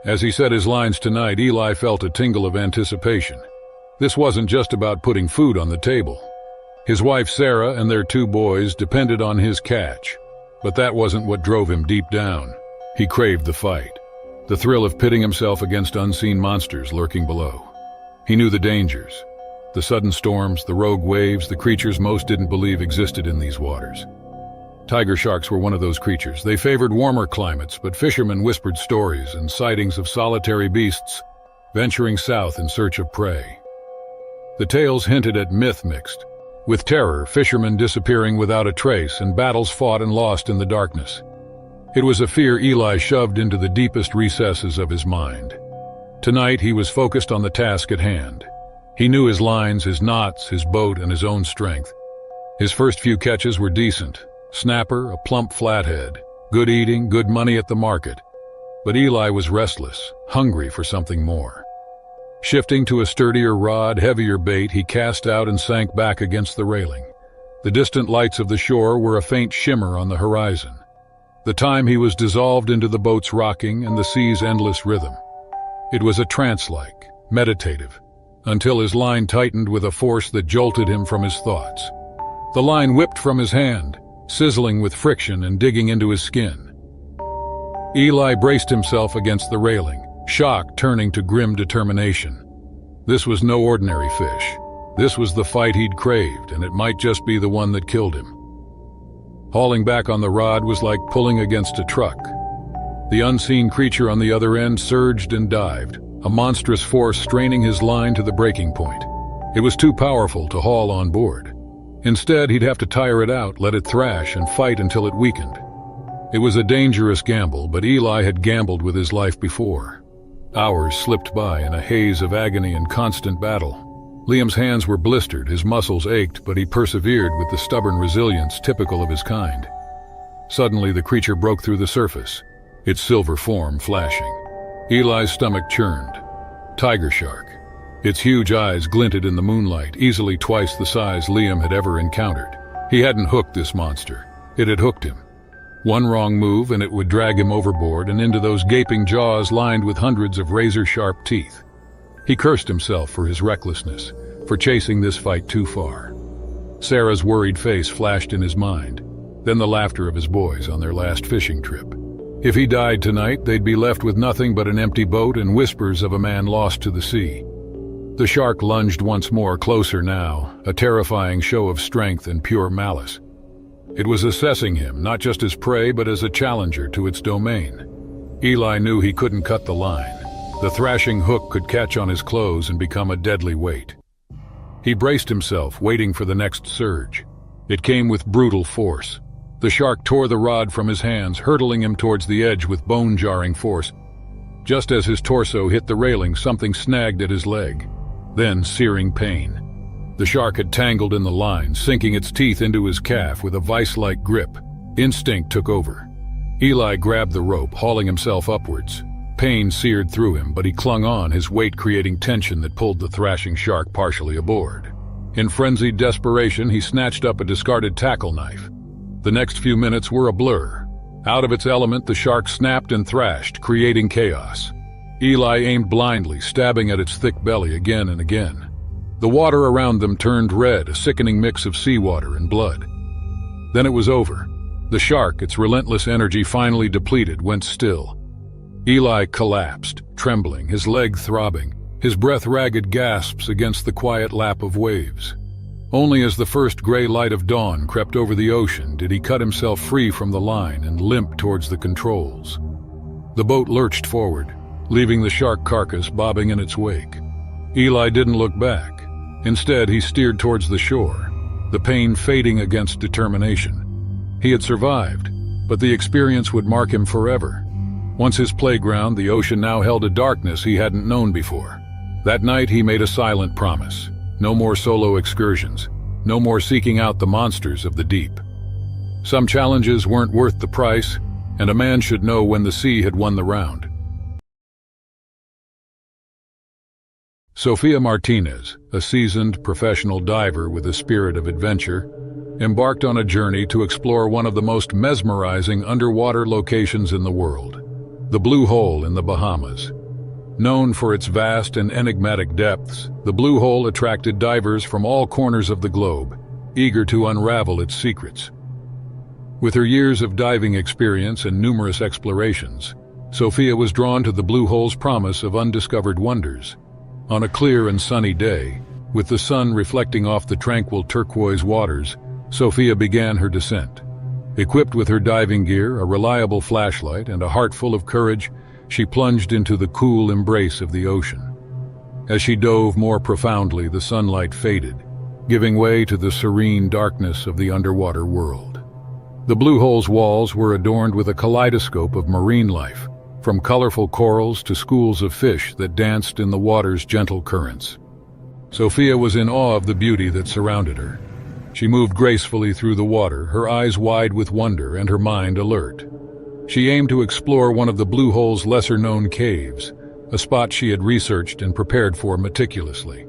As he said his lines tonight, Eli felt a tingle of anticipation. This wasn't just about putting food on the table. His wife Sarah and their 2 boys depended on his catch, but that wasn't what drove him deep down. He craved the fight, the thrill of pitting himself against unseen monsters lurking below. He knew the dangers, the sudden storms, the rogue waves, the creatures most didn't believe existed in these waters. Tiger sharks were one of those creatures. They favored warmer climates, but fishermen whispered stories and sightings of solitary beasts venturing south in search of prey. The tales hinted at myth mixed with terror, fishermen disappearing without a trace and battles fought and lost in the darkness. It was a fear Eli shoved into the deepest recesses of his mind. Tonight he was focused on the task at hand. He knew his lines, his knots, his boat, and his own strength. His first few catches were decent. Snapper, a plump flathead, good eating, good money at the market. But Eli was restless, hungry for something more. Shifting to a sturdier rod, heavier bait, he cast out and sank back against the railing. The distant lights of the shore were a faint shimmer on the horizon. The time he was dissolved into the boat's rocking and the sea's endless rhythm. It was a trance-like, meditative, until his line tightened with a force that jolted him from his thoughts. The line whipped from his hand, sizzling with friction and digging into his skin. Eli braced himself against the railing, shock turning to grim determination. This was no ordinary fish. This was the fight he'd craved, and it might just be the one that killed him. Hauling back on the rod was like pulling against a truck. The unseen creature on the other end surged and dived, a monstrous force straining his line to the breaking point. It was too powerful to haul on board. Instead, he'd have to tire it out, let it thrash, and fight until it weakened. It was a dangerous gamble, but Eli had gambled with his life before. Hours slipped by in a haze of agony and constant battle. Liam's hands were blistered, his muscles ached, but he persevered with the stubborn resilience typical of his kind. Suddenly, the creature broke through the surface, its silver form flashing. Eli's stomach churned. Tiger shark. Its huge eyes glinted in the moonlight, easily twice the size Liam had ever encountered. He hadn't hooked this monster. It had hooked him. One wrong move and it would drag him overboard and into those gaping jaws lined with hundreds of razor-sharp teeth. He cursed himself for his recklessness, for chasing this fight too far. Sarah's worried face flashed in his mind, then the laughter of his boys on their last fishing trip. If he died tonight, they'd be left with nothing but an empty boat and whispers of a man lost to the sea. The shark lunged once more, closer now, a terrifying show of strength and pure malice. It was assessing him, not just as prey, but as a challenger to its domain. Eli knew he couldn't cut the line. The thrashing hook could catch on his clothes and become a deadly weight. He braced himself, waiting for the next surge. It came with brutal force. The shark tore the rod from his hands, hurtling him towards the edge with bone-jarring force. Just as his torso hit the railing, something snagged at his leg. Then searing pain. The shark had tangled in the line, sinking its teeth into his calf with a vice-like grip. Instinct took over. Eli grabbed the rope, hauling himself upwards. Pain seared through him, but he clung on, his weight creating tension that pulled the thrashing shark partially aboard. In frenzied desperation, he snatched up a discarded tackle knife. The next few minutes were a blur. Out of its element, the shark snapped and thrashed, creating chaos. Eli aimed blindly, stabbing at its thick belly again and again. The water around them turned red, a sickening mix of seawater and blood. Then it was over. The shark, its relentless energy finally depleted, went still. Eli collapsed, trembling, his leg throbbing, his breath ragged gasps against the quiet lap of waves. Only as the first gray light of dawn crept over the ocean did he cut himself free from the line and limp towards the controls. The boat lurched forward, leaving the shark carcass bobbing in its wake. Eli didn't look back. Instead, he steered towards the shore, the pain fading against determination. He had survived, but the experience would mark him forever. Once his playground, the ocean now held a darkness he hadn't known before. That night, he made a silent promise. No more solo excursions. No more seeking out the monsters of the deep. Some challenges weren't worth the price, and a man should know when the sea had won the round. Sofia Martinez, a seasoned professional diver with a spirit of adventure, embarked on a journey to explore one of the most mesmerizing underwater locations in the world, the Blue Hole in the Bahamas. Known for its vast and enigmatic depths, the Blue Hole attracted divers from all corners of the globe, eager to unravel its secrets. With her years of diving experience and numerous explorations, Sofia was drawn to the Blue Hole's promise of undiscovered wonders. On a clear and sunny day, with the sun reflecting off the tranquil turquoise waters, Sofia began her descent. Equipped with her diving gear, a reliable flashlight, and a heart full of courage, she plunged into the cool embrace of the ocean. As she dove more profoundly, the sunlight faded, giving way to the serene darkness of the underwater world. The Blue Hole's walls were adorned with a kaleidoscope of marine life, from colorful corals to schools of fish that danced in the water's gentle currents. Sofia was in awe of the beauty that surrounded her. She moved gracefully through the water, her eyes wide with wonder and her mind alert. She aimed to explore one of the Blue Hole's lesser-known caves, a spot she had researched and prepared for meticulously.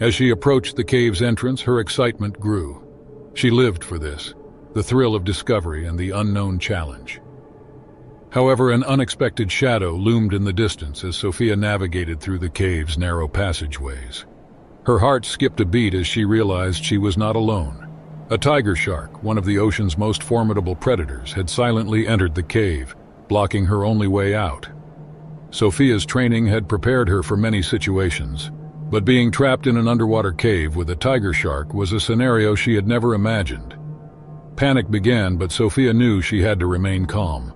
As she approached the cave's entrance, her excitement grew. She lived for this, the thrill of discovery and the unknown challenge. However, an unexpected shadow loomed in the distance as Sofia navigated through the cave's narrow passageways. Her heart skipped a beat as she realized she was not alone. A tiger shark, one of the ocean's most formidable predators, had silently entered the cave, blocking her only way out. Sofia's training had prepared her for many situations, but being trapped in an underwater cave with a tiger shark was a scenario she had never imagined. Panic began, but Sofia knew she had to remain calm.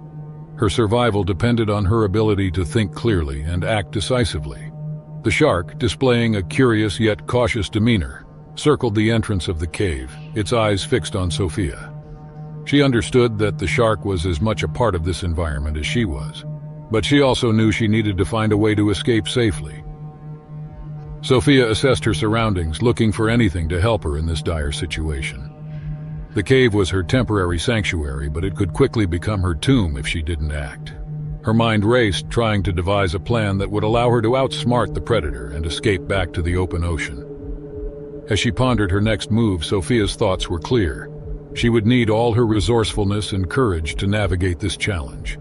Her survival depended on her ability to think clearly and act decisively. The shark, displaying a curious yet cautious demeanor, circled the entrance of the cave, its eyes fixed on Sofia. She understood that the shark was as much a part of this environment as she was, but she also knew she needed to find a way to escape safely. Sophia assessed her surroundings, looking for anything to help her in this dire situation. The cave was her temporary sanctuary, but it could quickly become her tomb if she didn't act. Her mind raced, trying to devise a plan that would allow her to outsmart the predator and escape back to the open ocean. As she pondered her next move, Sophia's thoughts were clear. She would need all her resourcefulness and courage to navigate this challenge.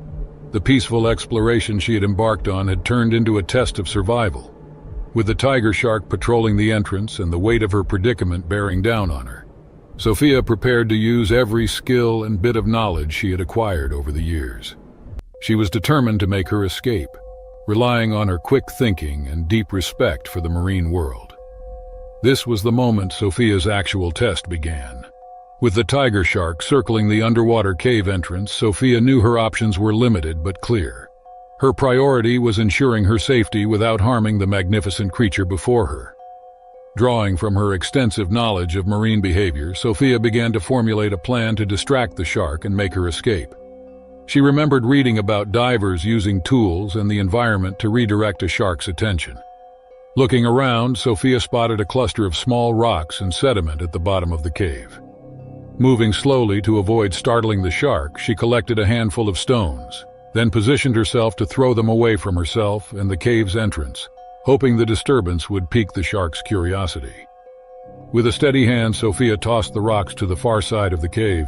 The peaceful exploration she had embarked on had turned into a test of survival, with the tiger shark patrolling the entrance and the weight of her predicament bearing down on her. Sophia prepared to use every skill and bit of knowledge she had acquired over the years. She was determined to make her escape, relying on her quick thinking and deep respect for the marine world. This was the moment Sophia's actual test began. With the tiger shark circling the underwater cave entrance, Sophia knew her options were limited but clear. Her priority was ensuring her safety without harming the magnificent creature before her. Drawing from her extensive knowledge of marine behavior, Sophia began to formulate a plan to distract the shark and make her escape. She remembered reading about divers using tools and the environment to redirect a shark's attention. Looking around, Sophia spotted a cluster of small rocks and sediment at the bottom of the cave. Moving slowly to avoid startling the shark, she collected a handful of stones, then positioned herself to throw them away from herself and the cave's entrance, hoping the disturbance would pique the shark's curiosity. With a steady hand, Sophia tossed the rocks to the far side of the cave.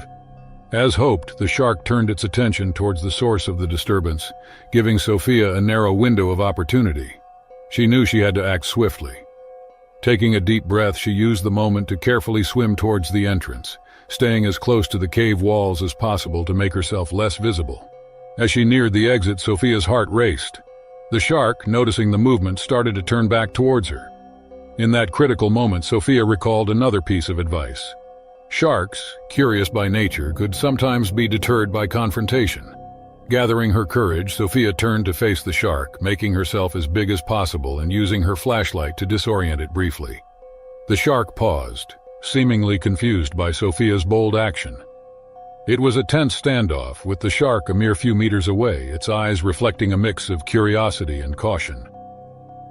As hoped, the shark turned its attention towards the source of the disturbance, giving Sophia a narrow window of opportunity. She knew she had to act swiftly. Taking a deep breath, she used the moment to carefully swim towards the entrance, staying as close to the cave walls as possible to make herself less visible. As she neared the exit, Sophia's heart raced. The shark, noticing the movement, started to turn back towards her. In that critical moment, Sophia recalled another piece of advice. Sharks, curious by nature, could sometimes be deterred by confrontation. Gathering her courage, Sophia turned to face the shark, making herself as big as possible and using her flashlight to disorient it briefly. The shark paused, seemingly confused by Sophia's bold action. It was a tense standoff, with the shark a mere few meters away, its eyes reflecting a mix of curiosity and caution.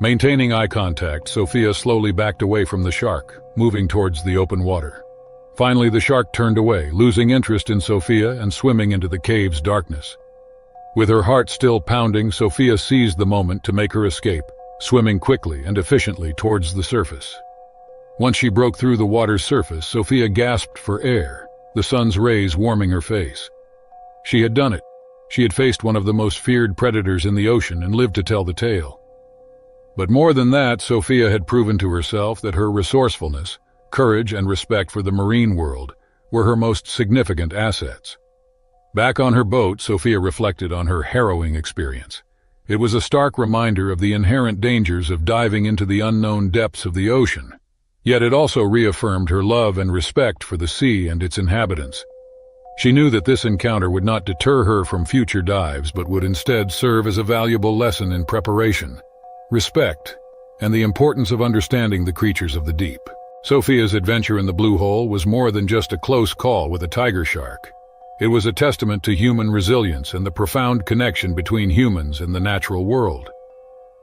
Maintaining eye contact, Sophia slowly backed away from the shark, moving towards the open water. Finally, the shark turned away, losing interest in Sophia and swimming into the cave's darkness. With her heart still pounding, Sophia seized the moment to make her escape, swimming quickly and efficiently towards the surface. Once she broke through the water's surface, Sophia gasped for air, the sun's rays warming her face. She had done it. She had faced one of the most feared predators in the ocean and lived to tell the tale. But more than that, Sophia had proven to herself that her resourcefulness, courage, and respect for the marine world were her most significant assets. Back on her boat, Sophia reflected on her harrowing experience. It was a stark reminder of the inherent dangers of diving into the unknown depths of the ocean. Yet it also reaffirmed her love and respect for the sea and its inhabitants. She knew that this encounter would not deter her from future dives, but would instead serve as a valuable lesson in preparation, respect, and the importance of understanding the creatures of the deep. Sophia's adventure in the Blue Hole was more than just a close call with a tiger shark. It was a testament to human resilience and the profound connection between humans and the natural world.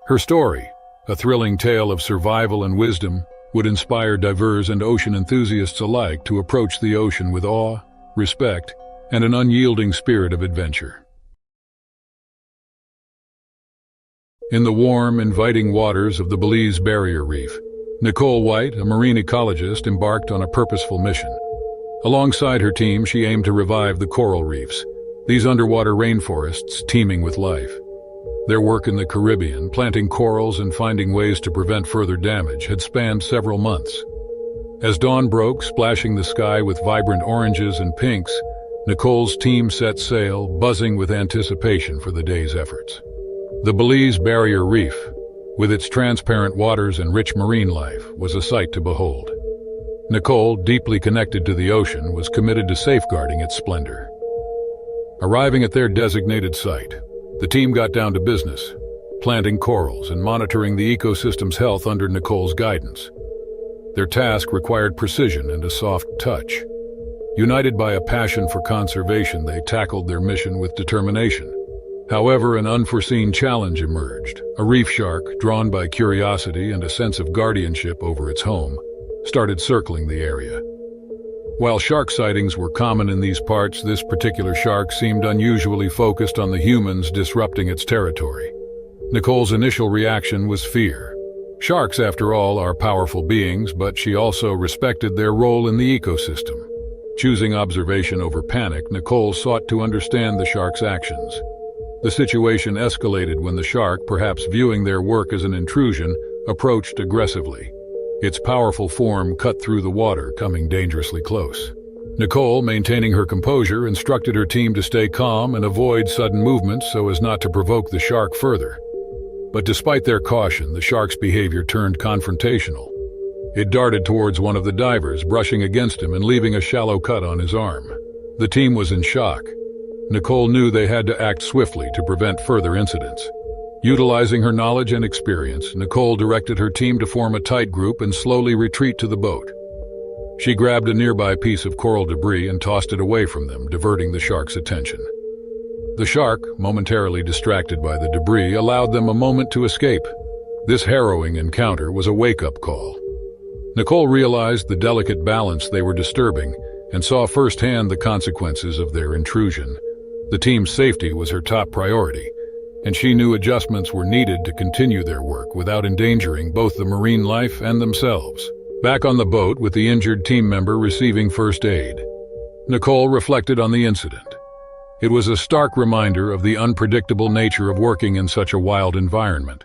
Her story, a thrilling tale of survival and wisdom, would inspire divers and ocean enthusiasts alike to approach the ocean with awe, respect, and an unyielding spirit of adventure. In the warm, inviting waters of the Belize Barrier Reef, Nicole White, a marine ecologist, embarked on a purposeful mission. Alongside her team, she aimed to revive the coral reefs, these underwater rainforests teeming with life. Their work in the Caribbean, planting corals and finding ways to prevent further damage, had spanned several months. As dawn broke, splashing the sky with vibrant oranges and pinks, Nicole's team set sail, buzzing with anticipation for the day's efforts. The Belize Barrier Reef, with its transparent waters and rich marine life, was a sight to behold. Nicole, deeply connected to the ocean, was committed to safeguarding its splendor. Arriving at their designated site, the team got down to business, planting corals and monitoring the ecosystem's health under Nicole's guidance. Their task required precision and a soft touch. United by a passion for conservation, they tackled their mission with determination. However, an unforeseen challenge emerged. A reef shark, drawn by curiosity and a sense of guardianship over its home, started circling the area. While shark sightings were common in these parts, this particular shark seemed unusually focused on the humans disrupting its territory. Nicole's initial reaction was fear. Sharks, after all, are powerful beings, but she also respected their role in the ecosystem. Choosing observation over panic, Nicole sought to understand the shark's actions. The situation escalated when the shark, perhaps viewing their work as an intrusion, approached aggressively. Its powerful form cut through the water, coming dangerously close. Nicole, maintaining her composure, instructed her team to stay calm and avoid sudden movements so as not to provoke the shark further. But despite their caution, the shark's behavior turned confrontational. It darted towards one of the divers, brushing against him and leaving a shallow cut on his arm. The team was in shock. Nicole knew they had to act swiftly to prevent further incidents. Utilizing her knowledge and experience, Nicole directed her team to form a tight group and slowly retreat to the boat. She grabbed a nearby piece of coral debris and tossed it away from them, diverting the shark's attention. The shark, momentarily distracted by the debris, allowed them a moment to escape. This harrowing encounter was a wake-up call. Nicole realized the delicate balance they were disturbing and saw firsthand the consequences of their intrusion. The team's safety was her top priority, and she knew adjustments were needed to continue their work without endangering both the marine life and themselves. Back on the boat with the injured team member receiving first aid, Nicole reflected on the incident. It was a stark reminder of the unpredictable nature of working in such a wild environment.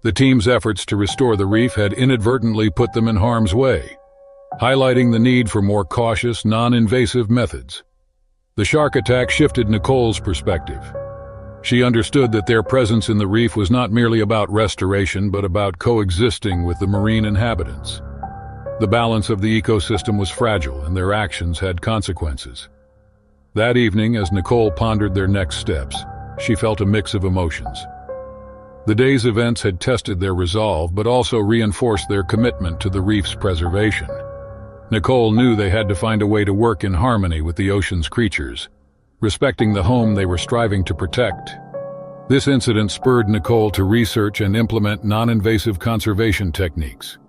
The team's efforts to restore the reef had inadvertently put them in harm's way, highlighting the need for more cautious, non-invasive methods. The shark attack shifted Nicole's perspective. She understood that their presence in the reef was not merely about restoration, but about coexisting with the marine inhabitants. The balance of the ecosystem was fragile, and their actions had consequences. That evening, as Nicole pondered their next steps, she felt a mix of emotions. The day's events had tested their resolve, but also reinforced their commitment to the reef's preservation. Nicole knew they had to find a way to work in harmony with the ocean's creatures, respecting the home they were striving to protect. This incident spurred Nicole to research and implement non-invasive conservation techniques.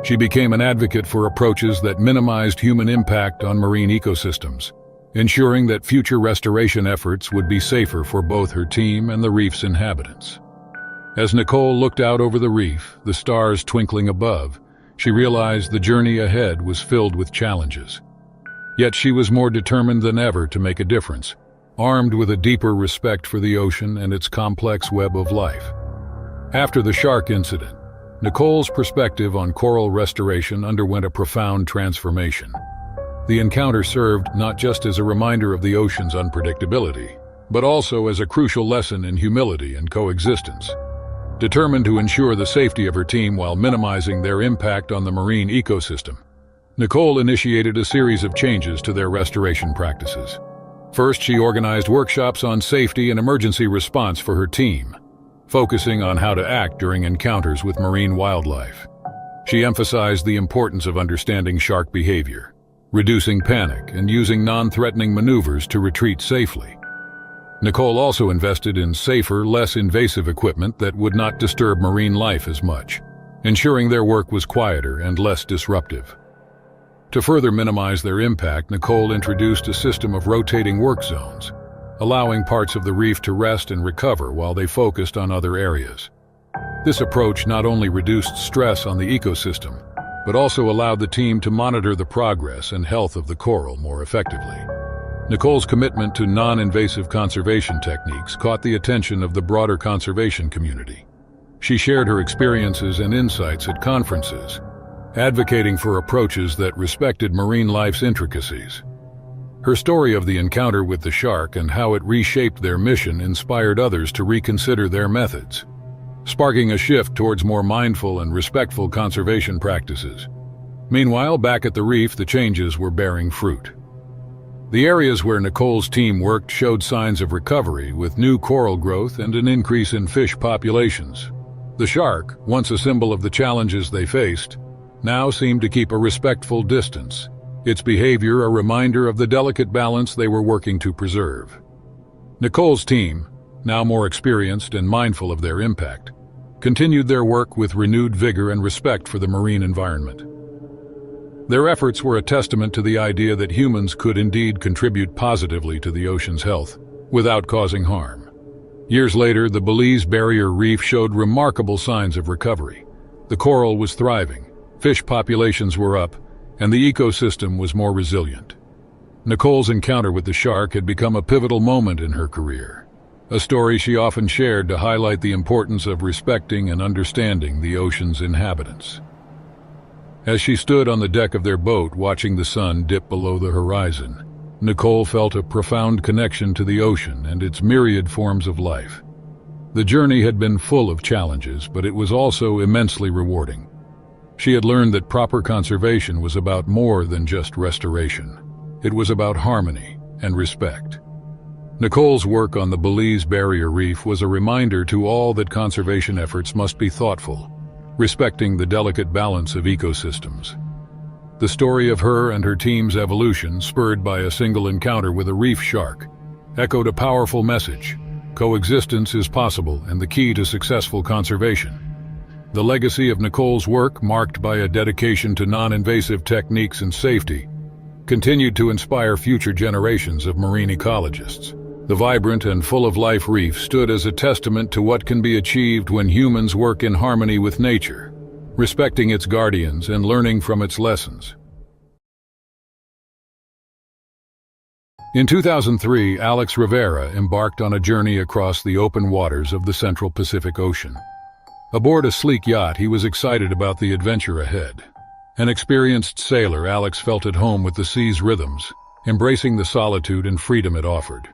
She became an advocate for approaches that minimized human impact on marine ecosystems, ensuring that future restoration efforts would be safer for both her team and the reef's inhabitants. As Nicole looked out over the reef, the stars twinkling above, she realized the journey ahead was filled with challenges. Yet she was more determined than ever to make a difference, armed with a deeper respect for the ocean and its complex web of life. After the shark incident, Nicole's perspective on coral restoration underwent a profound transformation. The encounter served not just as a reminder of the ocean's unpredictability, but also as a crucial lesson in humility and coexistence. Determined to ensure the safety of her team while minimizing their impact on the marine ecosystem, Nicole initiated a series of changes to their restoration practices. First, she organized workshops on safety and emergency response for her team, focusing on how to act during encounters with marine wildlife. She emphasized the importance of understanding shark behavior, reducing panic, and using non-threatening maneuvers to retreat safely. Nicole also invested in safer, less invasive equipment that would not disturb marine life as much, ensuring their work was quieter and less disruptive. To further minimize their impact, Nicole introduced a system of rotating work zones, allowing parts of the reef to rest and recover while they focused on other areas. This approach not only reduced stress on the ecosystem, but also allowed the team to monitor the progress and health of the coral more effectively. Nicole's commitment to non-invasive conservation techniques caught the attention of the broader conservation community. She shared her experiences and insights at conferences, advocating for approaches that respected marine life's intricacies. Her story of the encounter with the shark and how it reshaped their mission inspired others to reconsider their methods, sparking a shift towards more mindful and respectful conservation practices. Meanwhile, back at the reef, the changes were bearing fruit. The areas where Nicole's team worked showed signs of recovery, with new coral growth and an increase in fish populations. The shark, once a symbol of the challenges they faced, now seemed to keep a respectful distance, its behavior a reminder of the delicate balance they were working to preserve. Nicole's team, now more experienced and mindful of their impact, continued their work with renewed vigor and respect for the marine environment. Their efforts were a testament to the idea that humans could indeed contribute positively to the ocean's health, without causing harm. Years later, the Belize Barrier Reef showed remarkable signs of recovery. The coral was thriving, fish populations were up, and the ecosystem was more resilient. Nicole's encounter with the shark had become a pivotal moment in her career, a story she often shared to highlight the importance of respecting and understanding the ocean's inhabitants. As she stood on the deck of their boat watching the sun dip below the horizon, Nicole felt a profound connection to the ocean and its myriad forms of life. The journey had been full of challenges, but it was also immensely rewarding. She had learned that proper conservation was about more than just restoration. It was about harmony and respect. Nicole's work on the Belize Barrier Reef was a reminder to all that conservation efforts must be thoughtful, respecting the delicate balance of ecosystems. The story of her and her team's evolution, spurred by a single encounter with a reef shark, echoed a powerful message: coexistence is possible and the key to successful conservation. The legacy of Nicole's work, marked by a dedication to non-invasive techniques and safety, continued to inspire future generations of marine ecologists. The vibrant and full-of-life reef stood as a testament to what can be achieved when humans work in harmony with nature, respecting its guardians and learning from its lessons. In 2003, Alex Rivera embarked on a journey across the open waters of the Central Pacific Ocean. Aboard a sleek yacht, he was excited about the adventure ahead. An experienced sailor, Alex felt at home with the sea's rhythms, embracing the solitude and freedom it offered.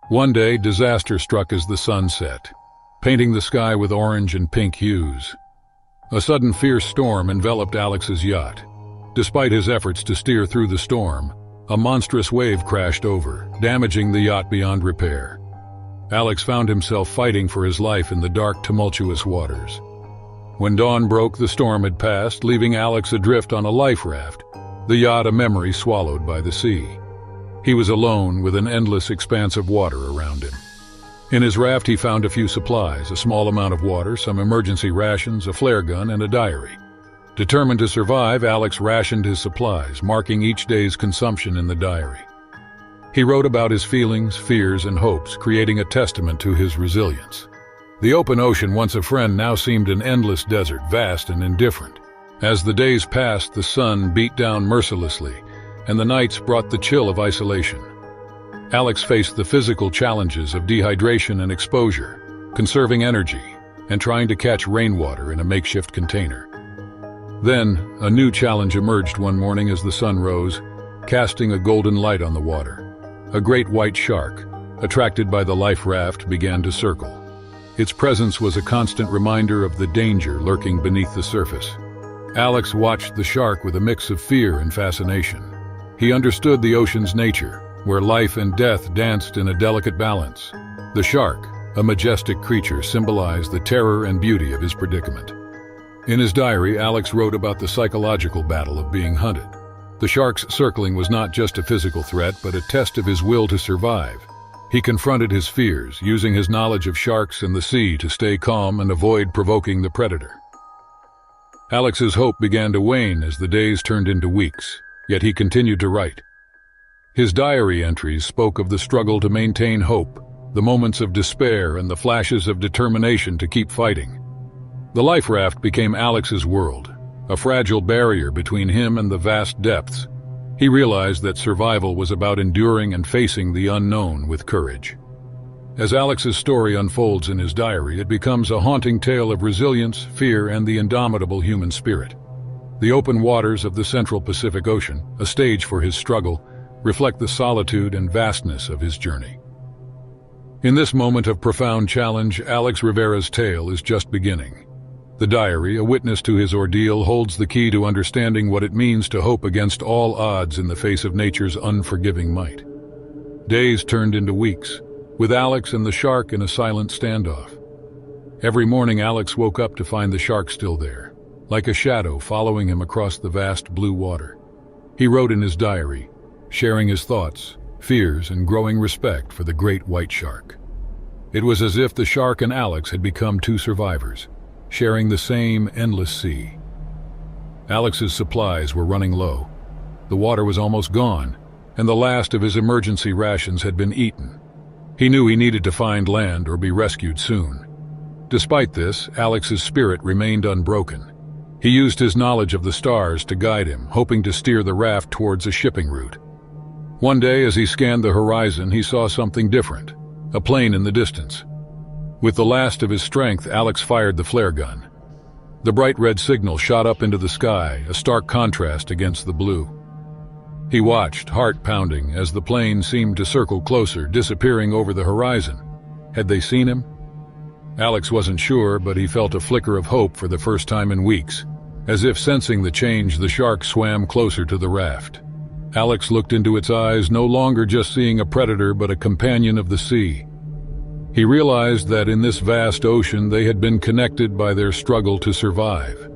One day, disaster struck as the sun set, painting the sky with orange and pink hues. A sudden fierce storm enveloped Alex's yacht. Despite his efforts to steer through the storm, a monstrous wave crashed over, damaging the yacht beyond repair. Alex found himself fighting for his life in the dark, tumultuous waters. When dawn broke, the storm had passed, leaving Alex adrift on a life raft, the yacht a memory swallowed by the sea. He was alone with an endless expanse of water around him. In his raft he found a few supplies, a small amount of water, some emergency rations, a flare gun, and a diary. Determined to survive, Alex rationed his supplies, marking each day's consumption in the diary. He wrote about his feelings, fears, and hopes, creating a testament to his resilience. The open ocean, once a friend, now seemed an endless desert, vast and indifferent. As the days passed, the sun beat down mercilessly, and the nights brought the chill of isolation. Alex faced the physical challenges of dehydration and exposure, conserving energy, and trying to catch rainwater in a makeshift container. Then, a new challenge emerged one morning as the sun rose, casting a golden light on the water. A great white shark, attracted by the life raft, began to circle. Its presence was a constant reminder of the danger lurking beneath the surface. Alex watched the shark with a mix of fear and fascination. He understood the ocean's nature, where life and death danced in a delicate balance. The shark, a majestic creature, symbolized the terror and beauty of his predicament. In his diary, Alex wrote about the psychological battle of being hunted. The shark's circling was not just a physical threat, but a test of his will to survive. He confronted his fears, using his knowledge of sharks and the sea to stay calm and avoid provoking the predator. Alex's hope began to wane as the days turned into weeks, yet he continued to write. His diary entries spoke of the struggle to maintain hope, the moments of despair, and the flashes of determination to keep fighting. The life raft became Alex's world, a fragile barrier between him and the vast depths. He realized that survival was about enduring and facing the unknown with courage. As Alex's story unfolds in his diary, it becomes a haunting tale of resilience, fear, and the indomitable human spirit. The open waters of the Central Pacific Ocean, a stage for his struggle, reflect the solitude and vastness of his journey. In this moment of profound challenge, Alex Rivera's tale is just beginning. The diary, a witness to his ordeal, holds the key to understanding what it means to hope against all odds in the face of nature's unforgiving might. Days turned into weeks, with Alex and the shark in a silent standoff. Every morning Alex woke up to find the shark still there, like a shadow following him across the vast blue water. He wrote in his diary, sharing his thoughts, fears, and growing respect for the great white shark. It was as if the shark and Alex had become two survivors, sharing the same endless sea. Alex's supplies were running low. The water was almost gone, and the last of his emergency rations had been eaten. He knew he needed to find land or be rescued soon. Despite this, Alex's spirit remained unbroken. He used his knowledge of the stars to guide him, hoping to steer the raft towards a shipping route. One day, as he scanned the horizon, he saw something different, a plane in the distance. With the last of his strength, Alex fired the flare gun. The bright red signal shot up into the sky, a stark contrast against the blue. He watched, heart pounding, as the plane seemed to circle closer, disappearing over the horizon. Had they seen him? Alex wasn't sure, but he felt a flicker of hope for the first time in weeks. As if sensing the change, the shark swam closer to the raft. Alex looked into its eyes, no longer just seeing a predator but a companion of the sea. He realized that in this vast ocean they had been connected by their struggle to survive.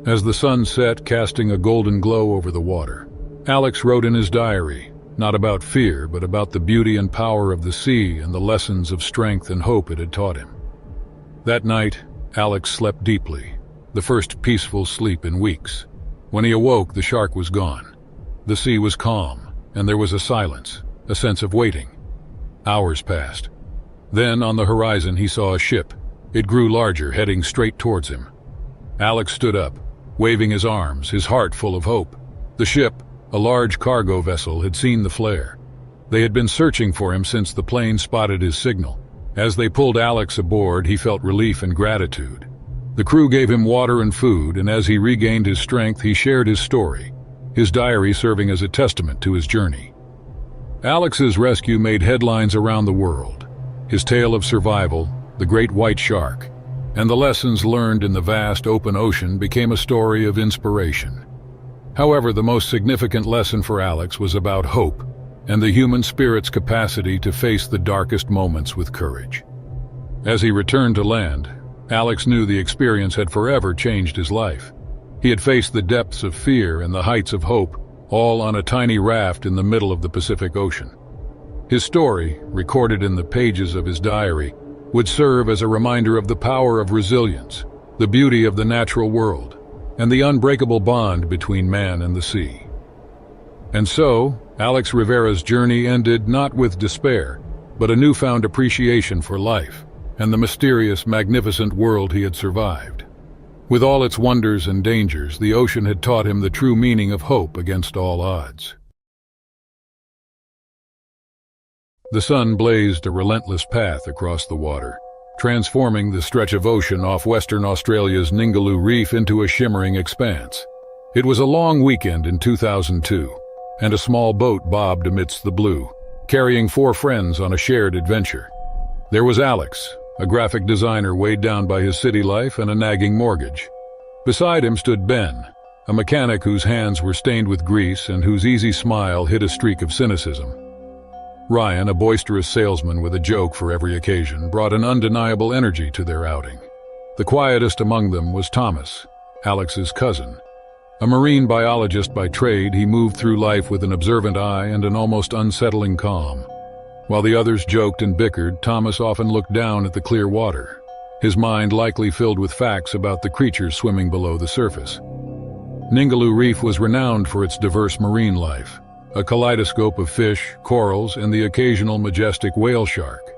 As the sun set, casting a golden glow over the water, Alex wrote in his diary, not about fear, but about the beauty and power of the sea and the lessons of strength and hope it had taught him. That night, Alex slept deeply, the first peaceful sleep in weeks. When he awoke, the shark was gone. The sea was calm, and there was a silence, a sense of waiting. Hours passed. Then, on the horizon, he saw a ship. It grew larger, heading straight towards him. Alex stood up, waving his arms, his heart full of hope. The ship, a large cargo vessel, had seen the flare. They had been searching for him since the plane spotted his signal. As they pulled Alex aboard, he felt relief and gratitude. The crew gave him water and food, and as he regained his strength, he shared his story, his diary serving as a testament to his journey. Alex's rescue made headlines around the world. His tale of survival, the great white shark, and the lessons learned in the vast open ocean became a story of inspiration. However, the most significant lesson for Alex was about hope and the human spirit's capacity to face the darkest moments with courage. As he returned to land, Alex knew the experience had forever changed his life. He had faced the depths of fear and the heights of hope, all on a tiny raft in the middle of the Pacific Ocean. His story, recorded in the pages of his diary, would serve as a reminder of the power of resilience, the beauty of the natural world, and the unbreakable bond between man and the sea. And so, Alex Rivera's journey ended not with despair, but a newfound appreciation for life and the mysterious, magnificent world he had survived. With all its wonders and dangers, the ocean had taught him the true meaning of hope against all odds. The sun blazed a relentless path across the water, transforming the stretch of ocean off Western Australia's Ningaloo Reef into a shimmering expanse. It was a long weekend in 2002, and a small boat bobbed amidst the blue, carrying 4 friends on a shared adventure. There was Alex, a graphic designer weighed down by his city life and a nagging mortgage. Beside him stood Ben, a mechanic whose hands were stained with grease and whose easy smile hid a streak of cynicism. Ryan, a boisterous salesman with a joke for every occasion, brought an undeniable energy to their outing. The quietest among them was Thomas, Alex's cousin. A marine biologist by trade, he moved through life with an observant eye and an almost unsettling calm. While the others joked and bickered, Thomas often looked down at the clear water, his mind likely filled with facts about the creatures swimming below the surface. Ningaloo Reef was renowned for its diverse marine life, a kaleidoscope of fish, corals, and the occasional majestic whale shark.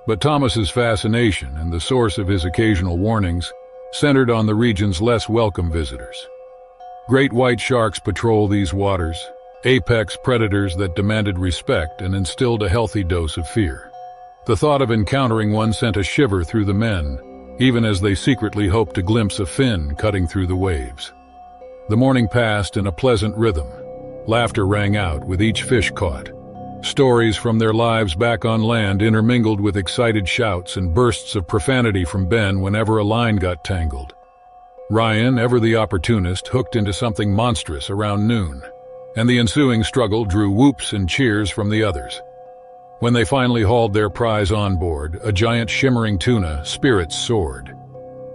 But Thomas's fascination and the source of his occasional warnings centered on the region's less welcome visitors. Great white sharks patrol these waters, apex predators that demanded respect and instilled a healthy dose of fear. The thought of encountering one sent a shiver through the men, even as they secretly hoped to glimpse a fin cutting through the waves. The morning passed in a pleasant rhythm. Laughter rang out with each fish caught. Stories from their lives back on land intermingled with excited shouts and bursts of profanity from Ben whenever a line got tangled. Ryan, ever the opportunist, hooked into something monstrous around noon, and the ensuing struggle drew whoops and cheers from the others. When they finally hauled their prize on board, a giant shimmering tuna, spirits soared.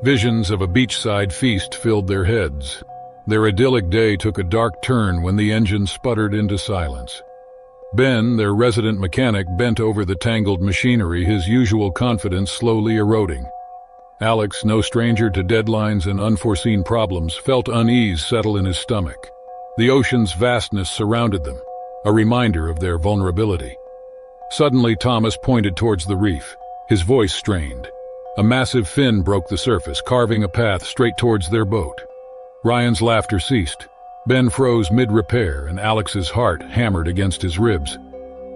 Visions of a beachside feast filled their heads. Their idyllic day took a dark turn when the engine sputtered into silence. Ben, their resident mechanic, bent over the tangled machinery, his usual confidence slowly eroding. Alex, no stranger to deadlines and unforeseen problems, felt unease settle in his stomach. The ocean's vastness surrounded them, a reminder of their vulnerability. Suddenly, Thomas pointed towards the reef, his voice strained. A massive fin broke the surface, carving a path straight towards their boat. Ryan's laughter ceased. Ben froze mid-repair, and Alex's heart hammered against his ribs.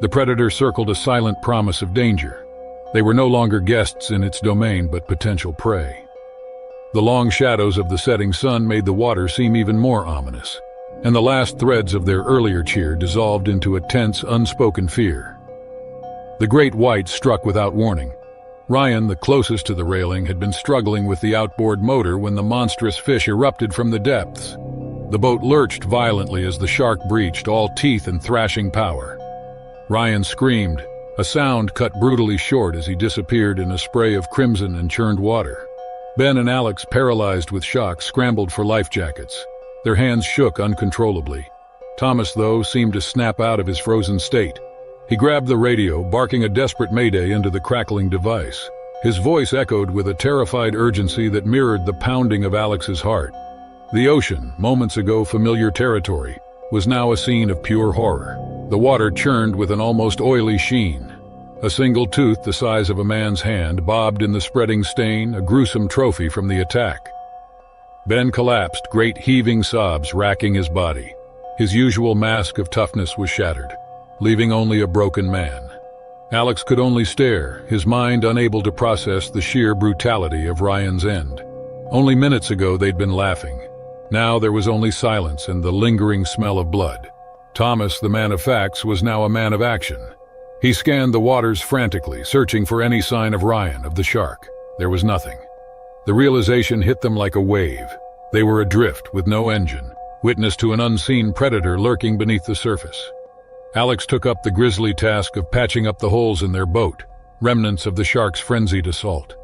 The predator circled a silent promise of danger. They were no longer guests in its domain, but potential prey. The long shadows of the setting sun made the water seem even more ominous, and the last threads of their earlier cheer dissolved into a tense, unspoken fear. The great white struck without warning. Ryan, the closest to the railing, had been struggling with the outboard motor when the monstrous fish erupted from the depths. The boat lurched violently as the shark breached, all teeth and thrashing power. Ryan screamed, a sound cut brutally short as he disappeared in a spray of crimson and churned water. Ben and Alex, paralyzed with shock, scrambled for life jackets. Their hands shook uncontrollably. Thomas, though, seemed to snap out of his frozen state. He grabbed the radio, barking a desperate mayday into the crackling device. His voice echoed with a terrified urgency that mirrored the pounding of Alex's heart. The ocean, moments ago familiar territory, was now a scene of pure horror. The water churned with an almost oily sheen. A single tooth the size of a man's hand bobbed in the spreading stain, a gruesome trophy from the attack. Ben collapsed, great heaving sobs racking his body. His usual mask of toughness was shattered, leaving only a broken man. Alex could only stare, his mind unable to process the sheer brutality of Ryan's end. Only minutes ago they'd been laughing. Now there was only silence and the lingering smell of blood. Thomas, the man of facts, was now a man of action. He scanned the waters frantically, searching for any sign of Ryan, of the shark. There was nothing. The realization hit them like a wave. They were adrift with no engine, witness to an unseen predator lurking beneath the surface. Alex took up the grisly task of patching up the holes in their boat, remnants of the shark's frenzied assault.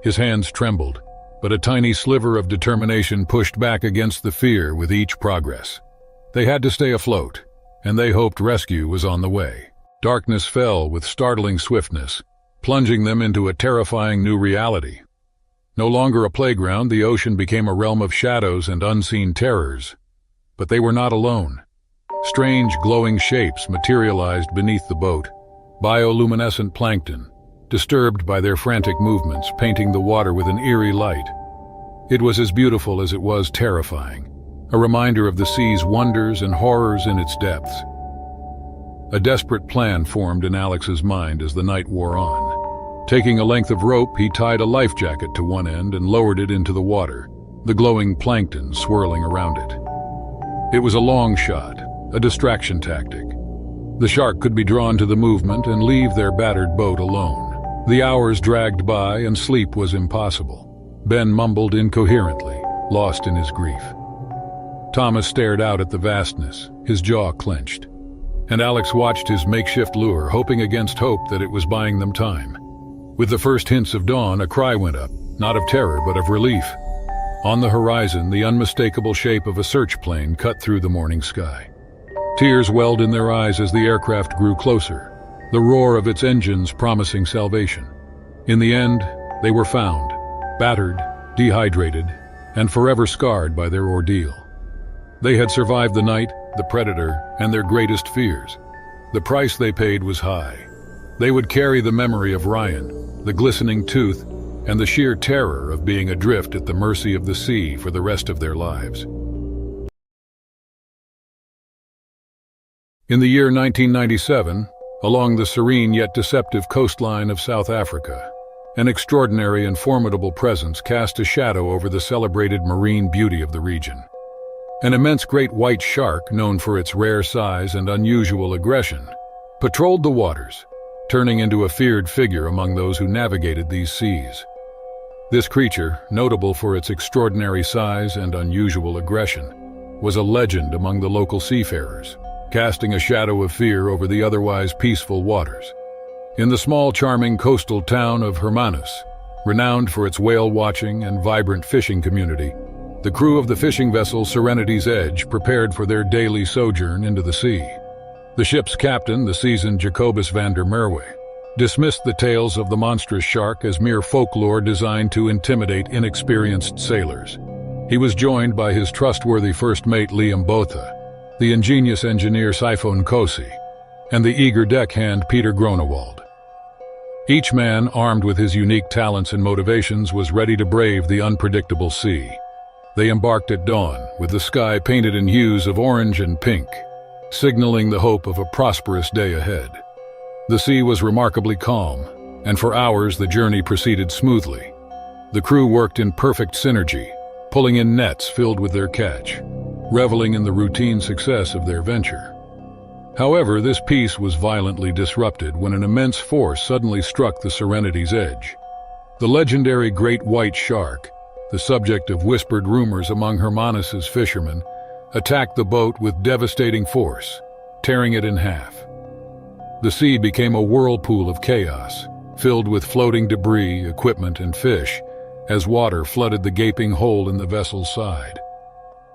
His hands trembled, but a tiny sliver of determination pushed back against the fear with each progress. They had to stay afloat, and they hoped rescue was on the way. Darkness fell with startling swiftness, plunging them into a terrifying new reality. No longer a playground, the ocean became a realm of shadows and unseen terrors. But they were not alone. Strange glowing shapes materialized beneath the boat, bioluminescent plankton, disturbed by their frantic movements, painting the water with an eerie light. It was as beautiful as it was terrifying, a reminder of the sea's wonders and horrors in its depths. A desperate plan formed in Alex's mind as the night wore on. Taking a length of rope, he tied a life jacket to one end and lowered it into the water, the glowing plankton swirling around it. It was a long shot, a distraction tactic. The shark could be drawn to the movement and leave their battered boat alone. The hours dragged by and sleep was impossible. Ben mumbled incoherently, lost in his grief. Thomas stared out at the vastness, his jaw clenched. And Alex watched his makeshift lure, hoping against hope that it was buying them time. With the first hints of dawn, a cry went up, not of terror but of relief. On the horizon, the unmistakable shape of a search plane cut through the morning sky. Tears welled in their eyes as the aircraft grew closer, the roar of its engines promising salvation. In the end, they were found, battered, dehydrated, and forever scarred by their ordeal. They had survived the night, the predator, and their greatest fears. The price they paid was high. They would carry the memory of Ryan, the glistening tooth, and the sheer terror of being adrift at the mercy of the sea for the rest of their lives. In the year 1997, along the serene yet deceptive coastline of South Africa, an extraordinary and formidable presence cast a shadow over the celebrated marine beauty of the region. An immense great white shark, known for its rare size and unusual aggression, patrolled the waters, turning into a feared figure among those who navigated these seas. This creature, notable for its extraordinary size and unusual aggression, was a legend among the local seafarers, casting a shadow of fear over the otherwise peaceful waters. In the small, charming coastal town of Hermanus, renowned for its whale-watching and vibrant fishing community, the crew of the fishing vessel Serenity's Edge prepared for their daily sojourn into the sea. The ship's captain, the seasoned Jacobus van der Merwe, dismissed the tales of the monstrous shark as mere folklore designed to intimidate inexperienced sailors. He was joined by his trustworthy first mate Liam Botha, the ingenious engineer Siphon Kosi, and the eager deckhand Peter Gronewald. Each man, armed with his unique talents and motivations, was ready to brave the unpredictable sea. They embarked at dawn, with the sky painted in hues of orange and pink, signaling the hope of a prosperous day ahead. The sea was remarkably calm, and for hours the journey proceeded smoothly. The crew worked in perfect synergy, pulling in nets filled with their catch, reveling in the routine success of their venture. However, this peace was violently disrupted when an immense force suddenly struck the Serenity's edge. The legendary great white shark, the subject of whispered rumors among Hermanus's fishermen, attacked the boat with devastating force, tearing it in half. The sea became a whirlpool of chaos, filled with floating debris, equipment, and fish, as water flooded the gaping hole in the vessel's side.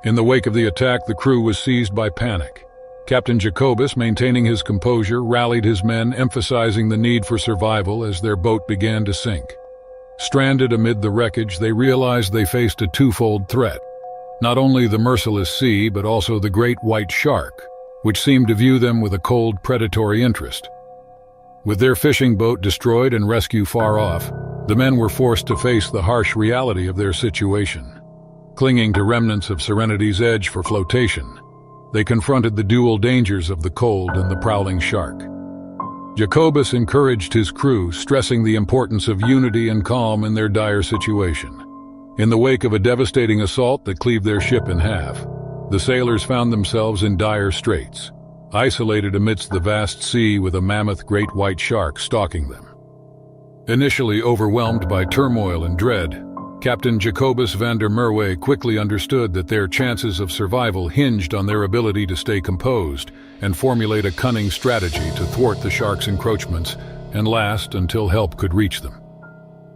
In the wake of the attack, the crew was seized by panic. Captain Jacobus, maintaining his composure, rallied his men, emphasizing the need for survival as their boat began to sink. Stranded amid the wreckage, they realized they faced a twofold threat. Not only the merciless sea, but also the great white shark, which seemed to view them with a cold, predatory interest. With their fishing boat destroyed and rescue far off, the men were forced to face the harsh reality of their situation. Clinging to remnants of Serenity's edge for flotation, they confronted the dual dangers of the cold and the prowling shark. Jacobus encouraged his crew, stressing the importance of unity and calm in their dire situation. In the wake of a devastating assault that cleaved their ship in half, the sailors found themselves in dire straits, isolated amidst the vast sea with a mammoth great white shark stalking them. Initially overwhelmed by turmoil and dread, Captain Jacobus van der Merwe quickly understood that their chances of survival hinged on their ability to stay composed and formulate a cunning strategy to thwart the shark's encroachments and last until help could reach them.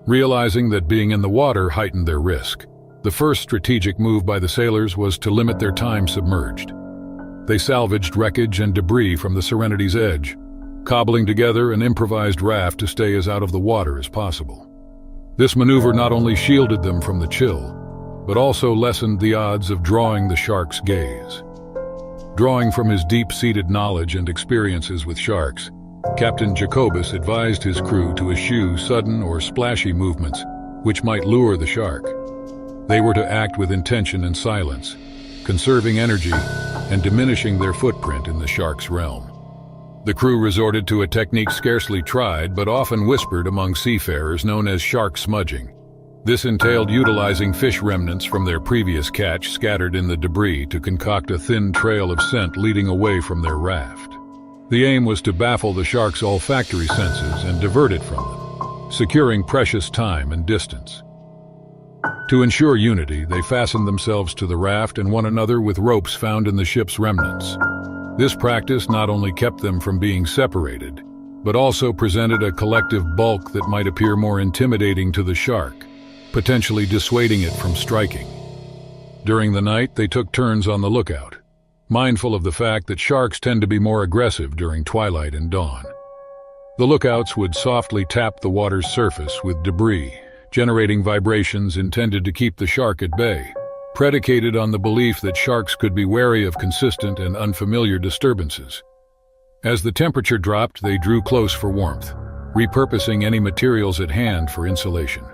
Realizing that being in the water heightened their risk, the first strategic move by the sailors was to limit their time submerged. They salvaged wreckage and debris from the Serenity's edge, cobbling together an improvised raft to stay as out of the water as possible. This maneuver not only shielded them from the chill, but also lessened the odds of drawing the shark's gaze. Drawing from his deep-seated knowledge and experiences with sharks, Captain Jacobus advised his crew to eschew sudden or splashy movements which might lure the shark. They were to act with intention and silence, conserving energy and diminishing their footprint in the shark's realm. The crew resorted to a technique scarcely tried but often whispered among seafarers known as shark smudging. This entailed utilizing fish remnants from their previous catch scattered in the debris to concoct a thin trail of scent leading away from their raft. The aim was to baffle the shark's olfactory senses and divert it from them, securing precious time and distance. To ensure unity, they fastened themselves to the raft and one another with ropes found in the ship's remnants. This practice not only kept them from being separated, but also presented a collective bulk that might appear more intimidating to the shark, potentially dissuading it from striking. During the night, they took turns on the lookout, mindful of the fact that sharks tend to be more aggressive during twilight and dawn. The lookouts would softly tap the water's surface with debris, generating vibrations intended to keep the shark at bay, predicated on the belief that sharks could be wary of consistent and unfamiliar disturbances. As the temperature dropped, they drew close for warmth, repurposing any materials at hand for insulation.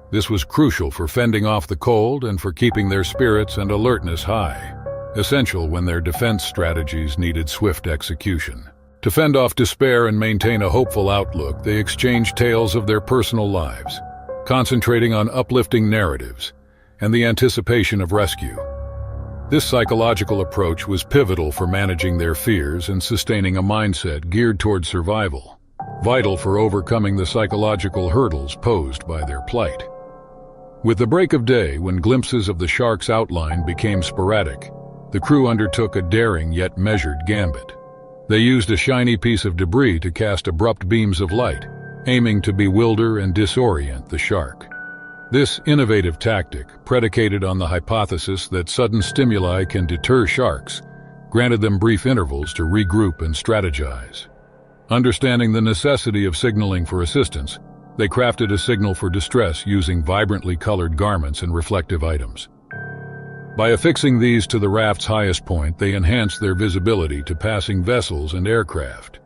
This was crucial for fending off the cold and for keeping their spirits and alertness high, essential when their defense strategies needed swift execution. To fend off despair and maintain a hopeful outlook, they exchanged tales of their personal lives, concentrating on uplifting narratives and the anticipation of rescue. This psychological approach was pivotal for managing their fears and sustaining a mindset geared toward survival, vital for overcoming the psychological hurdles posed by their plight. With the break of day, when glimpses of the shark's outline became sporadic, the crew undertook a daring yet measured gambit. They used a shiny piece of debris to cast abrupt beams of light, aiming to bewilder and disorient the shark. This innovative tactic, predicated on the hypothesis that sudden stimuli can deter sharks, granted them brief intervals to regroup and strategize. Understanding the necessity of signaling for assistance, they crafted a signal for distress using vibrantly colored garments and reflective items. By affixing these to the raft's highest point, they enhanced their visibility to passing vessels and aircraft.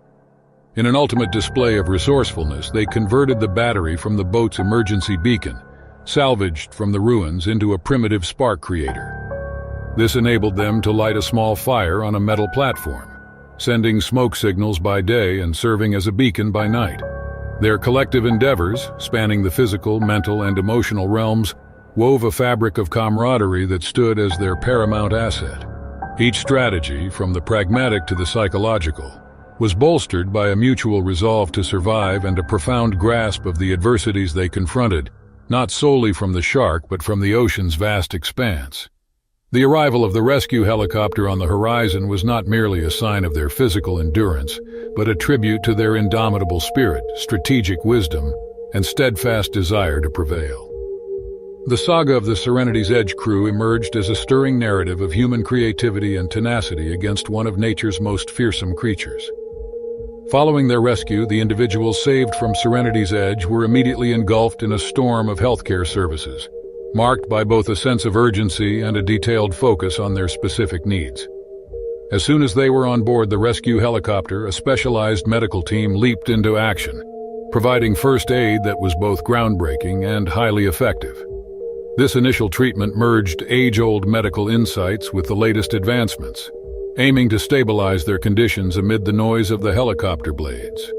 In an ultimate display of resourcefulness, they converted the battery from the boat's emergency beacon, salvaged from the ruins, into a primitive spark creator. This enabled them to light a small fire on a metal platform, sending smoke signals by day and serving as a beacon by night. Their collective endeavors, spanning the physical, mental, and emotional realms, wove a fabric of camaraderie that stood as their paramount asset. Each strategy, from the pragmatic to the psychological, was bolstered by a mutual resolve to survive and a profound grasp of the adversities they confronted, not solely from the shark but from the ocean's vast expanse. The arrival of the rescue helicopter on the horizon was not merely a sign of their physical endurance, but a tribute to their indomitable spirit, strategic wisdom, and steadfast desire to prevail. The saga of the Serenity's Edge crew emerged as a stirring narrative of human creativity and tenacity against one of nature's most fearsome creatures. Following their rescue, the individuals saved from Serenity's Edge were immediately engulfed in a storm of healthcare services, marked by both a sense of urgency and a detailed focus on their specific needs. As soon as they were on board the rescue helicopter, a specialized medical team leaped into action, providing first aid that was both groundbreaking and highly effective. This initial treatment merged age-old medical insights with the latest advancements, aiming to stabilize their conditions amid the noise of the helicopter blades.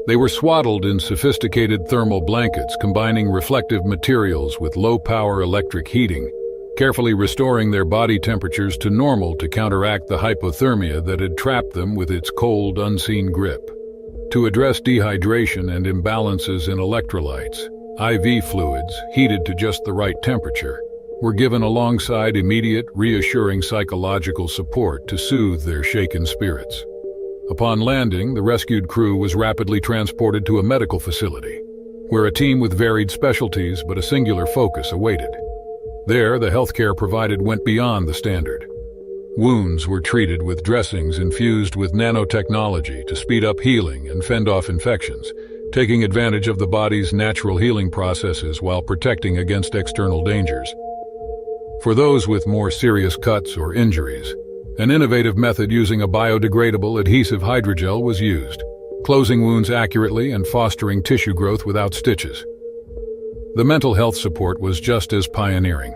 They were swaddled in sophisticated thermal blankets, combining reflective materials with low-power electric heating, carefully restoring their body temperatures to normal to counteract the hypothermia that had trapped them with its cold, unseen grip. To address dehydration and imbalances in electrolytes, IV fluids, heated to just the right temperature, were given alongside immediate, reassuring psychological support to soothe their shaken spirits. Upon landing, the rescued crew was rapidly transported to a medical facility, where a team with varied specialties but a singular focus awaited. There, the healthcare provided went beyond the standard. Wounds were treated with dressings infused with nanotechnology to speed up healing and fend off infections, taking advantage of the body's natural healing processes while protecting against external dangers. For those with more serious cuts or injuries, an innovative method using a biodegradable adhesive hydrogel was used, closing wounds accurately and fostering tissue growth without stitches. The mental health support was just as pioneering.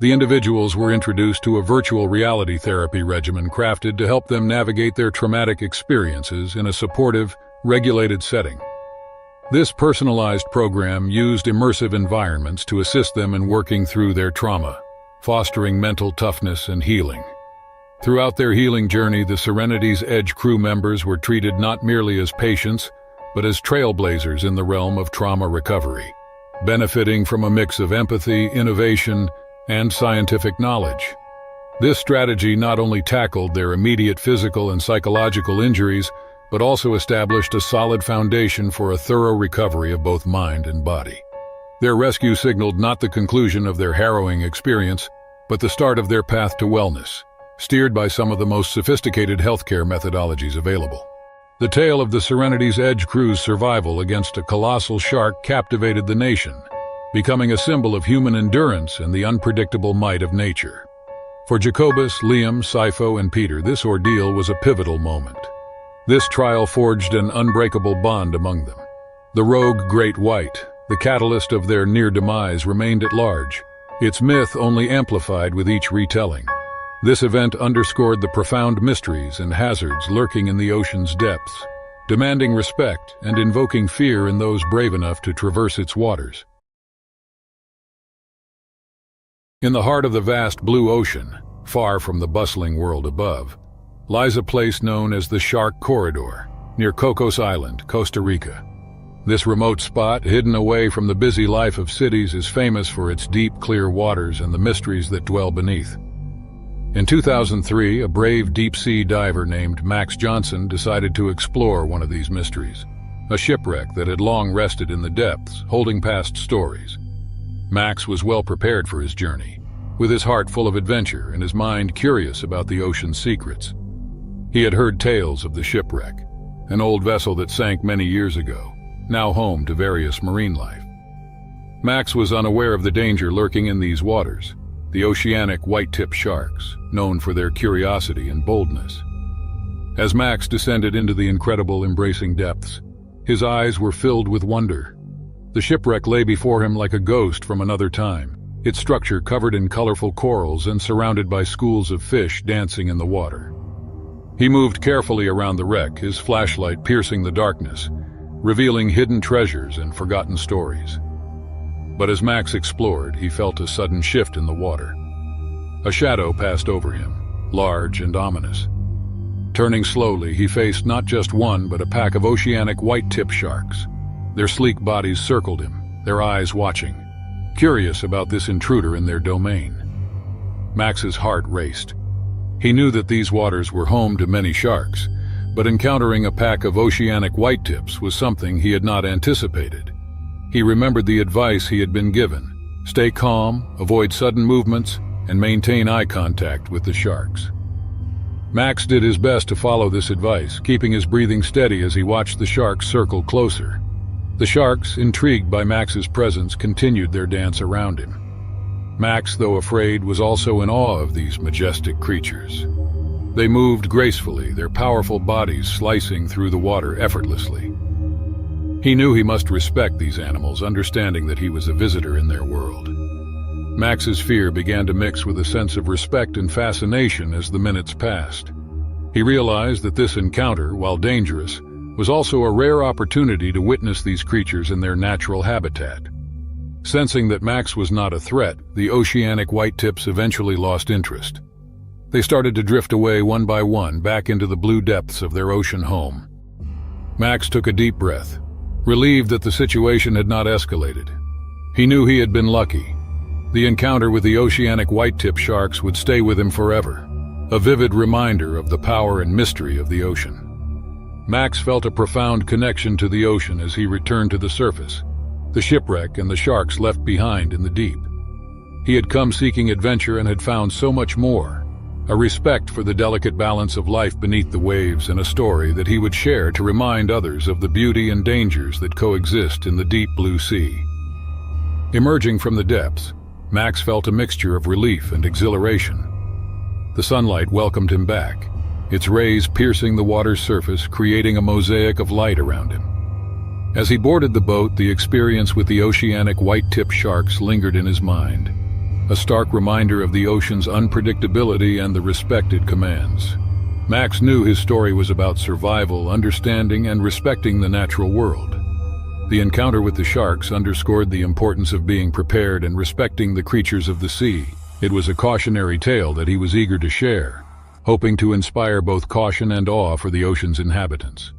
The individuals were introduced to a virtual reality therapy regimen crafted to help them navigate their traumatic experiences in a supportive, regulated setting. This personalized program used immersive environments to assist them in working through their trauma, fostering mental toughness and healing. Throughout their healing journey, the Serenity's Edge crew members were treated not merely as patients, but as trailblazers in the realm of trauma recovery, benefiting from a mix of empathy, innovation, and scientific knowledge. This strategy not only tackled their immediate physical and psychological injuries, but also established a solid foundation for a thorough recovery of both mind and body. Their rescue signaled not the conclusion of their harrowing experience, but the start of their path to wellness, steered by some of the most sophisticated healthcare methodologies available. The tale of the Serenity's Edge crew's survival against a colossal shark captivated the nation, becoming a symbol of human endurance and the unpredictable might of nature. For Jacobus, Liam, Sifo, and Peter, this ordeal was a pivotal moment. This trial forged an unbreakable bond among them. The rogue Great White, the catalyst of their near demise, remained at large, its myth only amplified with each retelling. This event underscored the profound mysteries and hazards lurking in the ocean's depths, demanding respect and invoking fear in those brave enough to traverse its waters. In the heart of the vast blue ocean, far from the bustling world above, lies a place known as the Shark Corridor, near Cocos Island, Costa Rica. This remote spot, hidden away from the busy life of cities, is famous for its deep, clear waters and the mysteries that dwell beneath. In 2003, a brave deep-sea diver named Max Johnson decided to explore one of these mysteries, a shipwreck that had long rested in the depths, holding past stories. Max was well prepared for his journey. with his heart full of adventure and his mind curious about the ocean's secrets. He had heard tales of the shipwreck, an old vessel that sank many years ago, now home to various marine life. Max was unaware of the danger lurking in these waters, the oceanic white-tip sharks, known for their curiosity and boldness. As Max descended into the incredible, embracing depths, his eyes were filled with wonder. The shipwreck lay before him like a ghost from another time, its structure covered in colorful corals and surrounded by schools of fish dancing in the water. He moved carefully around the wreck, his flashlight piercing the darkness, revealing hidden treasures and forgotten stories. But as Max explored, he felt a sudden shift in the water. A shadow passed over him, large and ominous. Turning slowly, he faced not just one but a pack of oceanic white-tip sharks. Their sleek bodies circled him, their eyes watching, curious about this intruder in their domain. Max's heart raced. He knew that these waters were home to many sharks, but encountering a pack of oceanic whitetips was something he had not anticipated. He remembered the advice he had been given: stay calm, avoid sudden movements, and maintain eye contact with the sharks. Max did his best to follow this advice, keeping his breathing steady as he watched the sharks circle closer. The sharks, intrigued by Max's presence, continued their dance around him. Max, though afraid, was also in awe of these majestic creatures. They moved gracefully, their powerful bodies slicing through the water effortlessly. He knew he must respect these animals, understanding that he was a visitor in their world. Max's fear began to mix with a sense of respect and fascination as the minutes passed. He realized that this encounter, while dangerous, was also a rare opportunity to witness these creatures in their natural habitat. Sensing that Max was not a threat, the oceanic whitetips eventually lost interest. They started to drift away one by one back into the blue depths of their ocean home. Max took a deep breath, relieved that the situation had not escalated. He knew he had been lucky. The encounter with the oceanic white-tip sharks would stay with him forever, a vivid reminder of the power and mystery of the ocean. Max felt a profound connection to the ocean as he returned to the surface, the shipwreck and the sharks left behind in the deep. He had come seeking adventure and had found so much more, a respect for the delicate balance of life beneath the waves and a story that he would share to remind others of the beauty and dangers that coexist in the deep blue sea. Emerging from the depths, Max felt a mixture of relief and exhilaration. The sunlight welcomed him back, its rays piercing the water's surface, creating a mosaic of light around him. As he boarded the boat, the experience with the oceanic white-tip sharks lingered in his mind, a stark reminder of the ocean's unpredictability and the respected commands. Max knew his story was about survival, understanding, and respecting the natural world. The encounter with the sharks underscored the importance of being prepared and respecting the creatures of the sea. It was a cautionary tale that he was eager to share, hoping to inspire both caution and awe for the ocean's inhabitants.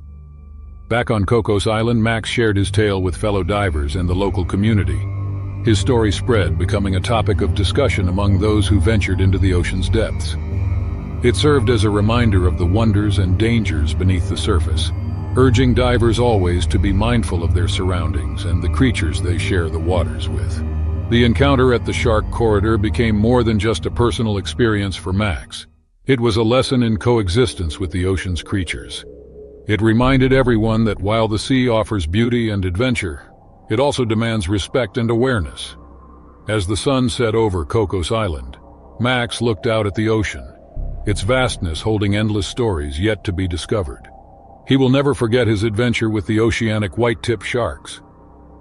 Back on Cocos Island, Max shared his tale with fellow divers and the local community. His story spread, becoming a topic of discussion among those who ventured into the ocean's depths. It served as a reminder of the wonders and dangers beneath the surface, urging divers always to be mindful of their surroundings and the creatures they share the waters with. The encounter at the Shark Corridor became more than just a personal experience for Max. It was a lesson in coexistence with the ocean's creatures. It reminded everyone that while the sea offers beauty and adventure, it also demands respect and awareness. As the sun set over Cocos Island, Max looked out at the ocean, its vastness holding endless stories yet to be discovered. He will never forget his adventure with the oceanic white-tip sharks.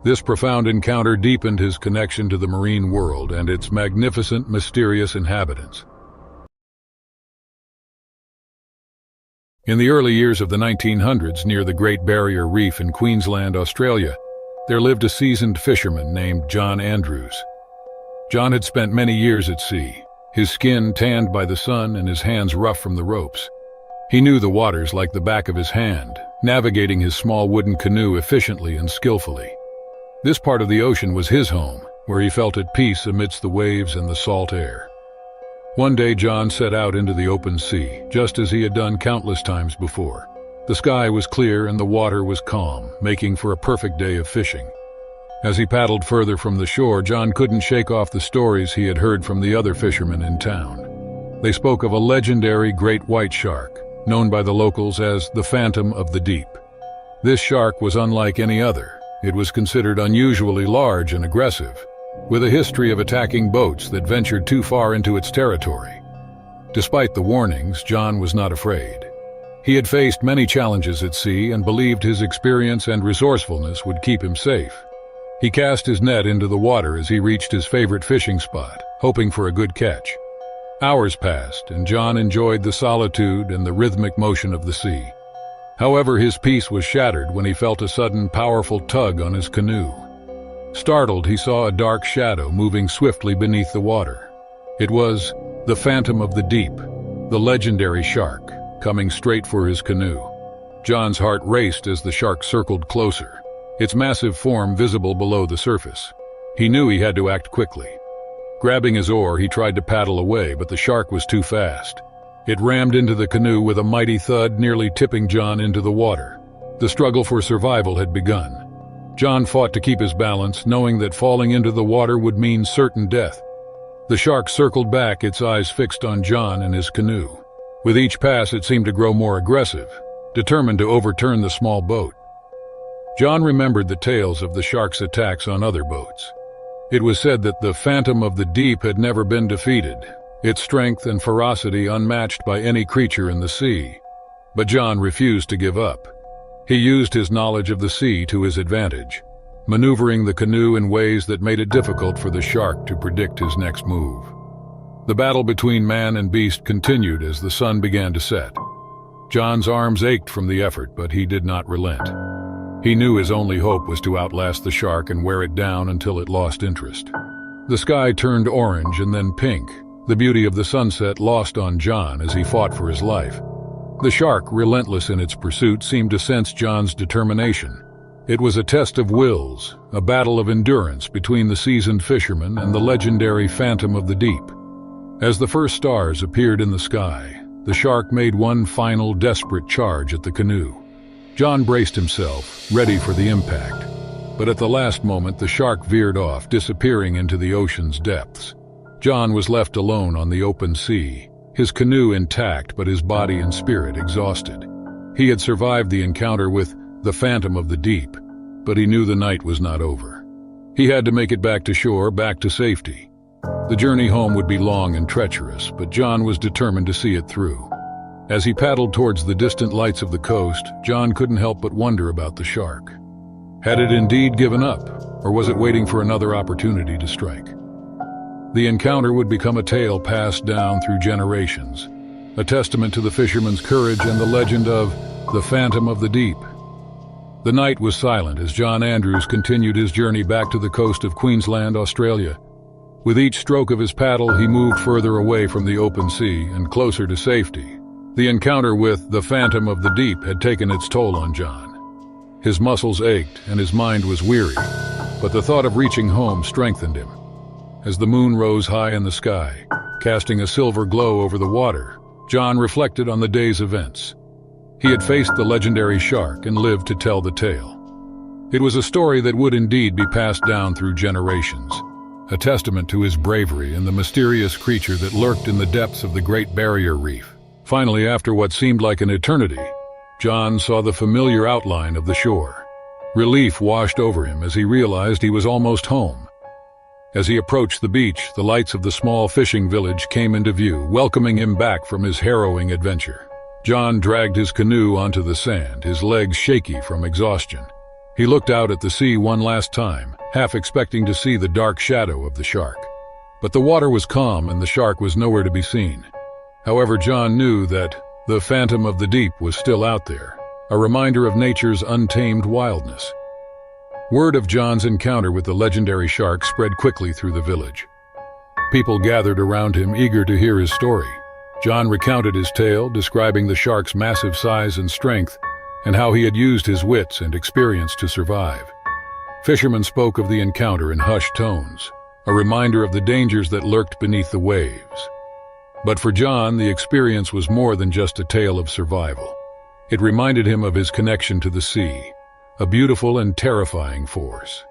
This profound encounter deepened his connection to the marine world and its magnificent, mysterious inhabitants. In the early years of the 1900s, near the Great Barrier Reef in Queensland, Australia, there lived a seasoned fisherman named John Andrews. John had spent many years at sea, his skin tanned by the sun and his hands rough from the ropes. He knew the waters like the back of his hand, navigating his small wooden canoe efficiently and skillfully. This part of the ocean was his home, where he felt at peace amidst the waves and the salt air. One day John set out into the open sea, just as he had done countless times before. The sky was clear and the water was calm, making for a perfect day of fishing. As he paddled further from the shore, John couldn't shake off the stories he had heard from the other fishermen in town. They spoke of a legendary great white shark, known by the locals as the Phantom of the Deep. This shark was unlike any other. It was considered unusually large and aggressive, with a history of attacking boats that ventured too far into its territory. Despite the warnings, John was not afraid. He had faced many challenges at sea and believed his experience and resourcefulness would keep him safe. He cast his net into the water as he reached his favorite fishing spot, hoping for a good catch. Hours passed, and John enjoyed the solitude and the rhythmic motion of the sea. However, his peace was shattered when he felt a sudden, powerful tug on his canoe. Startled, he saw a dark shadow moving swiftly beneath the water. It was the Phantom of the Deep, the legendary shark, coming straight for his canoe. John's heart raced as the shark circled closer, its massive form visible below the surface. He knew he had to act quickly. Grabbing his oar, he tried to paddle away, but the shark was too fast. It rammed into the canoe with a mighty thud, nearly tipping John into the water. The struggle for survival had begun. John fought to keep his balance, knowing that falling into the water would mean certain death. The shark circled back, its eyes fixed on John and his canoe. With each pass, it seemed to grow more aggressive, determined to overturn the small boat. John remembered the tales of the shark's attacks on other boats. It was said that the Phantom of the Deep had never been defeated, its strength and ferocity unmatched by any creature in the sea. But John refused to give up. He used his knowledge of the sea to his advantage, maneuvering the canoe in ways that made it difficult for the shark to predict his next move. The battle between man and beast continued as the sun began to set. John's arms ached from the effort, but he did not relent. He knew his only hope was to outlast the shark and wear it down until it lost interest. The sky turned orange and then pink, the beauty of the sunset lost on John as he fought for his life. The shark, relentless in its pursuit, seemed to sense John's determination. It was a test of wills, a battle of endurance between the seasoned fisherman and the legendary Phantom of the Deep. As the first stars appeared in the sky, the shark made one final desperate charge at the canoe. John braced himself, ready for the impact. But at the last moment, the shark veered off, disappearing into the ocean's depths. John was left alone on the open sea, his canoe intact but his body and spirit exhausted. He had survived the encounter with the Phantom of the Deep, but he knew the night was not over. He had to make it back to shore, back to safety. The journey home would be long and treacherous, but John was determined to see it through. As he paddled towards the distant lights of the coast, John couldn't help but wonder about the shark. Had it indeed given up, or was it waiting for another opportunity to strike? The encounter would become a tale passed down through generations, a testament to the fisherman's courage and the legend of the Phantom of the Deep. The night was silent as John Andrews continued his journey back to the coast of Queensland, Australia. With each stroke of his paddle, he moved further away from the open sea and closer to safety. The encounter with the Phantom of the Deep had taken its toll on John. His muscles ached and his mind was weary, but the thought of reaching home strengthened him. As the moon rose high in the sky, casting a silver glow over the water, John reflected on the day's events. He had faced the legendary shark and lived to tell the tale. It was a story that would indeed be passed down through generations, a testament to his bravery and the mysterious creature that lurked in the depths of the Great Barrier Reef. Finally, after what seemed like an eternity, John saw the familiar outline of the shore. Relief washed over him as he realized he was almost home. As he approached the beach, the lights of the small fishing village came into view, welcoming him back from his harrowing adventure. John dragged his canoe onto the sand, his legs shaky from exhaustion. He looked out at the sea one last time, half expecting to see the dark shadow of the shark. But the water was calm and the shark was nowhere to be seen. However, John knew that the Phantom of the Deep was still out there, a reminder of nature's untamed wildness. Word of John's encounter with the legendary shark spread quickly through the village. People gathered around him, eager to hear his story. John recounted his tale, describing the shark's massive size and strength, and how he had used his wits and experience to survive. Fishermen spoke of the encounter in hushed tones, a reminder of the dangers that lurked beneath the waves. But for John, the experience was more than just a tale of survival. It reminded him of his connection to the sea, a beautiful and terrifying force.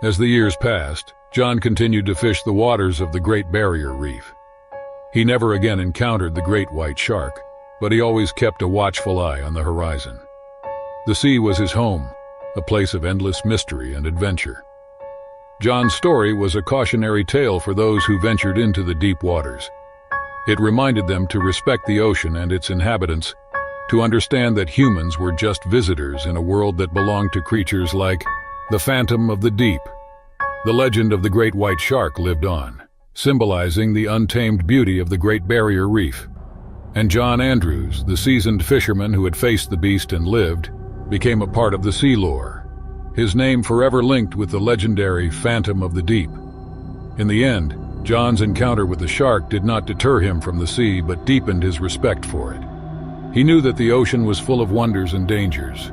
As the years passed, John continued to fish the waters of the Great Barrier Reef. He never again encountered the great white shark, but he always kept a watchful eye on the horizon. The sea was his home, a place of endless mystery and adventure. John's story was a cautionary tale for those who ventured into the deep waters. It reminded them to respect the ocean and its inhabitants, to understand that humans were just visitors in a world that belonged to creatures like the phantom of the deep. The legend of the great white shark lived on, symbolizing the untamed beauty of the Great Barrier Reef. And John Andrews, the seasoned fisherman who had faced the beast and lived, became a part of the sea lore, his name forever linked with the legendary Phantom of the Deep. In the end, John's encounter with the shark did not deter him from the sea but deepened his respect for it. He knew that the ocean was full of wonders and dangers,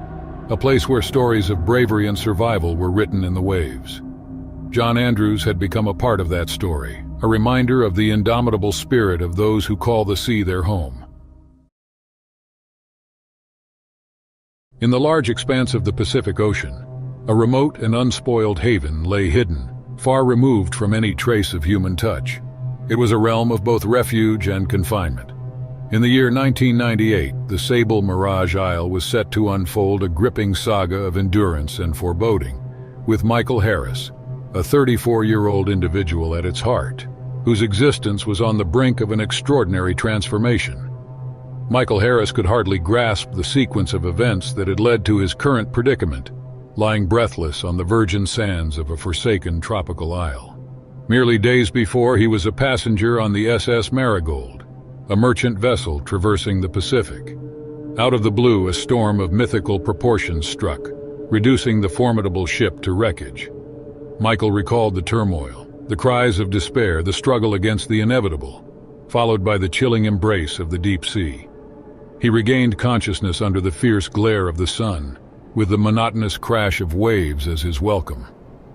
a place where stories of bravery and survival were written in the waves. John Andrews had become a part of that story, a reminder of the indomitable spirit of those who call the sea their home. In the large expanse of the Pacific Ocean, a remote and unspoiled haven lay hidden, far removed from any trace of human touch. It was a realm of both refuge and confinement. In the year 1998, the Sable Mirage Isle was set to unfold a gripping saga of endurance and foreboding, with Michael Harris, a 34-year-old individual at its heart, whose existence was on the brink of an extraordinary transformation. Michael Harris could hardly grasp the sequence of events that had led to his current predicament, lying breathless on the virgin sands of a forsaken tropical isle. Merely days before, he was a passenger on the SS Marigold, a merchant vessel traversing the Pacific. Out of the blue, a storm of mythical proportions struck, reducing the formidable ship to wreckage. Michael recalled the turmoil, the cries of despair, the struggle against the inevitable, followed by the chilling embrace of the deep sea. He regained consciousness under the fierce glare of the sun, with the monotonous crash of waves as his welcome.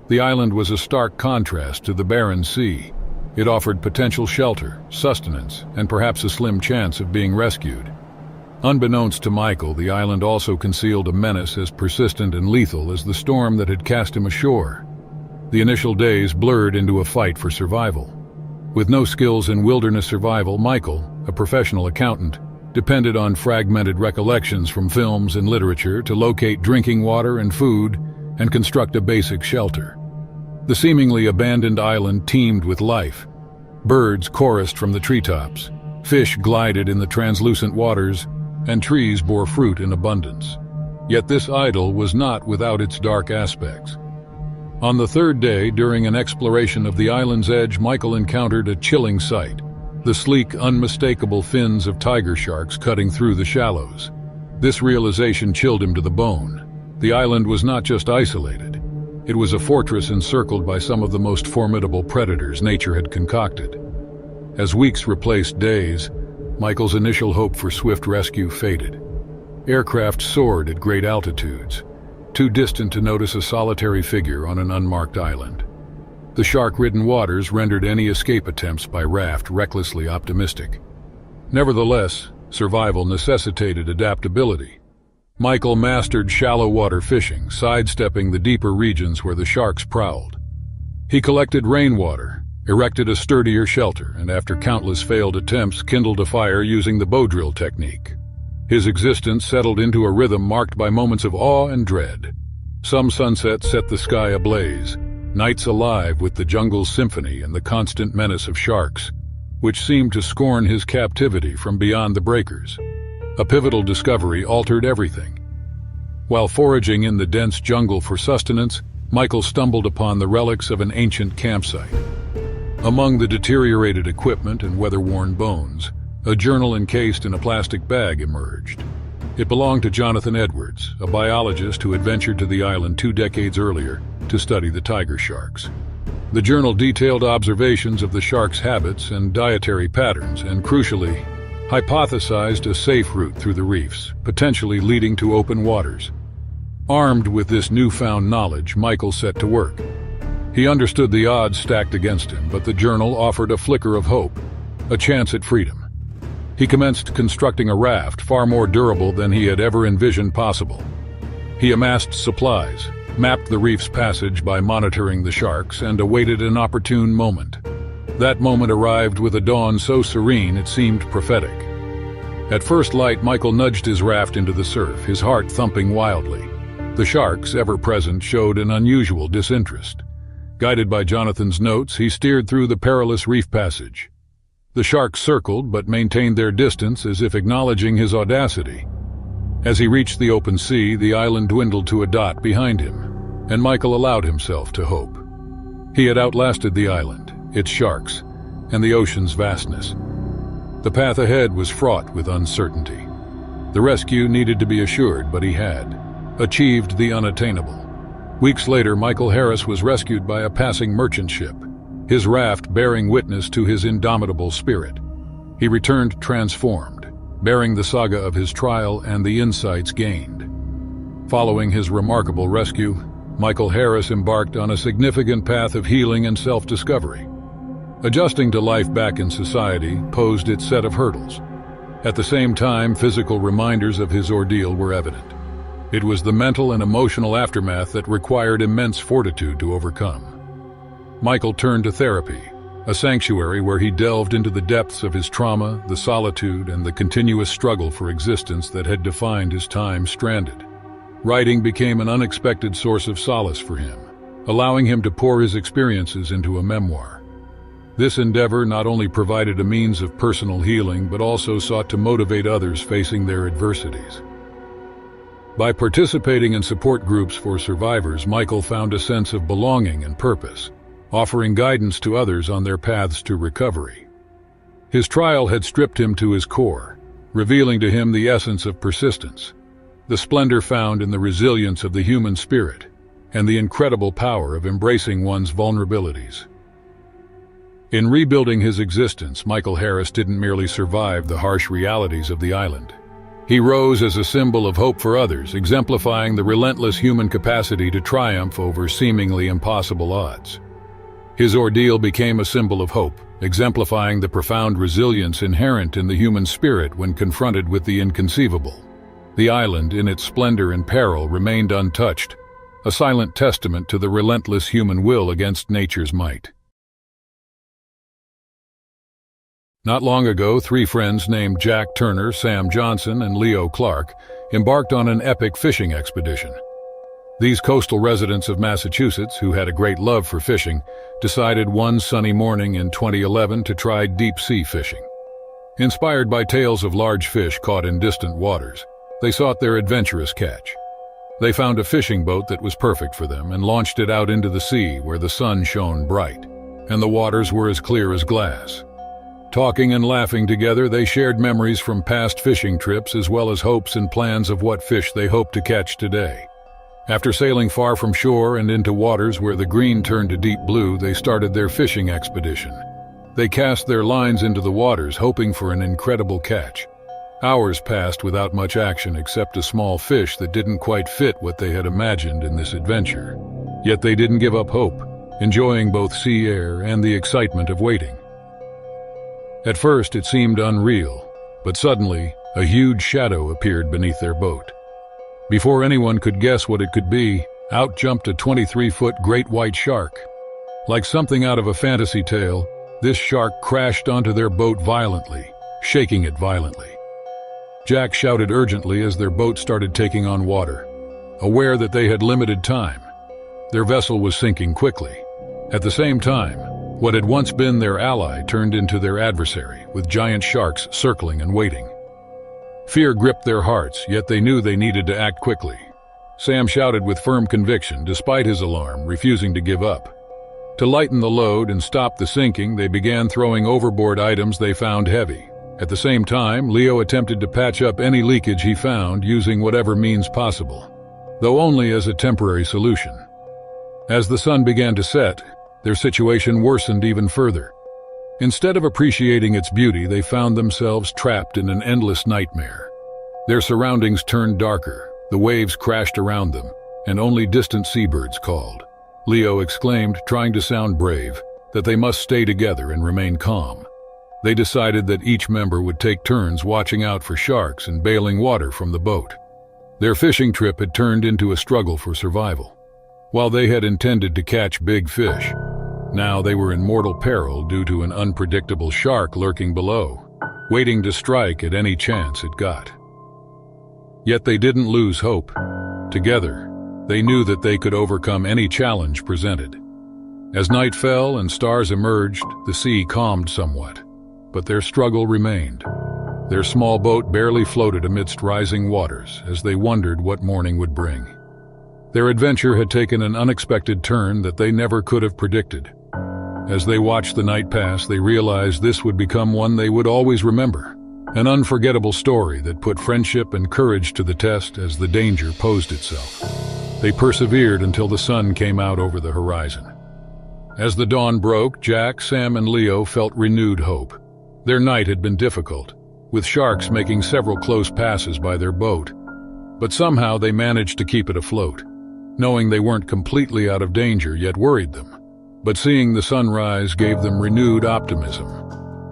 The island was a stark contrast to the barren sea. It offered potential shelter, sustenance, and perhaps a slim chance of being rescued. Unbeknownst to Michael, the island also concealed a menace as persistent and lethal as the storm that had cast him ashore. The initial days blurred into a fight for survival. With no skills in wilderness survival, Michael, a professional accountant, depended on fragmented recollections from films and literature to locate drinking water and food and construct a basic shelter. The seemingly abandoned island teemed with life. Birds chorused from the treetops, fish glided in the translucent waters, and trees bore fruit in abundance. Yet this idyll was not without its dark aspects. On the third day, during an exploration of the island's edge, Michael encountered a chilling sight: the sleek, unmistakable fins of tiger sharks cutting through the shallows. This realization chilled him to the bone. The island was not just isolated. It was a fortress encircled by some of the most formidable predators nature had concocted. As weeks replaced days, Michael's initial hope for swift rescue faded. Aircraft soared at great altitudes, too distant to notice a solitary figure on an unmarked island. The shark-ridden waters rendered any escape attempts by raft recklessly optimistic. Nevertheless, survival necessitated adaptability. Michael mastered shallow water fishing, sidestepping the deeper regions where the sharks prowled. He collected rainwater, erected a sturdier shelter, and after countless failed attempts, kindled a fire using the bow drill technique. His existence settled into a rhythm marked by moments of awe and dread. Some sunsets set the sky ablaze, nights alive with the jungle's symphony and the constant menace of sharks, which seemed to scorn his captivity from beyond the breakers. A pivotal discovery altered everything. While foraging in the dense jungle for sustenance, Michael stumbled upon the relics of an ancient campsite. Among the deteriorated equipment and weather-worn bones, a journal encased in a plastic bag emerged. It belonged to Jonathan Edwards, a biologist who had ventured to the island 2 decades earlier to study the tiger sharks. The journal detailed observations of the sharks' habits and dietary patterns and, crucially, hypothesized a safe route through the reefs, potentially leading to open waters. Armed with this newfound knowledge, Michael set to work. He understood the odds stacked against him, but the journal offered a flicker of hope, a chance at freedom. He commenced constructing a raft far more durable than he had ever envisioned possible. He amassed supplies, mapped the reef's passage by monitoring the sharks, and awaited an opportune moment. That moment arrived with a dawn so serene it seemed prophetic. At first light, Michael nudged his raft into the surf, his heart thumping wildly. The sharks, ever present, showed an unusual disinterest. Guided by Jonathan's notes, he steered through the perilous reef passage. The sharks circled but maintained their distance as if acknowledging his audacity. As he reached the open sea, the island dwindled to a dot behind him, and Michael allowed himself to hope. He had outlasted the island, its sharks, and the ocean's vastness. The path ahead was fraught with uncertainty. The rescue needed to be assured, but he had achieved the unattainable. Weeks later, Michael Harris was rescued by a passing merchant ship, his raft bearing witness to his indomitable spirit. He returned transformed, bearing the saga of his trial and the insights gained. Following his remarkable rescue, Michael Harris embarked on a significant path of healing and self-discovery. Adjusting to life back in society posed its set of hurdles. At the same time, physical reminders of his ordeal were evident. It was the mental and emotional aftermath that required immense fortitude to overcome. Michael turned to therapy, a sanctuary where he delved into the depths of his trauma, the solitude, and the continuous struggle for existence that had defined his time stranded. Writing became an unexpected source of solace for him, allowing him to pour his experiences into a memoir. This endeavor not only provided a means of personal healing, but also sought to motivate others facing their adversities. By participating in support groups for survivors, Michael found a sense of belonging and purpose, offering guidance to others on their paths to recovery. His trial had stripped him to his core, revealing to him the essence of persistence, the splendor found in the resilience of the human spirit, and the incredible power of embracing one's vulnerabilities. In rebuilding his existence, Michael Harris didn't merely survive the harsh realities of the island. He rose as a symbol of hope for others, exemplifying the relentless human capacity to triumph over seemingly impossible odds. His ordeal became a symbol of hope, exemplifying the profound resilience inherent in the human spirit when confronted with the inconceivable. The island, in its splendor and peril, remained untouched, a silent testament to the relentless human will against nature's might. Not long ago, three friends named Jack Turner, Sam Johnson, and Leo Clark embarked on an epic fishing expedition. These coastal residents of Massachusetts, who had a great love for fishing, decided one sunny morning in 2011 to try deep-sea fishing. Inspired by tales of large fish caught in distant waters, they sought their adventurous catch. They found a fishing boat that was perfect for them and launched it out into the sea where the sun shone bright, and the waters were as clear as glass. Talking and laughing together, they shared memories from past fishing trips as well as hopes and plans of what fish they hoped to catch today. After sailing far from shore and into waters where the green turned to deep blue, they started their fishing expedition. They cast their lines into the waters, hoping for an incredible catch. Hours passed without much action except a small fish that didn't quite fit what they had imagined in this adventure. Yet they didn't give up hope, enjoying both sea air and the excitement of waiting. At first it seemed unreal, but suddenly a huge shadow appeared beneath their boat. Before anyone could guess what it could be, out jumped a 23-foot great white shark. Like something out of a fantasy tale, this shark crashed onto their boat violently, shaking it violently. Jack shouted urgently as their boat started taking on water, aware that they had limited time. Their vessel was sinking quickly. At the same time, what had once been their ally turned into their adversary, with giant sharks circling and waiting. Fear gripped their hearts, yet they knew they needed to act quickly. Sam shouted with firm conviction, despite his alarm, refusing to give up. To lighten the load and stop the sinking, they began throwing overboard items they found heavy. At the same time, Leo attempted to patch up any leakage he found using whatever means possible, though only as a temporary solution. As the sun began to set, their situation worsened even further. Instead of appreciating its beauty, they found themselves trapped in an endless nightmare. Their surroundings turned darker, the waves crashed around them, and only distant seabirds called. Leo exclaimed, trying to sound brave, that they must stay together and remain calm. They decided that each member would take turns watching out for sharks and bailing water from the boat. Their fishing trip had turned into a struggle for survival. While they had intended to catch big fish, now they were in mortal peril due to an unpredictable shark lurking below, waiting to strike at any chance it got. Yet they didn't lose hope. Together, they knew that they could overcome any challenge presented. As night fell and stars emerged, the sea calmed somewhat, but their struggle remained. Their small boat barely floated amidst rising waters as they wondered what morning would bring. Their adventure had taken an unexpected turn that they never could have predicted. As they watched the night pass, they realized this would become one they would always remember, an unforgettable story that put friendship and courage to the test as the danger posed itself. They persevered until the sun came out over the horizon. As the dawn broke, Jack, Sam, and Leo felt renewed hope. Their night had been difficult, with sharks making several close passes by their boat, but somehow they managed to keep it afloat. Knowing they weren't completely out of danger yet worried them, but seeing the sunrise gave them renewed optimism.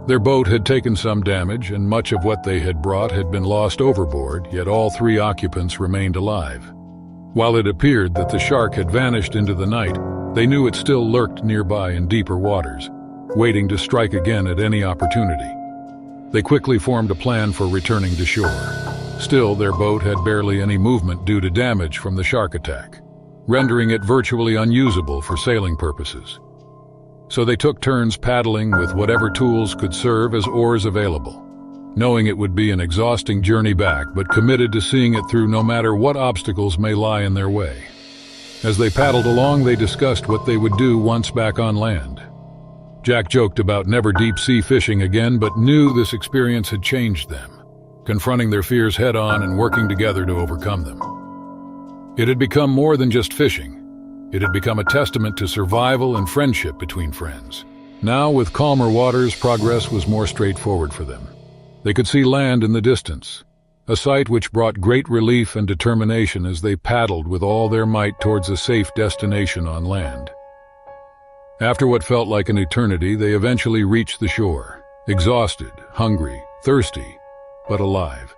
Their boat had taken some damage, and much of what they had brought had been lost overboard, yet all 3 occupants remained alive. While it appeared that the shark had vanished into the night, they knew it still lurked nearby in deeper waters, waiting to strike again at any opportunity. They quickly formed a plan for returning to shore. Still, their boat had barely any movement due to damage from the shark attack, rendering it virtually unusable for sailing purposes. So they took turns paddling with whatever tools could serve as oars available, knowing it would be an exhausting journey back, but committed to seeing it through no matter what obstacles may lie in their way. As they paddled along, they discussed what they would do once back on land. Jack joked about never deep-sea fishing again, but knew this experience had changed them, confronting their fears head-on and working together to overcome them. It had become more than just fishing. It had become a testament to survival and friendship between friends. Now, with calmer waters, progress was more straightforward for them. They could see land in the distance, a sight which brought great relief and determination as they paddled with all their might towards a safe destination on land. After what felt like an eternity, they eventually reached the shore, exhausted, hungry, thirsty, but alive.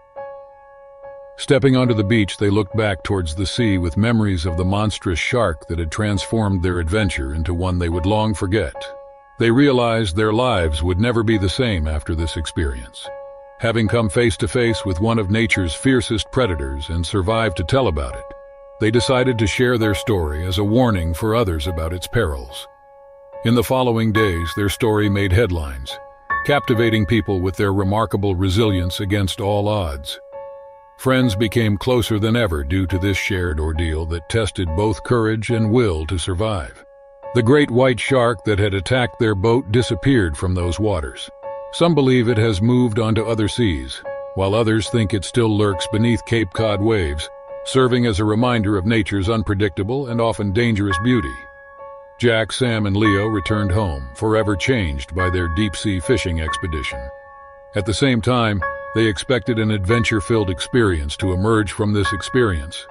Stepping onto the beach, they looked back towards the sea with memories of the monstrous shark that had transformed their adventure into one they would long forget. They realized their lives would never be the same after this experience. Having come face to face with one of nature's fiercest predators and survived to tell about it, they decided to share their story as a warning for others about its perils. In the following days, their story made headlines, captivating people with their remarkable resilience against all odds. Friends became closer than ever due to this shared ordeal that tested both courage and will to survive. The great white shark that had attacked their boat disappeared from those waters. Some believe it has moved onto other seas, while others think it still lurks beneath Cape Cod waves, serving as a reminder of nature's unpredictable and often dangerous beauty. Jack, Sam, and Leo returned home, forever changed by their deep-sea fishing expedition. At the same time, they expected an adventure-filled experience to emerge from this experience.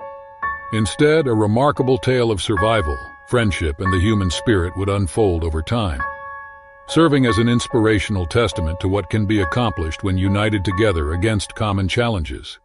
Instead, a remarkable tale of survival, friendship, and the human spirit would unfold over time, serving as an inspirational testament to what can be accomplished when united together against common challenges.